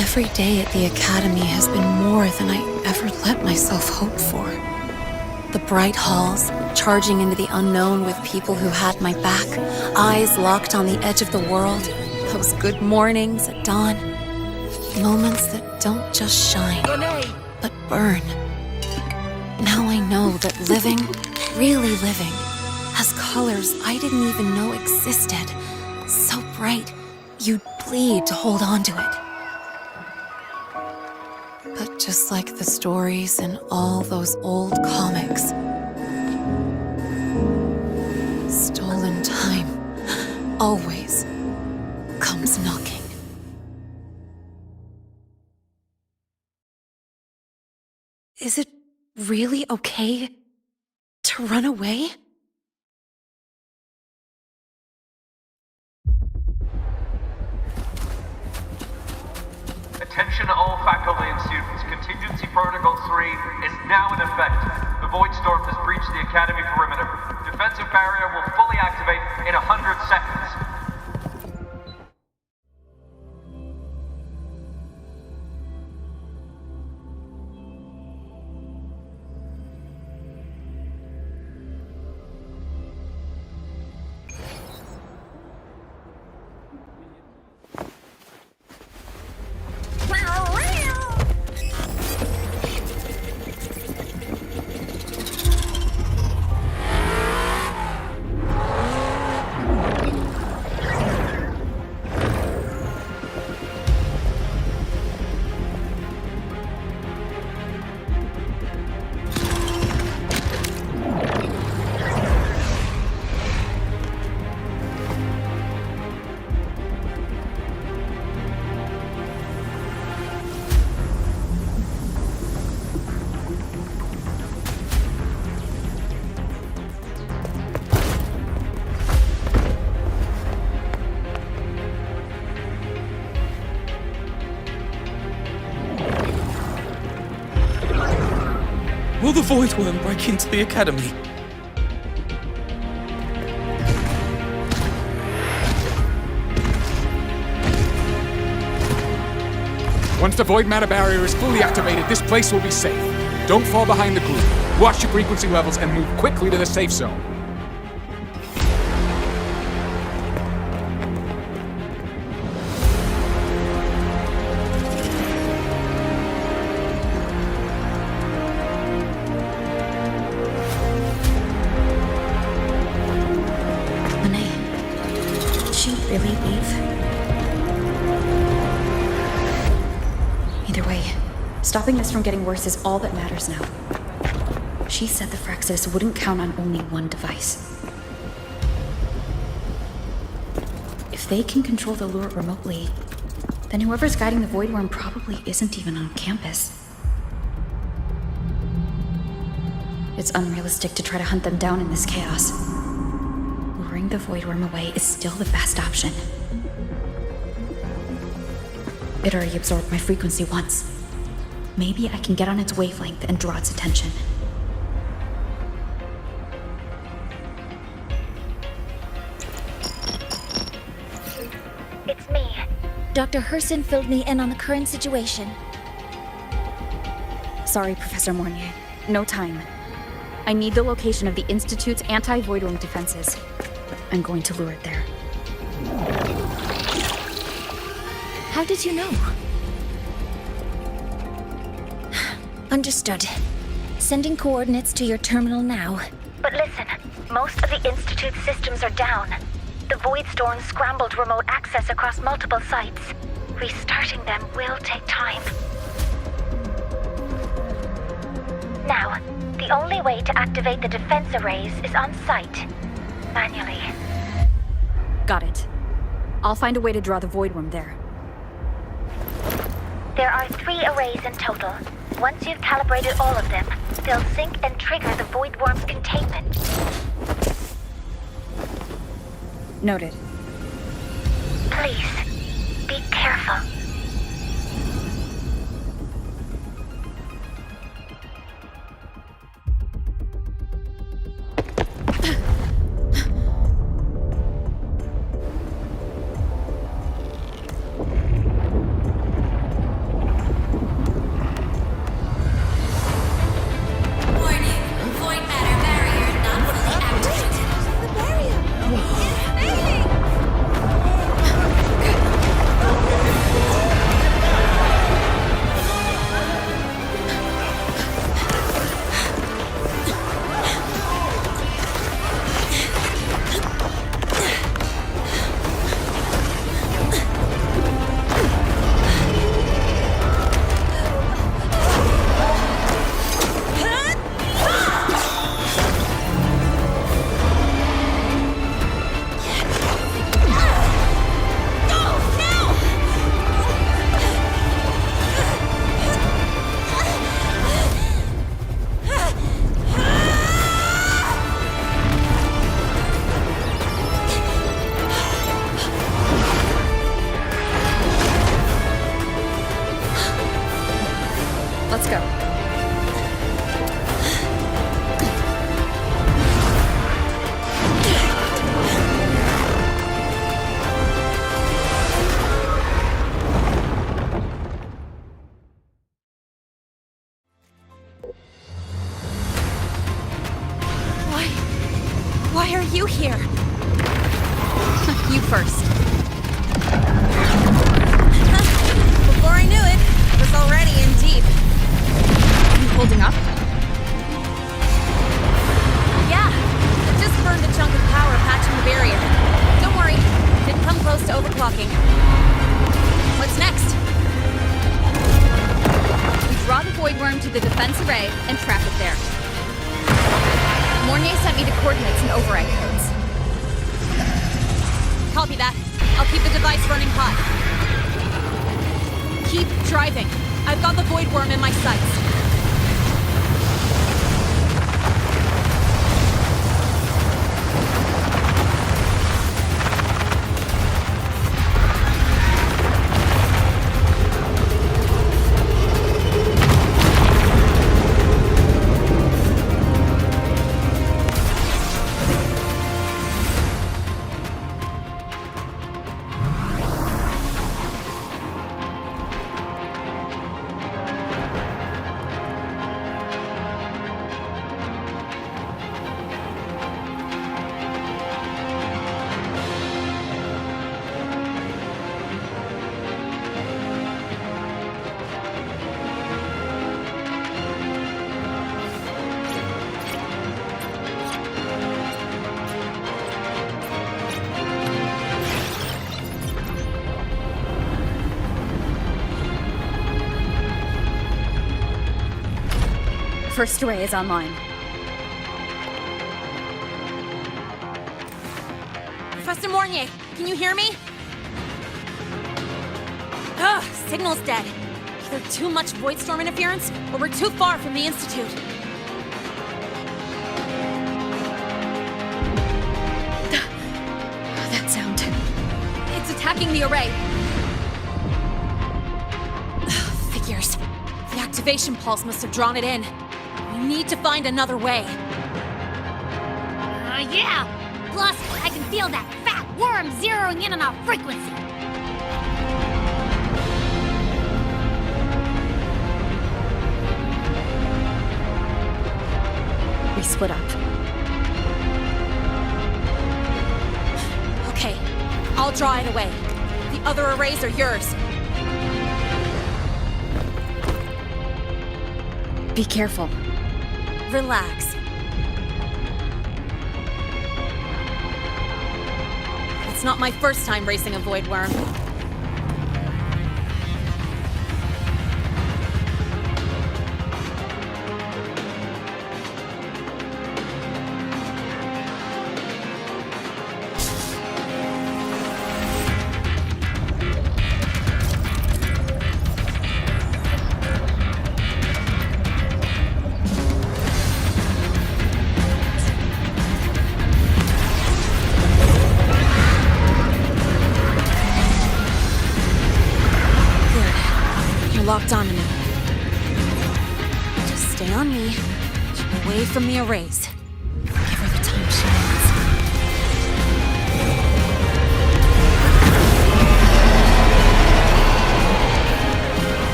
[SPEAKER 6] Every day at the Academy has been more than I ever let myself hope for. The bright halls, charging into the unknown with people who had my back, eyes locked on the edge of the world, those good mornings at dawn, moments that don't just shine, but burn. Now I know that living, really living, has colors I didn't even know existed. So bright, you'd bleed to hold on to it. But just like the stories in all those old comics, stolen time always comes knocking. Is it really okay to run away?
[SPEAKER 2] Attention all faculty and students. Contingency Protocol 3 is now in effect. The Voidstorm has breached the Academy perimeter. Defensive barrier will fully activate in 100 seconds.
[SPEAKER 22] Will the Voidworm break into the Academy?
[SPEAKER 20] Once the void matter barrier is fully activated, this place will be safe. Don't fall behind the group. Watch your frequency levels and move quickly to the safe zone.
[SPEAKER 3] Really leave? Either way, stopping this from getting worse is all that matters now. She said the Fraxis wouldn't count on only one device. If they can control the lure remotely, then whoever's guiding the Void Worm probably isn't even on campus. It's unrealistic to try to hunt them down in this chaos. Luring the Void Worm away is still the best option. It already absorbed my frequency once. Maybe I can get on its wavelength and draw its attention.
[SPEAKER 21] It's me. Dr. Herson filled me in on the current situation.
[SPEAKER 3] Sorry, Professor Mornier. No time. I need the location of the Institute's anti-Void Worm defenses. I'm going to lure it there.
[SPEAKER 21] How did you know? Understood. Sending coordinates to your terminal now. But listen, most of the Institute's systems are down. The Void Storm scrambled remote access across multiple sites. Restarting them will take time. Now, the only way to activate the defense arrays is on site. Manually.
[SPEAKER 3] Got it. I'll find a way to draw the Void Worm there.
[SPEAKER 21] There are 3 arrays in total. Once you've calibrated all of them, they'll sync and trigger the Void Worm's containment.
[SPEAKER 3] Noted.
[SPEAKER 21] Please, be careful.
[SPEAKER 3] Let's go.
[SPEAKER 6] Why are you here?
[SPEAKER 3] You first.
[SPEAKER 6] Before I knew it, I was already in deep.
[SPEAKER 3] You holding up?
[SPEAKER 6] Yeah, I just burned a chunk of power patching the barrier. Don't worry, didn't come close to overclocking. What's next?
[SPEAKER 3] We draw the Void Worm to the defense array and trap it there. Mornier sent me the coordinates and override codes.
[SPEAKER 6] Copy that. I'll keep the device running hot. Keep driving. I've got the Void Worm in my sights.
[SPEAKER 3] First array is online.
[SPEAKER 6] Professor Mornier, can you hear me? Ugh, signal's dead. Either too much void storm interference, or we're too far from the Institute.
[SPEAKER 3] That sound.
[SPEAKER 6] It's attacking the array. Figures. The activation pulse must have drawn it in. We need to find another way.
[SPEAKER 17] Yeah! Plus, I can feel that fat worm zeroing in on our frequency.
[SPEAKER 3] We split up.
[SPEAKER 6] Okay, I'll draw it away. The other arrays are yours.
[SPEAKER 3] Be careful.
[SPEAKER 6] Relax. It's not my first time racing a void worm. Locked onto me. Just stay on me. Keep away from the arrays. Give her the time she needs.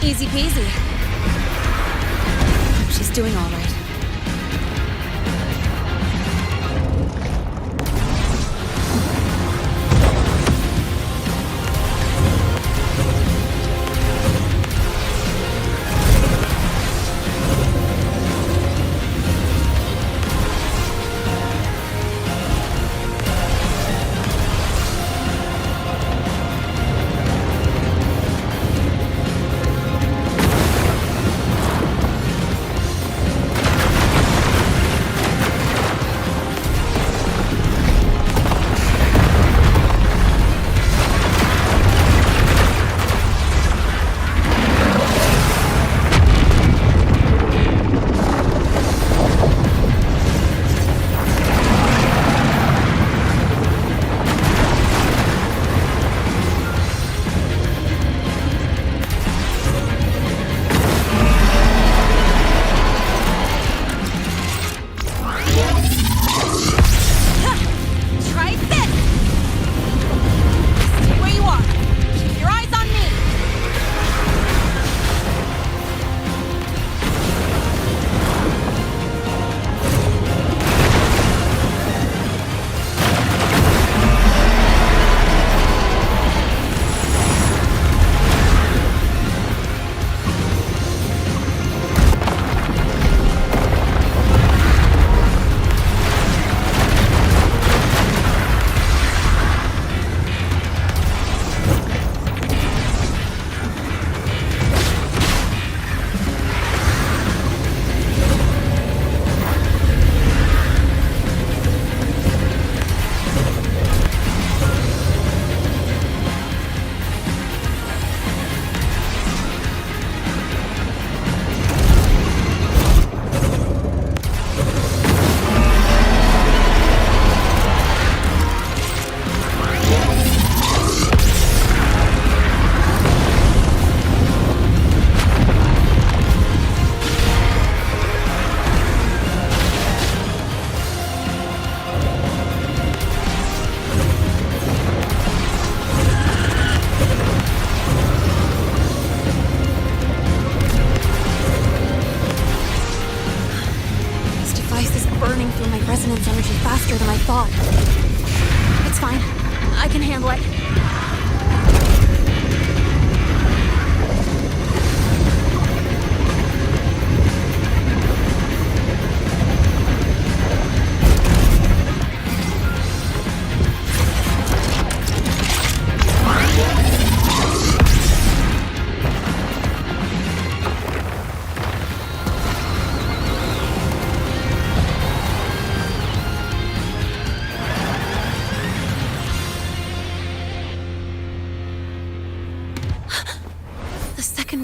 [SPEAKER 6] Easy peasy. She's doing all right. energy faster than I thought. It's fine. I can handle it.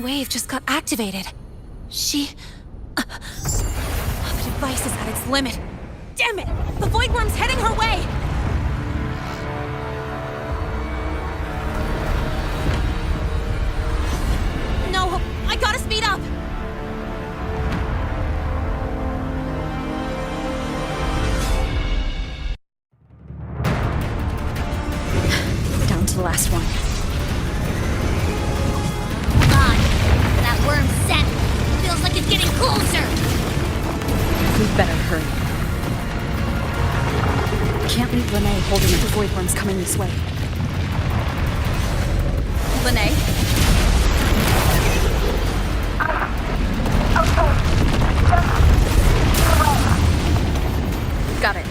[SPEAKER 6] Wave just got activated. The device is at its limit. Damn it! The Void Worm's heading her way! No, I gotta speed up!
[SPEAKER 3] Down to the last one.
[SPEAKER 17] Worm's scent feels like it's getting closer.
[SPEAKER 3] We'd better hurry. Can't leave Lene holding it. The Void Worm's coming this way. Lene? Got it.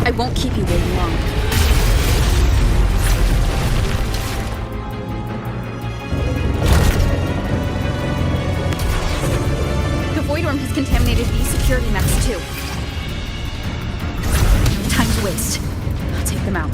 [SPEAKER 3] I won't keep you waiting long. Has contaminated these security mechs too. No time to waste. I'll take them out.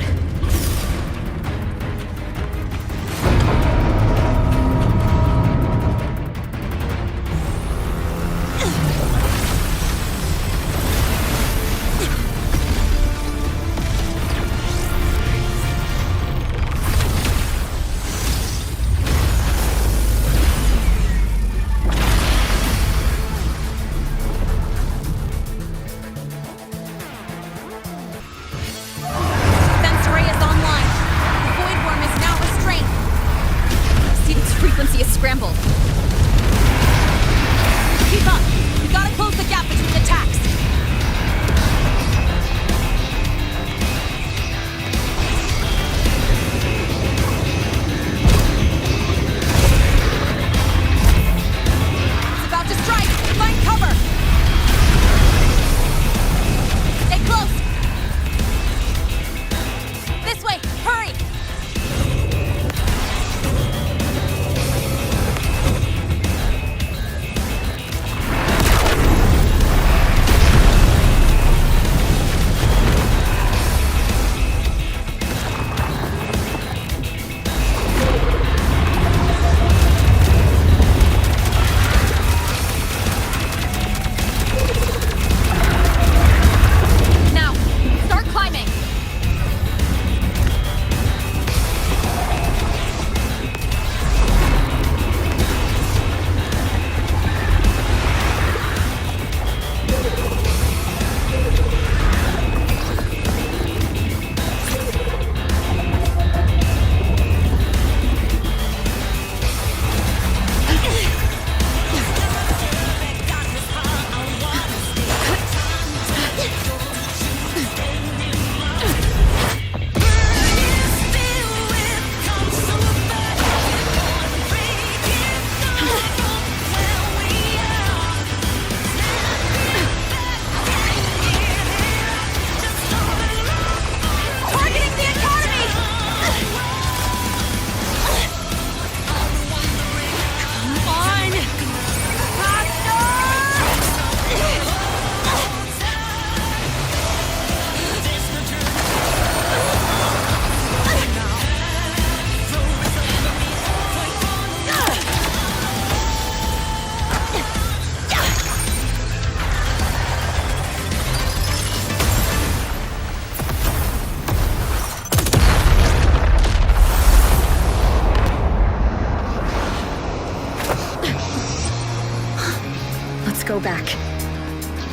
[SPEAKER 3] go back.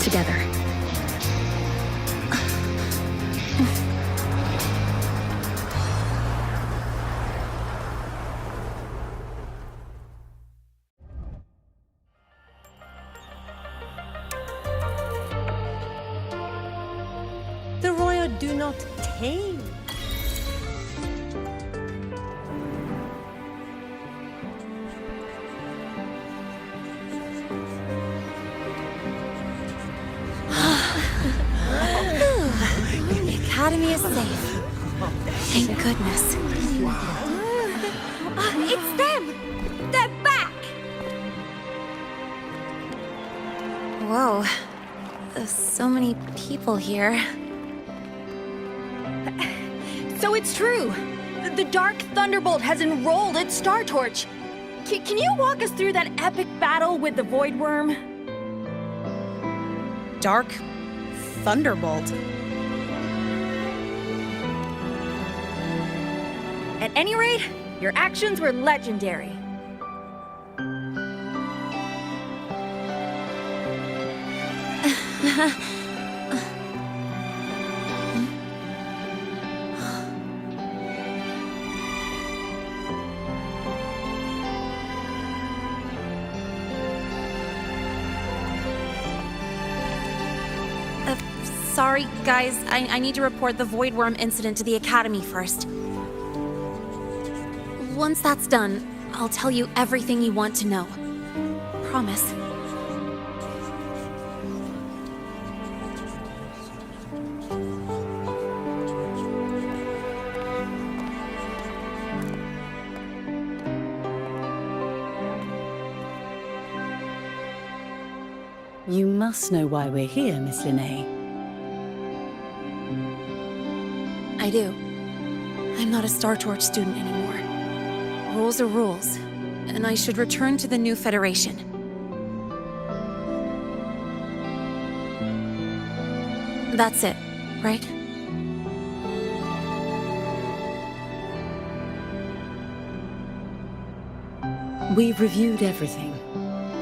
[SPEAKER 3] Together.
[SPEAKER 23] do not tame.
[SPEAKER 6] The Academy is safe. Thank goodness.
[SPEAKER 23] It's them! They're back!
[SPEAKER 6] Whoa. There's so many people here.
[SPEAKER 4] So it's true! The Dark Thunderbolt has enrolled at Star Torch! Can you walk us through that epic battle with the Void Worm?
[SPEAKER 12] Dark Thunderbolt?
[SPEAKER 4] At any rate, your actions were legendary.
[SPEAKER 6] Sorry, guys. I need to report the Void Worm incident to the Academy first. Once that's done, I'll tell you everything you want to know. Promise.
[SPEAKER 9] You must know why we're here, Miss Linnae.
[SPEAKER 6] I do. I'm not a Star Torch student anymore. Rules are rules, and I should return to the new Federation. That's it, right?
[SPEAKER 9] We've reviewed everything.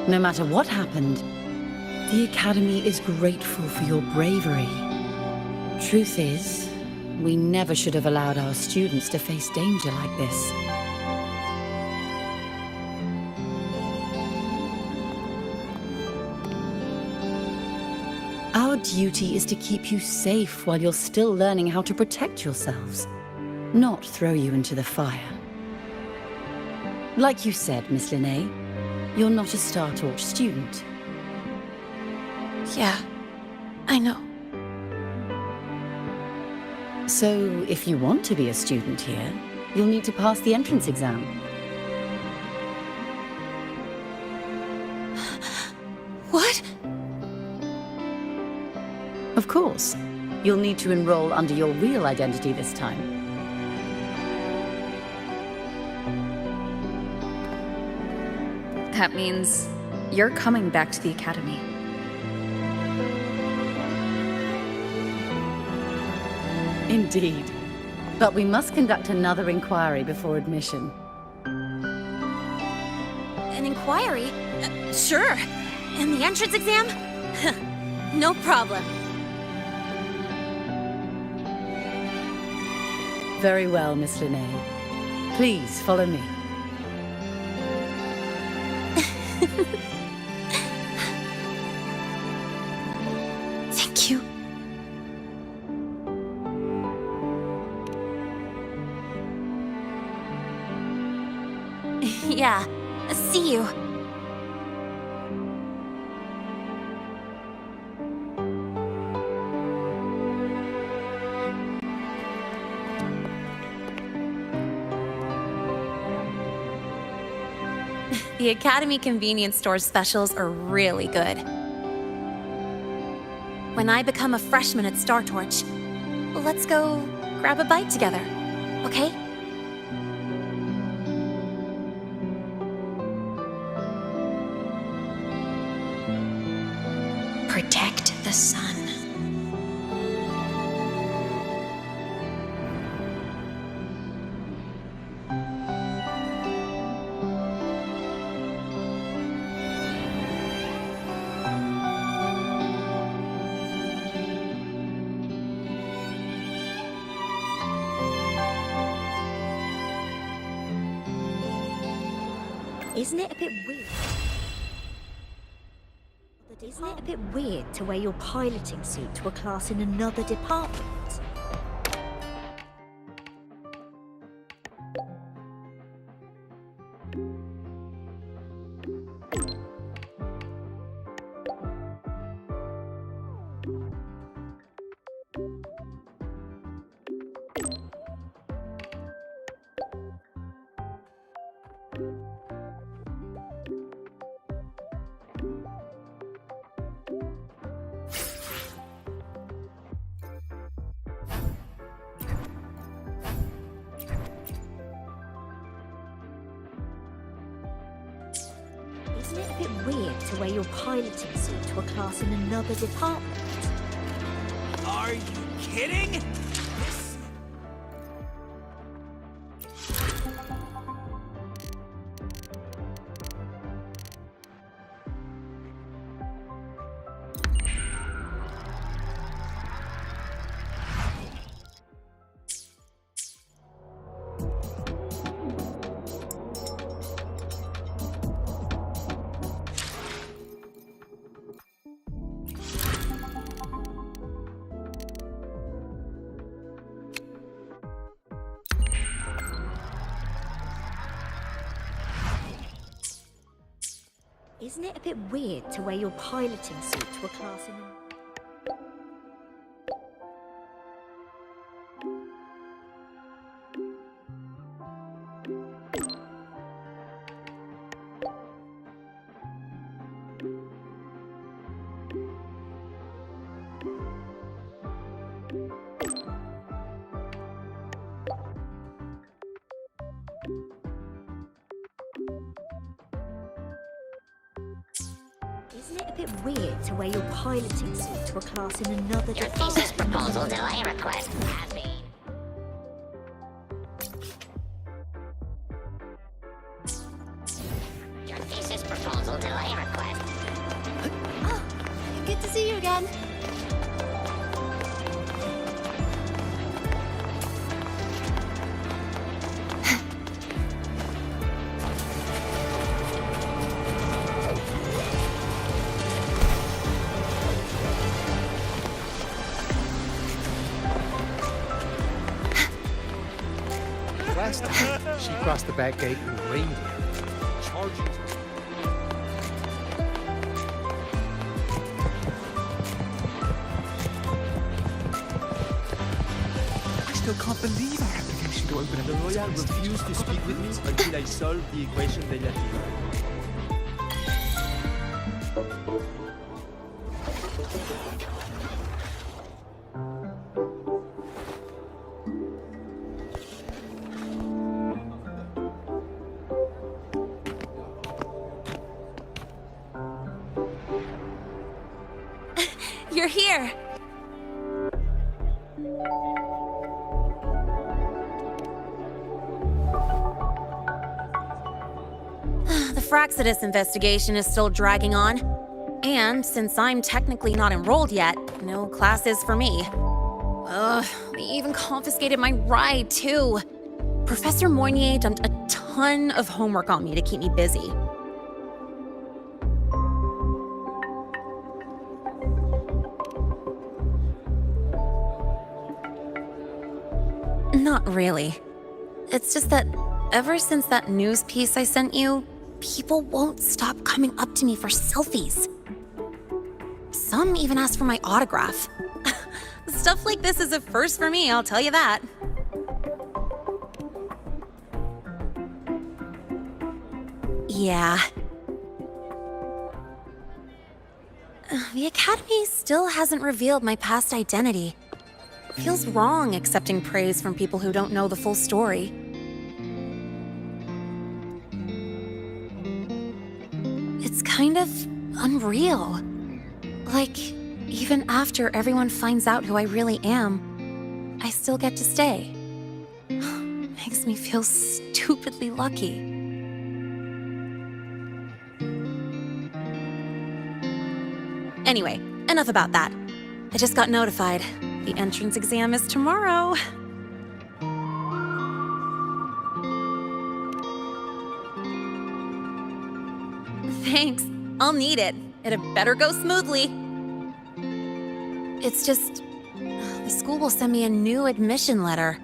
[SPEAKER 9] No matter what happened, the Academy is grateful for your bravery. Truth is, we never should have allowed our students to face danger like this. Our duty is to keep you safe while you're still learning how to protect yourselves, not throw you into the fire. Like you said, Miss Linnae, you're not a Star Torch student.
[SPEAKER 6] Yeah, I know.
[SPEAKER 9] So, if you want to be a student here, you'll need to pass the entrance exam.
[SPEAKER 6] What?
[SPEAKER 9] Of course. You'll need to enroll under your real identity this time.
[SPEAKER 3] That means you're coming back to the Academy.
[SPEAKER 9] Indeed. But we must conduct another inquiry before admission.
[SPEAKER 6] An inquiry? Sure. And the entrance exam? No problem.
[SPEAKER 9] Very well, Miss Linnae. Please follow me.
[SPEAKER 6] Thank you. Yeah, see you. The Academy convenience store specials are really good. When I become a freshman at Star Torch, let's go grab a bite together, okay?
[SPEAKER 17] Protect the sun.
[SPEAKER 14] Isn't it a bit weird? Isn't it a bit weird to wear your piloting suit to a class in another department?
[SPEAKER 23] Isn't it a bit weird to wear your piloting suit to a class in another department?
[SPEAKER 16] Are you kidding?
[SPEAKER 23] Isn't it a bit weird to wear your piloting suit to a class in Isn't it a bit weird to wear your piloting suit to a class in another
[SPEAKER 19] Your
[SPEAKER 23] department?
[SPEAKER 19] thesis proposal delay request has been... Your thesis proposal delay request.
[SPEAKER 23] Oh, good to see you again.
[SPEAKER 5] Last time, she crossed the back gate in reindeer. Charging.
[SPEAKER 16] I still can't believe our application to open
[SPEAKER 1] The Royal refused to speak with me until I solved the equation de Latina.
[SPEAKER 6] You're here! The Fraxidus investigation is still dragging on. And since I'm technically not enrolled yet, no classes for me. Ugh, they even confiscated my ride, too. Professor Moynier dumped a ton of homework on me to keep me busy. Not really. It's just that ever since that news piece I sent you, people won't stop coming up to me for selfies. Some even ask for my autograph. Stuff like this is a first for me, I'll tell you that. Yeah. The Academy still hasn't revealed my past identity. Feels wrong accepting praise from people who don't know the full story. It's kind of unreal. Like, even after everyone finds out who I really am, I still get to stay. Makes me feel stupidly lucky. Anyway, enough about that. I just got notified. The entrance exam is tomorrow. Thanks. I'll need it. It had better go smoothly. It's just... the school will send me a new admission letter.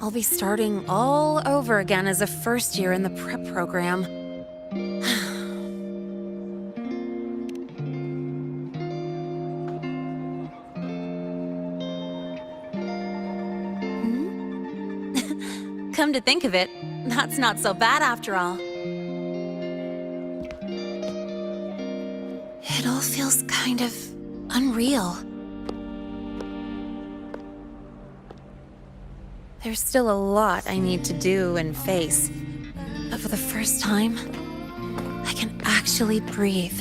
[SPEAKER 6] I'll be starting all over again as a first year in the prep program. Come to think of it, that's not so bad after all. It all feels kind of unreal. There's still a lot I need to do and face, but for the first time, I can actually breathe.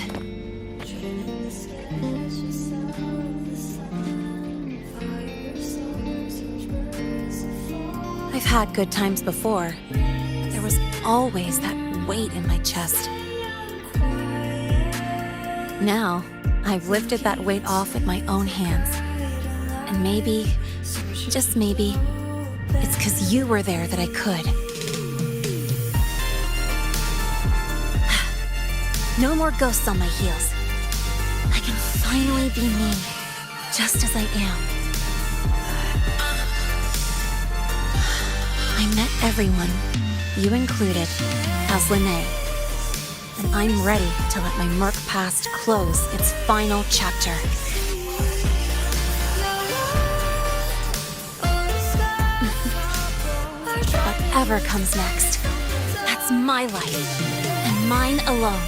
[SPEAKER 6] I've had good times before. There was always that weight in my chest. Now, I've lifted that weight off with my own hands. And maybe, just maybe, it's 'cause you were there that I could. No more ghosts on my heels. I can finally be me, just as I am. I met everyone, you included, as Lene. And I'm ready to let my murk past close its final chapter. Whatever comes next, that's my life, and mine alone.